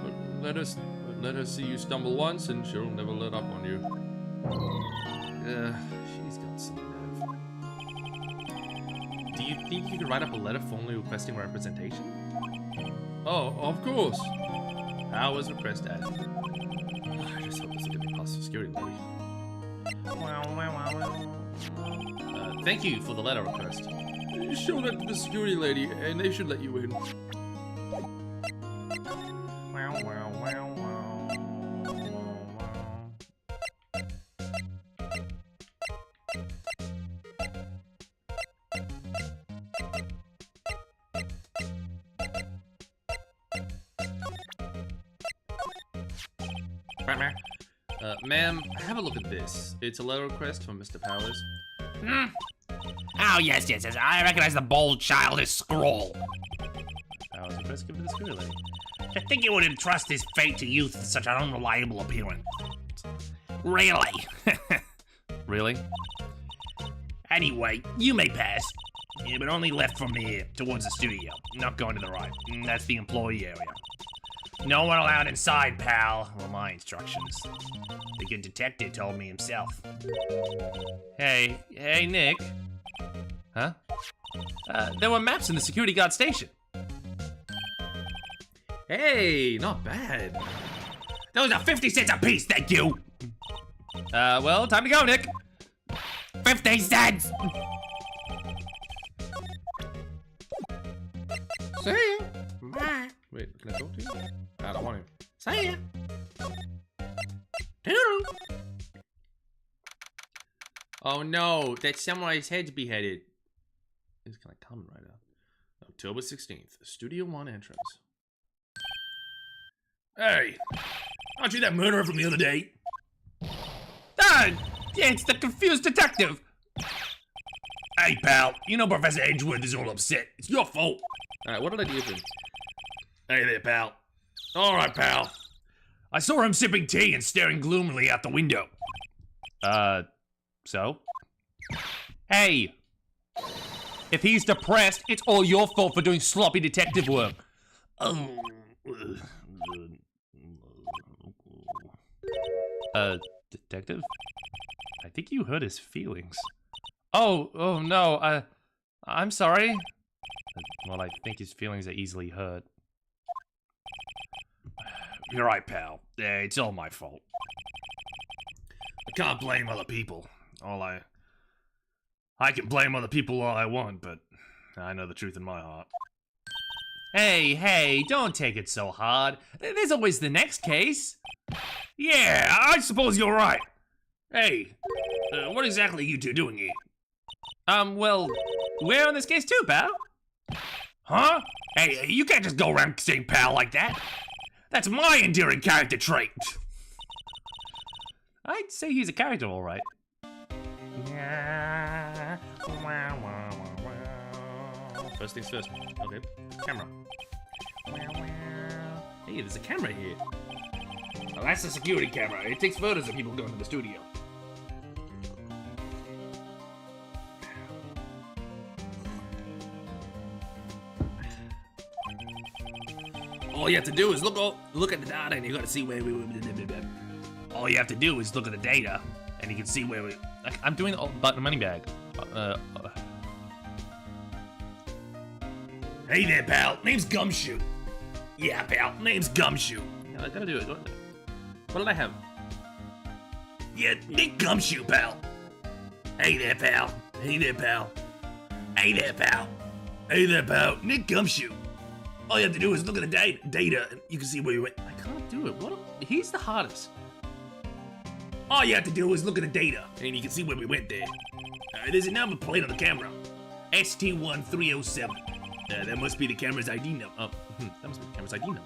But let her see you stumble once, and she'll never let up on you. Yeah, she's got some nerve. Do you think you could write up a letter formally requesting representation? Oh, of course. Hours requested. I just hope this will get me past the security lady. Thank you for the letter request. Show that to the security lady, and they should let you in. Ma'am, have a look at this. It's a letter request from Mr. Powers. Oh, yes. I recognize the bold, childish scrawl. Powers request given to the security lady. I think he would entrust his fate to youth with such an unreliable appearance. Really? Really? Anyway, you may pass. Yeah, but only left from here, towards the studio. Not going to the right. That's the employee area. No one allowed inside, pal. Well, my instructions. The good detective told me himself. Hey, Nick. Huh? There were maps in the security guard station. Hey, not bad. Those are 50 cents a piece, thank you. Well, time to go, Nick. 50 cents! See ya. Bye. Wait, can I talk to you? I don't want to. See ya. Toodaloo. Oh no, that samurai's head's beheaded. It's kind of coming right up. October 16th, Studio 1 entrance. Hey, aren't you that murderer from the other day? Ah, it's the confused detective. Hey, pal, you know Professor Edgeworth is all upset. It's your fault. Alright, what did I do with him? Hey there, pal. Alright, pal. I saw him sipping tea and staring gloomily out the window. So? Hey! If he's depressed, it's all your fault for doing sloppy detective work. Detective? I think you hurt his feelings. Oh no, I'm sorry. Well, I think his feelings are easily hurt. You're right, pal. It's all my fault. I can't blame other people. I can blame other people all I want, but I know the truth in my heart. Hey, don't take it so hard. There's always the next case. Yeah, I suppose you're right. Hey, what exactly are you two doing here? Well, we're on this case too, pal. Huh? Hey, you can't just go around saying pal like that. That's my endearing character trait. I'd say he's a character, all right. First things first. Okay, camera. Hey, there's a camera here. Well, that's the security camera. It takes photos of people going to the studio. All you have to do is look at the data, and you got to see where we. All you have to do is look at the data, and you can see where we. I'm doing the button money bag. Hey there, pal. Name's Gumshoe. Yeah, pal. Name's Gumshoe. Yeah, I gotta do it. What did I have? Yeah, Nick Gumshoe, pal. Hey there, pal. Hey there, pal. Hey there, pal. Hey there, pal. Nick Gumshoe. All you have to do is look at the data, and you can see where you went. I can't do it. He's the hardest. All you have to do is look at the data, and you can see where we went there. There's a number plate on the camera. ST1307. That must be the camera's ID number. Oh, that must be the camera's ID number.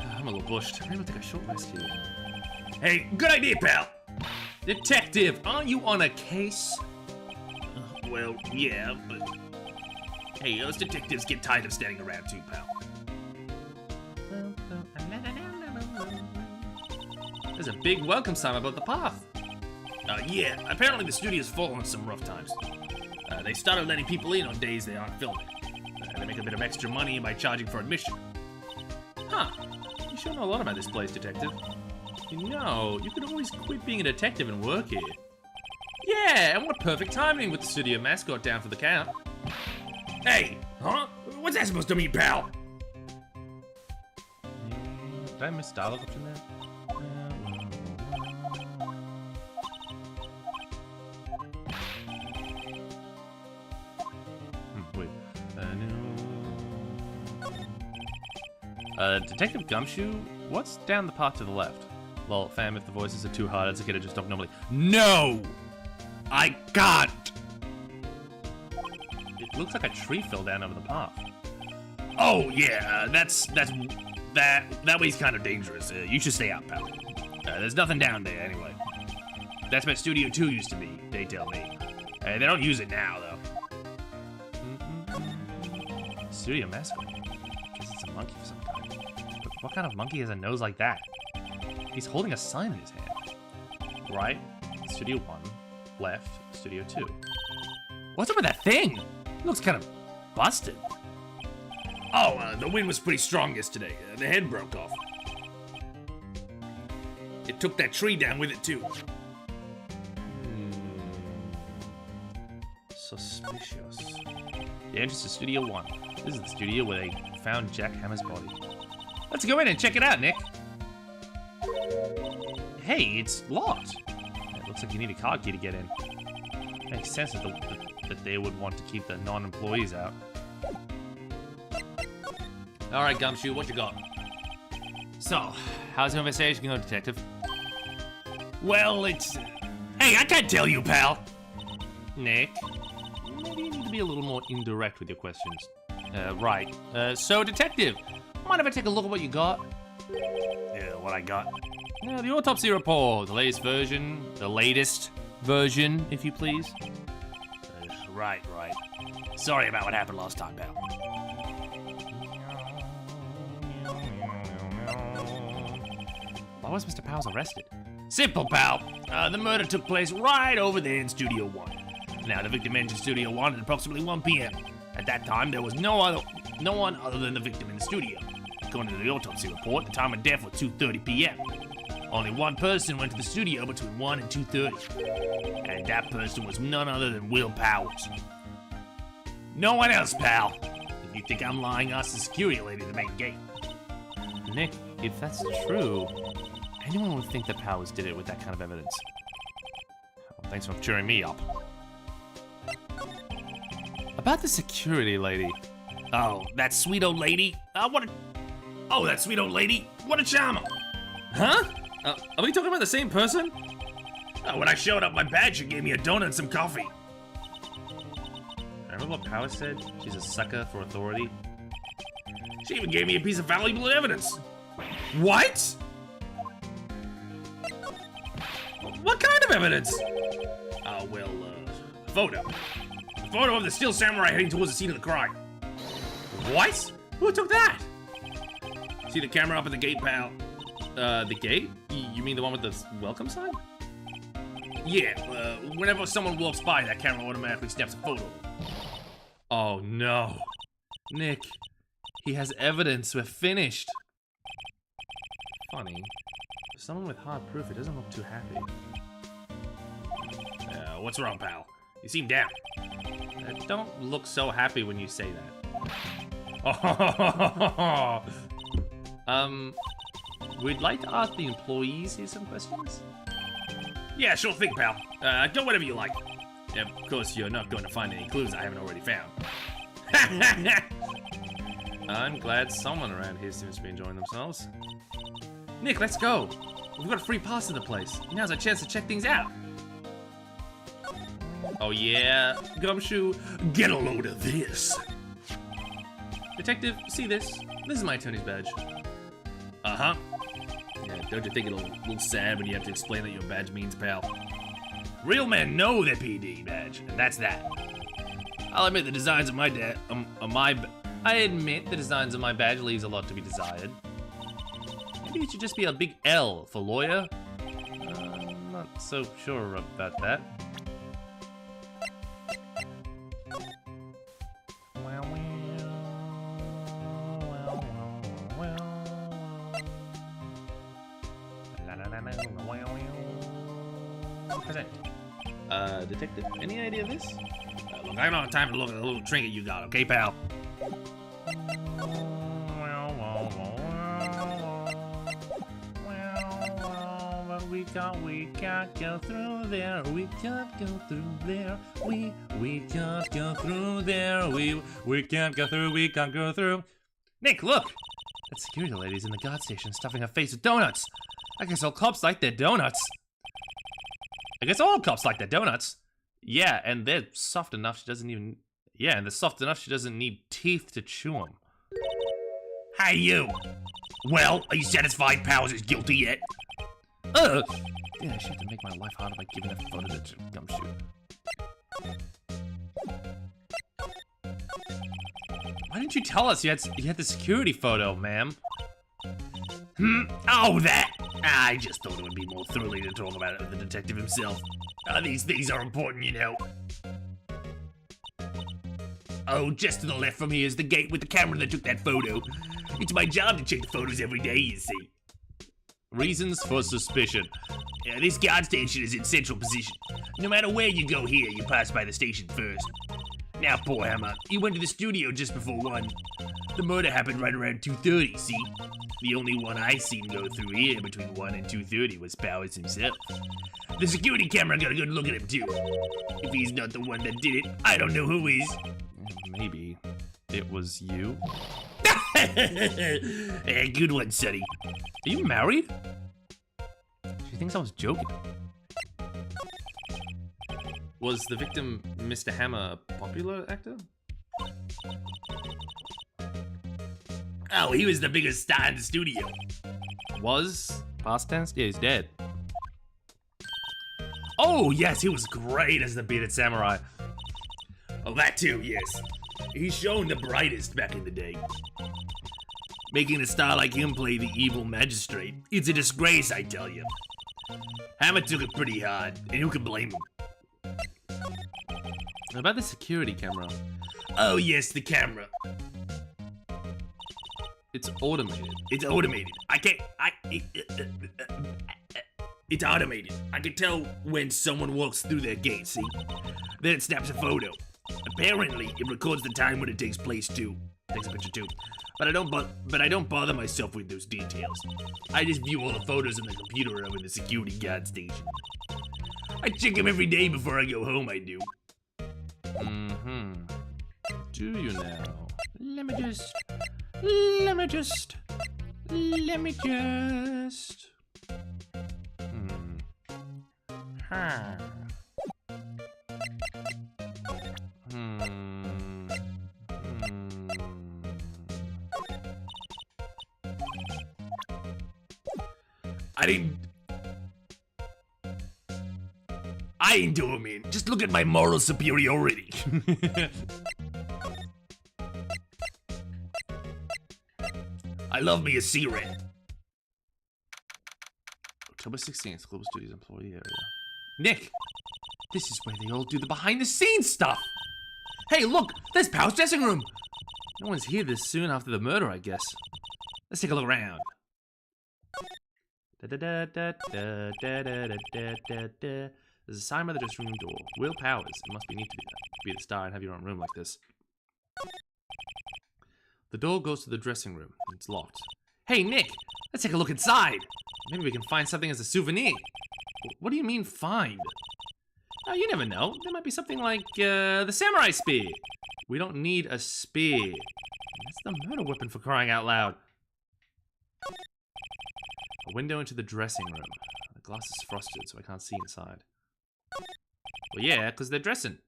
I'm a little bushed. I'm gonna take a short rest here. Hey, good idea, pal. Detective, aren't you on a case? Well, yeah, but... Hey, us detectives get tired of standing around too, pal. There's a big welcome sign above the path. Yeah, apparently the studio's fallen on some rough times. They started letting people in on days they aren't filming. They make a bit of extra money by charging for admission. Huh. You sure know a lot about this place, detective. You know, you could always quit being a detective and work here. Yeah, and what perfect timing with the studio mascot down for the count. Hey, huh? What's that supposed to mean, pal? Did I miss dialogue option there? Wait. Detective Gumshoe, what's down the path to the left? Well, fam, if the voices are too hard, it's okay to just talk normally. No! I can't! It looks like a tree fell down over the path. Oh, yeah, that way's kind of dangerous. You should stay out, pal. There's nothing down there, anyway. That's where Studio 2 used to be, they tell me. They don't use it now, though. Studio mascot? Guess it's a monkey of some kind. But what kind of monkey has a nose like that? He's holding a sign in his hand. Right, Studio 1. Left, Studio 2. What's up with that thing? It looks kind of busted. Oh, the wind was pretty strong yesterday. The head broke off. It took that tree down with it, too. Suspicious. The entrance to Studio 1. This is the studio where they found Jack Hammer's body. Let's go in and check it out, Nick. Hey, it's locked. It looks like you need a card key to get in. Makes sense that they would want to keep the non-employees out. Alright, Gumshoe, what you got? So, how's the investigation going, detective? Well, it's... Hey, I can't tell you, pal. Nick, maybe you need to be a little more indirect with your questions. Right. So, detective, mind if I take a look at what you got? Yeah, what I got? The autopsy report, the latest version, if you please. Right. Sorry about what happened last time, pal. Why was Mr. Powers arrested? Simple, pal. The murder took place right over there in Studio 1. Now, the victim entered Studio 1 at approximately 1 p.m. At that time, there was no one other than the victim in the studio. According to the autopsy report, the time of death was 2:30 p.m. Only one person went to the studio between 1 and 2:30. And that person was none other than Will Powers. No one else, pal. If you think I'm lying, ask the security lady at the main gate. Nick, if that's true, anyone would think that Powers did it with that kind of evidence. Well, thanks for cheering me up. About the security lady. Oh, that sweet old lady? That sweet old lady? What a charmer! Huh? Are we talking about the same person? When I showed up my badge, she gave me a donut and some coffee. Remember what Powers said? She's a sucker for authority. She even gave me a piece of valuable evidence. What? What kind of evidence? A photo. A photo of the Steel Samurai heading towards the scene of the crime. What? Who took that? See the camera up at the gate, pal? The gate? You mean the one with the welcome sign? Yeah, whenever someone walks by, that camera automatically snaps a photo. Oh no. Nick, he has evidence. We're finished. Funny. For someone with hard proof, it doesn't look too happy. What's wrong, pal? You seem down. Don't look so happy when you say that. We'd like to ask the employees here some questions. Yeah, sure thing, pal. Go whatever you like. Of course, you're not going to find any clues I haven't already found. I'm glad someone around here seems to be enjoying themselves. Nick, let's go. We've got a free pass to the place. Now's our chance to check things out. Oh yeah, Gumshoe, get a load of this. Detective, see this? This is my attorney's badge. Uh-huh. Yeah, don't you think it'll look sad when you have to explain that your badge means, pal? Real men know their PD badge, and that's that. I'll admit the designs of my I admit the designs of my badge leaves a lot to be desired. Maybe it should just be a big L for lawyer. I'm not so sure about that. Detective, any idea of this? Look, I don't have time to look at the little trinket you got, okay, pal? We can't go through there. We can't go through there. We can't go through there. We can't go through. We can't go through. Nick, look! That security lady's in the guard station stuffing her face with donuts. I guess all cops like their donuts. Yeah, and they're soft enough she doesn't even... Yeah, and they're soft enough she doesn't need teeth to chew them. Hey, you! Well, are you satisfied Powers is guilty yet? Yeah, I should have to make my life harder by giving a photo to Gumshoe. Why didn't you tell us you had the security photo, ma'am? Oh, that! I just thought it would be more thrilling to talk about it with the detective himself. These things are important, you know. Oh, just to the left from here is the gate with the camera that took that photo. It's my job to check the photos every day, you see. Reasons for suspicion. This guard station is in central position. No matter where you go here, you pass by the station first. Now, poor Hammer, he went to the studio just before 1. The murder happened right around 2:30, see? The only one I seen go through here between 1 and 2:30 was Powers himself. The security camera got a good look at him, too. If he's not the one that did it, I don't know who is. Maybe it was you? Good one, Sonny. Are you married? She thinks I was joking. Was the victim Mr. Hammer a popular actor? Oh, he was the biggest star in the studio. Was? Past tense? Yeah, he's dead. Oh, yes, he was great as the bearded samurai. Oh, that too, yes. He's shown the brightest back in the day. Making a star like him play the evil magistrate, it's a disgrace, I tell you. Hammer took it pretty hard, and who can blame him? What about the security camera? Oh, yes, the camera. It's automated. It's automated. It's automated. I can tell when someone walks through their gate, see? Then it snaps a photo. Apparently, it records the time when it takes place too. Takes a picture too. But I don't bother myself with those details. I just view all the photos on the computer over the security guard station. I check them every day before I go home, I do. Mm-hmm. Do you now? Let me just... I didn't do it, man. Just look at my moral superiority. I love me a C-Rat. October 16th, Global Studios employee area. Nick! This is where they all do the behind-the-scenes stuff! Hey, look! There's Pow's dressing room! No one's here this soon after the murder, I guess. Let's take a look around. There's a sign by the dressing room door. Will Powers. It must be neat to be the star and have your own room like this. The door goes to the dressing room. It's locked. Hey, Nick! Let's take a look inside! Maybe we can find something as a souvenir. What do you mean, find? Oh, you never know. There might be something like, the samurai spear. We don't need a spear. That's the murder weapon, for crying out loud. A window into the dressing room. The glass is frosted, so I can't see inside. Well, yeah, because they're dressing.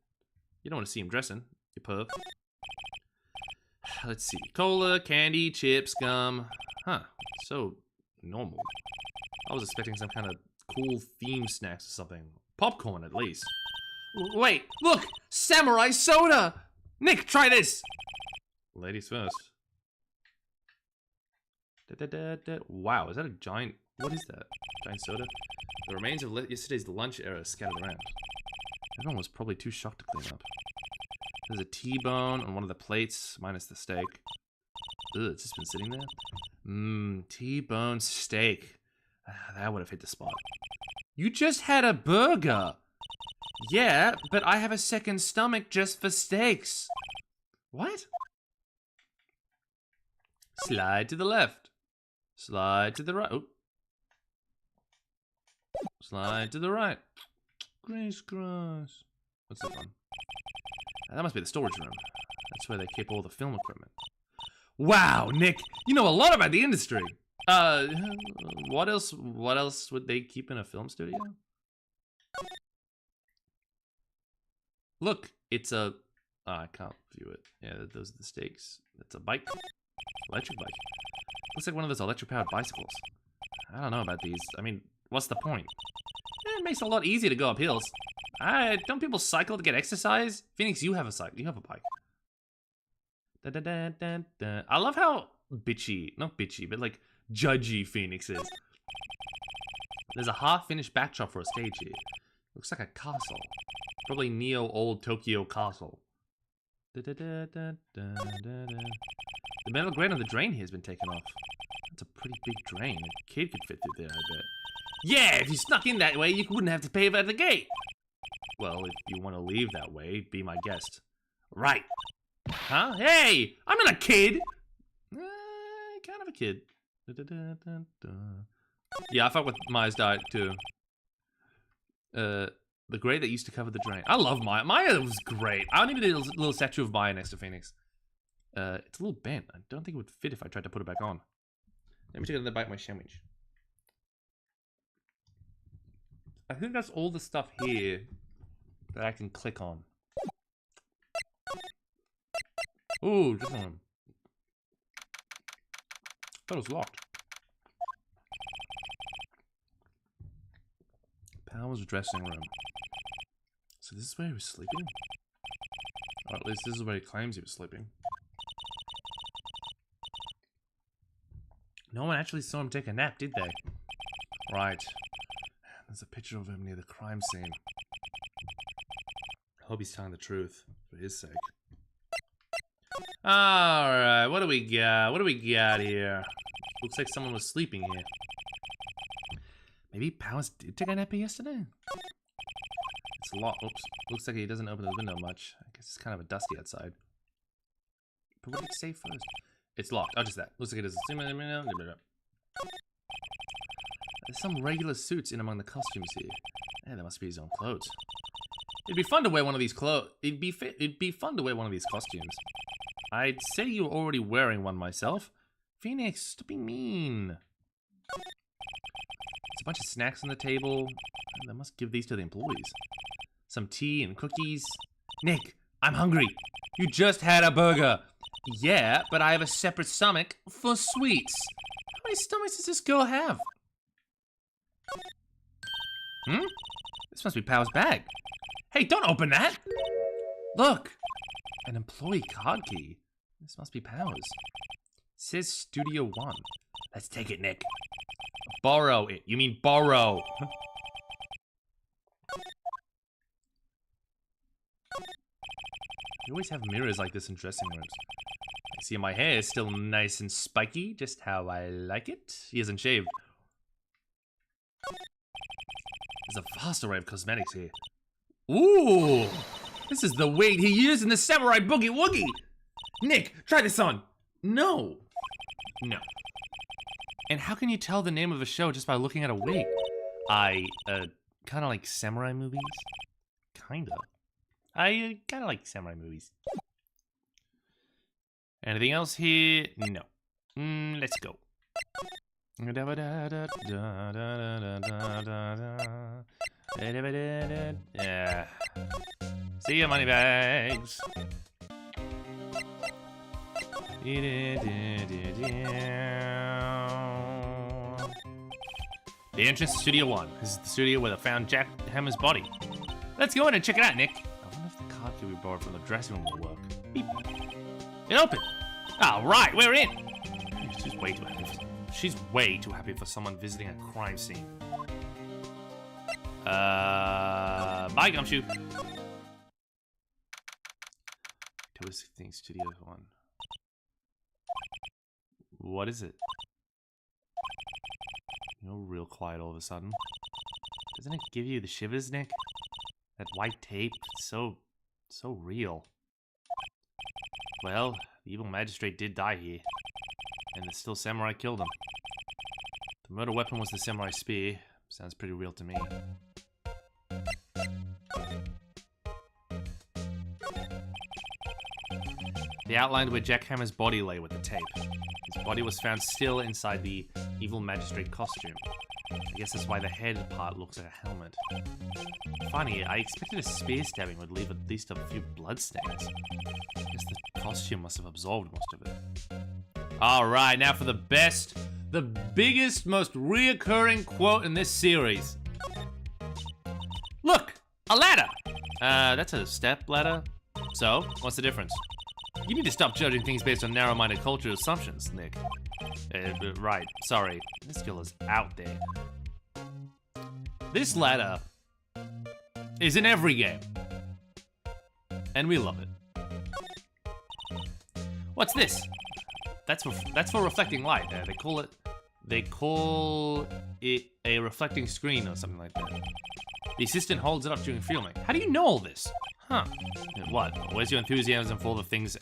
You don't want to see them dressing, you perv. Let's see. Cola, candy, chips, gum. Huh. So normal. I was expecting some kind of cool theme snacks or something. Popcorn, at least. Wait, look! Samurai soda! Nick, try this! Ladies first. Wow, is that a giant... What is that? Giant soda? The remains of yesterday's lunch era scattered around. Everyone was probably too shocked to clean up. There's a T-bone on one of the plates, minus the steak. Ugh, it's just been sitting there. Mmm, T-bone steak. That would have hit the spot. You just had a burger! Yeah, but I have a second stomach just for steaks. What? Slide to the left. Slide to the right. Oh. Slide to the right. Grace cross. What's this one? That must be the storage room. That's where they keep all the film equipment. Wow, Nick, you know a lot about the industry. What else would they keep in a film studio? Look, it's a... Oh, I can't view it. Yeah, those are the stakes. It's a bike. Electric bike. Looks like one of those electric-powered bicycles. I don't know about these. I mean, what's the point? It makes it a lot easier to go up hills. Don't people cycle to get exercise? Phoenix, you have a cycle. You have a bike. I love how bitchy, not bitchy, but like judgy Phoenix is. There's a half-finished backdrop for a stage here. Looks like a castle. Probably Neo Old Tokyo Castle. The metal grate on the drain here has been taken off. That's a pretty big drain. A kid could fit through there, I bet. Yeah, if you snuck in that way, you wouldn't have to pay at the gate. Well, if you want to leave that way, be my guest. Right. Huh? Hey! I'm not a kid! Kind of a kid. Yeah, I fuck with Maya's diet, too. The grate that used to cover the drain. I love Maya. Maya was great. I needed a little statue of Maya next to Phoenix. It's a little bent. I don't think it would fit if I tried to put it back on. Let me take another bite of my sandwich. I think that's all the stuff here that I can click on. Ooh, this one. That was locked. Powers' dressing room. So this is where he was sleeping? Or at least this is where he claims he was sleeping. No one actually saw him take a nap, did they? Right. There's a picture of him near the crime scene. I hope he's telling the truth, for his sake. Alright, what do we got? What do we got here? Looks like someone was sleeping here. Maybe Powers did take a nap yesterday? It's locked. Oops. Looks like he doesn't open the window much. I guess it's kind of a dusty outside. But what did it say first? It's locked. Oh, just that. Looks like it doesn't. There's some regular suits in among the costumes here. Yeah, that must be his own clothes. It'd be fun to wear one of these clothes. It'd be fun to wear one of these costumes. I'd say you were already wearing one myself. Phoenix, stop being mean. There's a bunch of snacks on the table. They must give these to the employees. Some tea and cookies. Nick, I'm hungry. You just had a burger. Yeah, but I have a separate stomach for sweets. How many stomachs does this girl have? Hmm? This must be Powers' bag. Hey, don't open that! Look! An employee card key. This must be Powers. It says Studio 1. Let's take it, Nick. Borrow it. You mean borrow. You always have mirrors like this in dressing rooms. See, my hair is still nice and spiky, just how I like it. He hasn't shaved. There's a vast array of cosmetics here. Ooh! This is the wig he used in the Samurai Boogie Woogie! Nick, try this on! No! No. And how can you tell the name of a show just by looking at a wig? Kinda like samurai movies? Kinda. I kinda like samurai movies. Anything else here? No. Let's go. Yeah. See ya, money bags. The entrance to Studio 1. This is the studio where they found Jack Hammer's body. Let's go in and check it out, Nick. I wonder if the card key we borrowed from the dressing room will work. Beep. It opened. All right, we're in. She's way too happy for someone visiting a crime scene. Bye, Gumshoe. Toast thing, Studio 1. What is it? You're real quiet all of a sudden. Doesn't it give you the shivers, Nick? That white tape, it's so real. Well, the evil magistrate did die here, and the still samurai killed him. The murder weapon was the samurai spear. Sounds pretty real to me. They outlined where Jack Hammer's body lay with the tape. His body was found still inside the evil magistrate costume. I guess that's why the head part looks like a helmet. Funny, I expected a spear stabbing would leave at least a few bloodstains. I guess the costume must have absorbed most of it. Alright, now for the biggest, most reoccurring quote in this series. Look! A ladder! That's a step ladder. So, what's the difference? You need to stop judging things based on narrow-minded cultural assumptions, Nick. Right, sorry. This girl is out there. This ladder is in every game. And we love it. What's this? That's for reflecting light. They call it a reflecting screen or something like that. The assistant holds it up during filming. How do you know all this? Huh. What? Where's your enthusiasm for all the things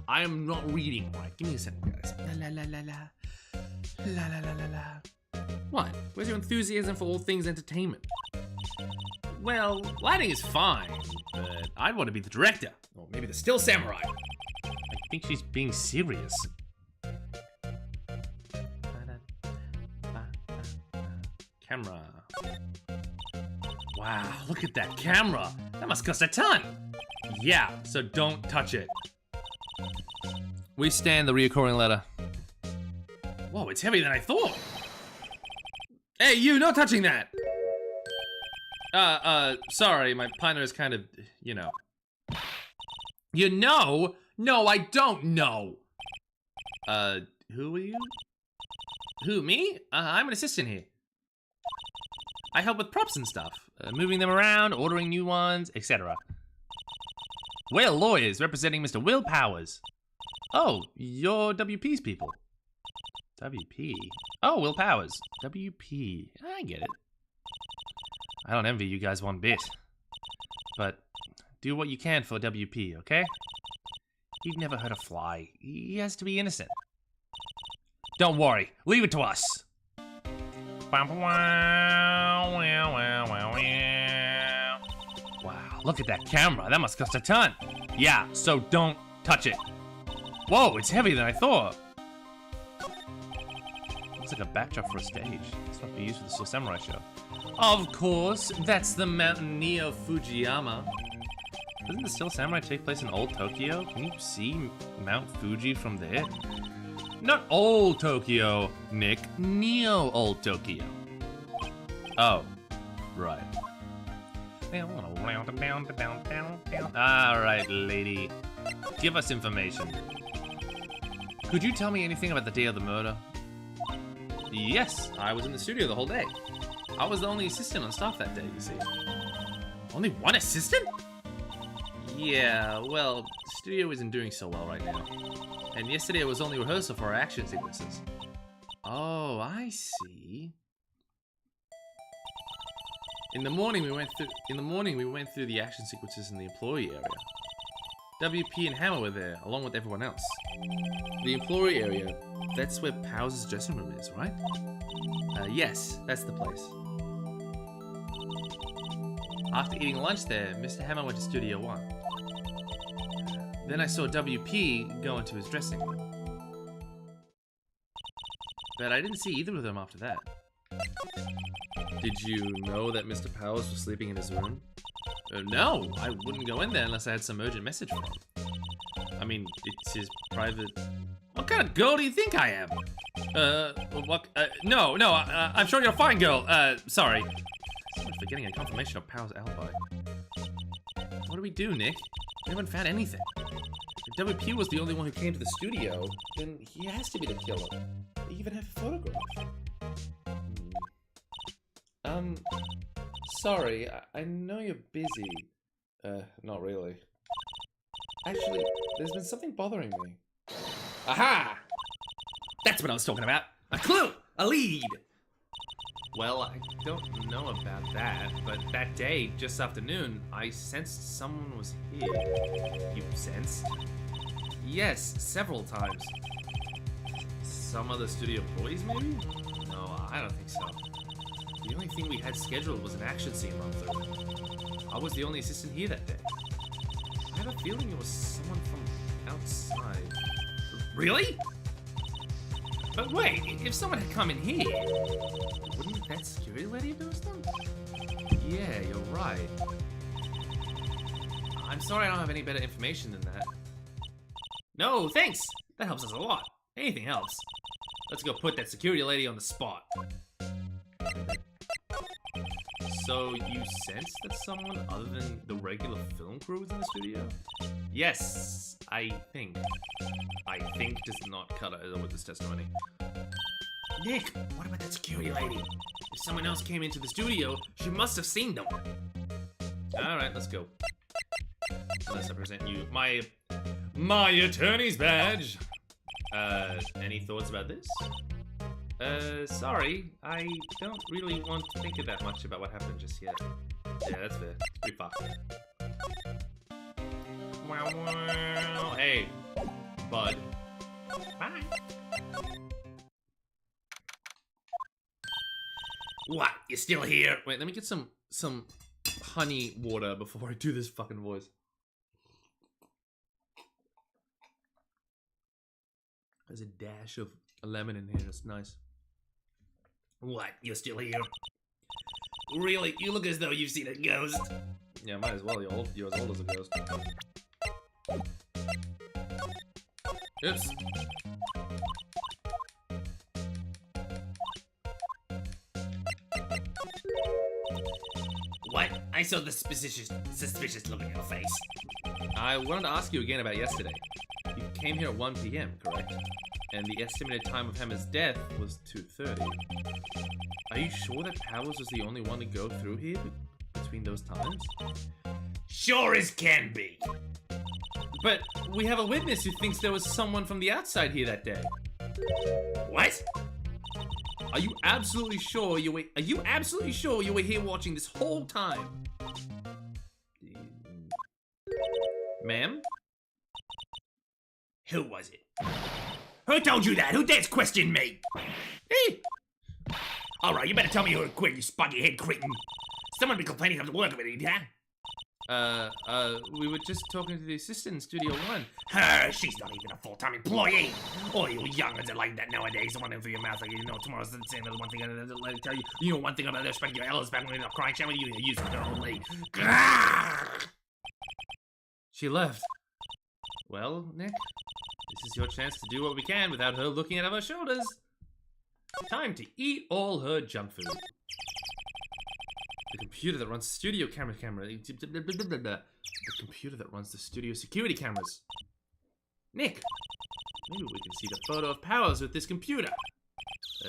I am not reading right. Give me a second, guys. La la la la la. La la la la la. What? Where's your enthusiasm for all things entertainment? Well, lighting is fine, but I want to be the director. Or maybe the still samurai. I think she's being serious. Camera. Wow, look at that camera. That must cost a ton. Yeah, so don't touch it. We stand the reoccurring letter. Whoa, it's heavier than I thought. Hey, you, no touching that. Sorry, my partner is kind of, you know. You know? No, I don't know. Who are you? Who, me? I'm an assistant here. I help with props and stuff. Moving them around, ordering new ones, etc. We're lawyers representing Mr. Will Powers. Oh, you're WP's people. WP? Oh, Will Powers. WP. I get it. I don't envy you guys one bit. But do what you can for WP, okay? He'd never hurt a fly. He has to be innocent. Don't worry. Leave it to us. Wow, look at that camera. That must cost a ton. Yeah, so don't touch it. Whoa, it's heavier than I thought. Looks like a backdrop for a stage. It's not be used for the Still Samurai show. Of course, that's the Mountain Neo Fujiyama. Doesn't the Still Samurai take place in Old Tokyo? Can you see Mount Fuji from there? Not Old Tokyo, Nick. Neo Old Tokyo. Oh, right. Alright, lady. Give us information. Could you tell me anything about the day of the murder? Yes, I was in the studio the whole day. I was the only assistant on staff that day, you see. Only one assistant? Yeah, well, the studio isn't doing so well right now. And yesterday it was only rehearsal for our action sequences. Oh, I see. In the morning we went through the action sequences in the employee area. WP and Hammer were there, along with everyone else. The employee area, that's where Powers' dressing room is, right? Yes, that's the place. After eating lunch there, Mr. Hammer went to Studio 1. Then I saw WP go into his dressing room. But I didn't see either of them after that. Did you know that Mr. Powers was sleeping in his room? No, I wouldn't go in there unless I had some urgent message for him. I mean, it's his private... What kind of girl do you think I am? No, I'm sure you're a fine girl. Sorry. Someone's forgetting a confirmation of Powers' alibi. What do we do, Nick? We haven't found anything. If WP was the only one who came to the studio, then he has to be the killer. They even have a photograph. Sorry, I know you're busy. Not really. Actually, there's been something bothering me. Aha! That's what I was talking about. A clue! A lead! Well, I don't know about that, but that day, just after noon, I sensed someone was here. You sensed? Yes, several times. Some other studio employees, maybe? No, I don't think so. The only thing we had scheduled was an action scene run through. I was the only assistant here that day. I have a feeling it was someone from outside. Really? But wait, if someone had come in here, wouldn't that security lady have noticed them? Yeah, you're right. I'm sorry I don't have any better information than that. No, thanks! That helps us a lot. Anything helps. Let's go put that security lady on the spot. So, you sense that someone other than the regular film crew was in the studio? Yes, I think. I think does not cut it with this testimony. Nick, what about that security lady? If someone else came into the studio, she must have seen them. Alright, let's go. Unless I present you my attorney's badge. Any thoughts about this? Sorry, I don't really want to think of that much about what happened just yet. Yeah, that's fair. Pretty fucked. Wow, wow. Hey, bud. Bye. What? You still here? Wait, let me get some honey water before I do this fucking voice. There's a dash of lemon in here. That's nice. What? You're still here? Really? You look as though you've seen a ghost. Yeah, might as well. You're as old as a ghost. Oops. What? I saw the suspicious look on your face. I wanted to ask you again about yesterday. You came here at 1 PM, correct? And the estimated time of Hammer's death was 2:30. Are you sure that Powers was the only one to go through here between those times? Sure as can be. But we have a witness who thinks there was someone from the outside here that day. What? Are you absolutely sure you were here watching this whole time? Ma'am? Who was it? Who told you that? Who dares question me? Hey! Alright, you better tell me who quick, you spunky head cretin. Someone be complaining of the work of it, huh? We were just talking to the assistant in Studio 1. Her, she's not even a full-time employee. All you young'uns are like that nowadays. One in for your mouth, like you know tomorrow's the same as one thing. Let me tell you, you know one thing about their spending your Ella's back when you're crying shower, you use it only. She left. Well, Nick, this is your chance to do what we can without her looking out of her shoulders. Time to eat all her junk food. The computer that runs the studio camera. The computer that runs the studio security cameras. Nick, maybe we can see the photo of Powers with this computer.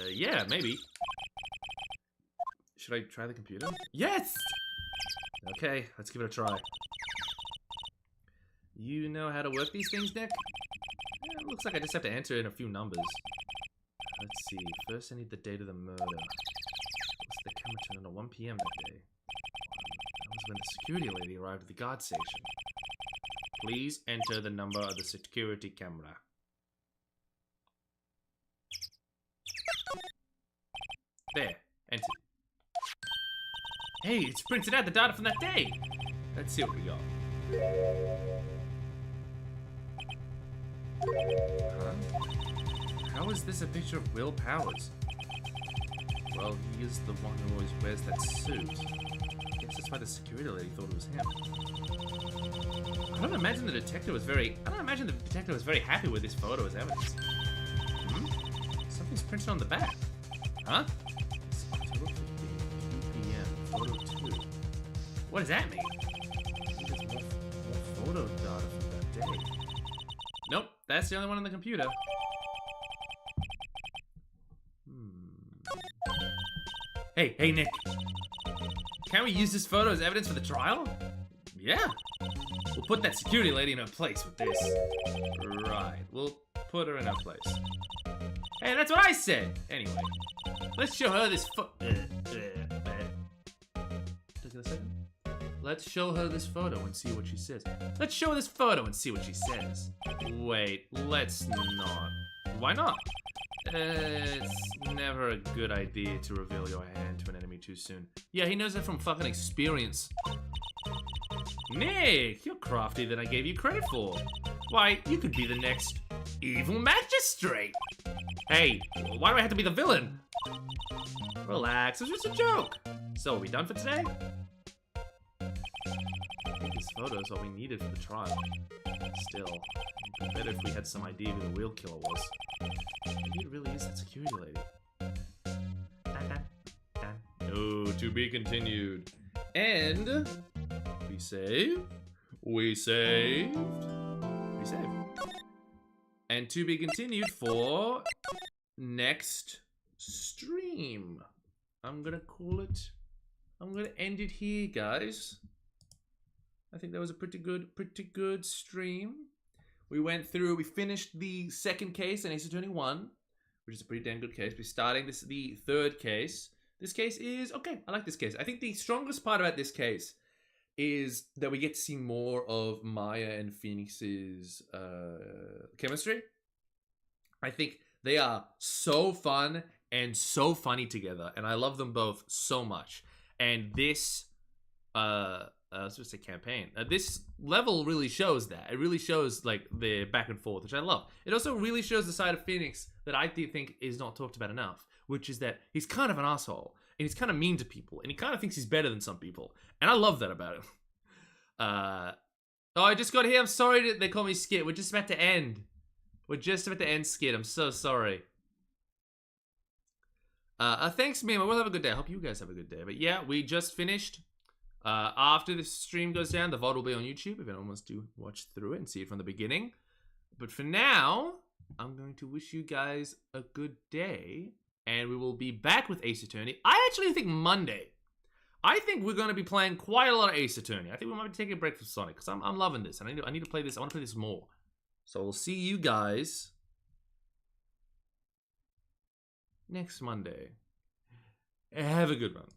Yeah, maybe. Should I try the computer? Yes! Okay, let's give it a try. You know how to work these things, Nick? Yeah, it looks like I just have to enter in a few numbers. Let's see. First, I need the date of the murder. What's the camera turned on at 1 p.m. that day? That was when the security lady arrived at the guard station. Please enter the number of the security camera. There. Enter. Hey, it's printed out the data from that day. Let's see what we got. Huh? How is this a picture of Will Powers? Well, he is the one who always wears that suit. I guess that's why the security lady thought it was him. I don't imagine the detective was very happy with this photo as evidence. Something's printed on the back. Huh? It's October 15th, 2 p.m. Photo 2. What does that mean? There's more photo data from that day. Nope, that's the only one on the computer. Hey, Nick. Can we use this photo as evidence for the trial? Yeah. We'll put that security lady in her place with this. Right, we'll put her in her place. Hey, that's what I said! Anyway, let's show her this Let's show her this photo and see what she says. Let's show her this photo and see what she says. Wait, let's not. Why not? It's never a good idea to reveal your hand to an enemy too soon. Yeah, he knows that from fucking experience. Nick, you're craftier than I gave you credit for. Why, you could be the next evil magistrate. Hey, why do I have to be the villain? Relax, it was just a joke. So, are we done for today? I think this photo is all we needed for the trial. Still, it'd be better if we had some idea who the real killer was. Maybe it really is that security lady. Oh, to be continued. And we saved. We saved. We saved. And to be continued for next stream. I'm gonna call it. I'm gonna end it here, guys. I think that was a pretty good stream. We went through, we finished the second case in Ace Attorney 1, which is a pretty damn good case. We're starting the third case. This case is, okay, I like this case. I think the strongest part about this case is that we get to see more of Maya and Phoenix's chemistry. I think they are so fun and so funny together, and I love them both so much. And this, I was supposed to say campaign. This level really shows that. It really shows like the back and forth, which I love. It also really shows the side of Phoenix that I do think is not talked about enough, which is that he's kind of an asshole and he's kind of mean to people and he kind of thinks he's better than some people, and I love that about him. Oh, I just got here. I'm sorry that they call me Skit. We're just about to end. We're just about to end, Skit. I'm so sorry. Thanks, Mima. We'll have a good day. I hope you guys have a good day. But yeah, we just finished. After the stream goes down, the VOD will be on YouTube if anyone wants to watch through it and see it from the beginning. But for now, I'm going to wish you guys a good day, and we will be back with Ace Attorney. I actually think Monday. I think we're going to be playing quite a lot of Ace Attorney. I think we might be taking a break from Sonic because I'm loving this, and I need to play this. I want to play this more. So we'll see you guys next Monday. Have a good one.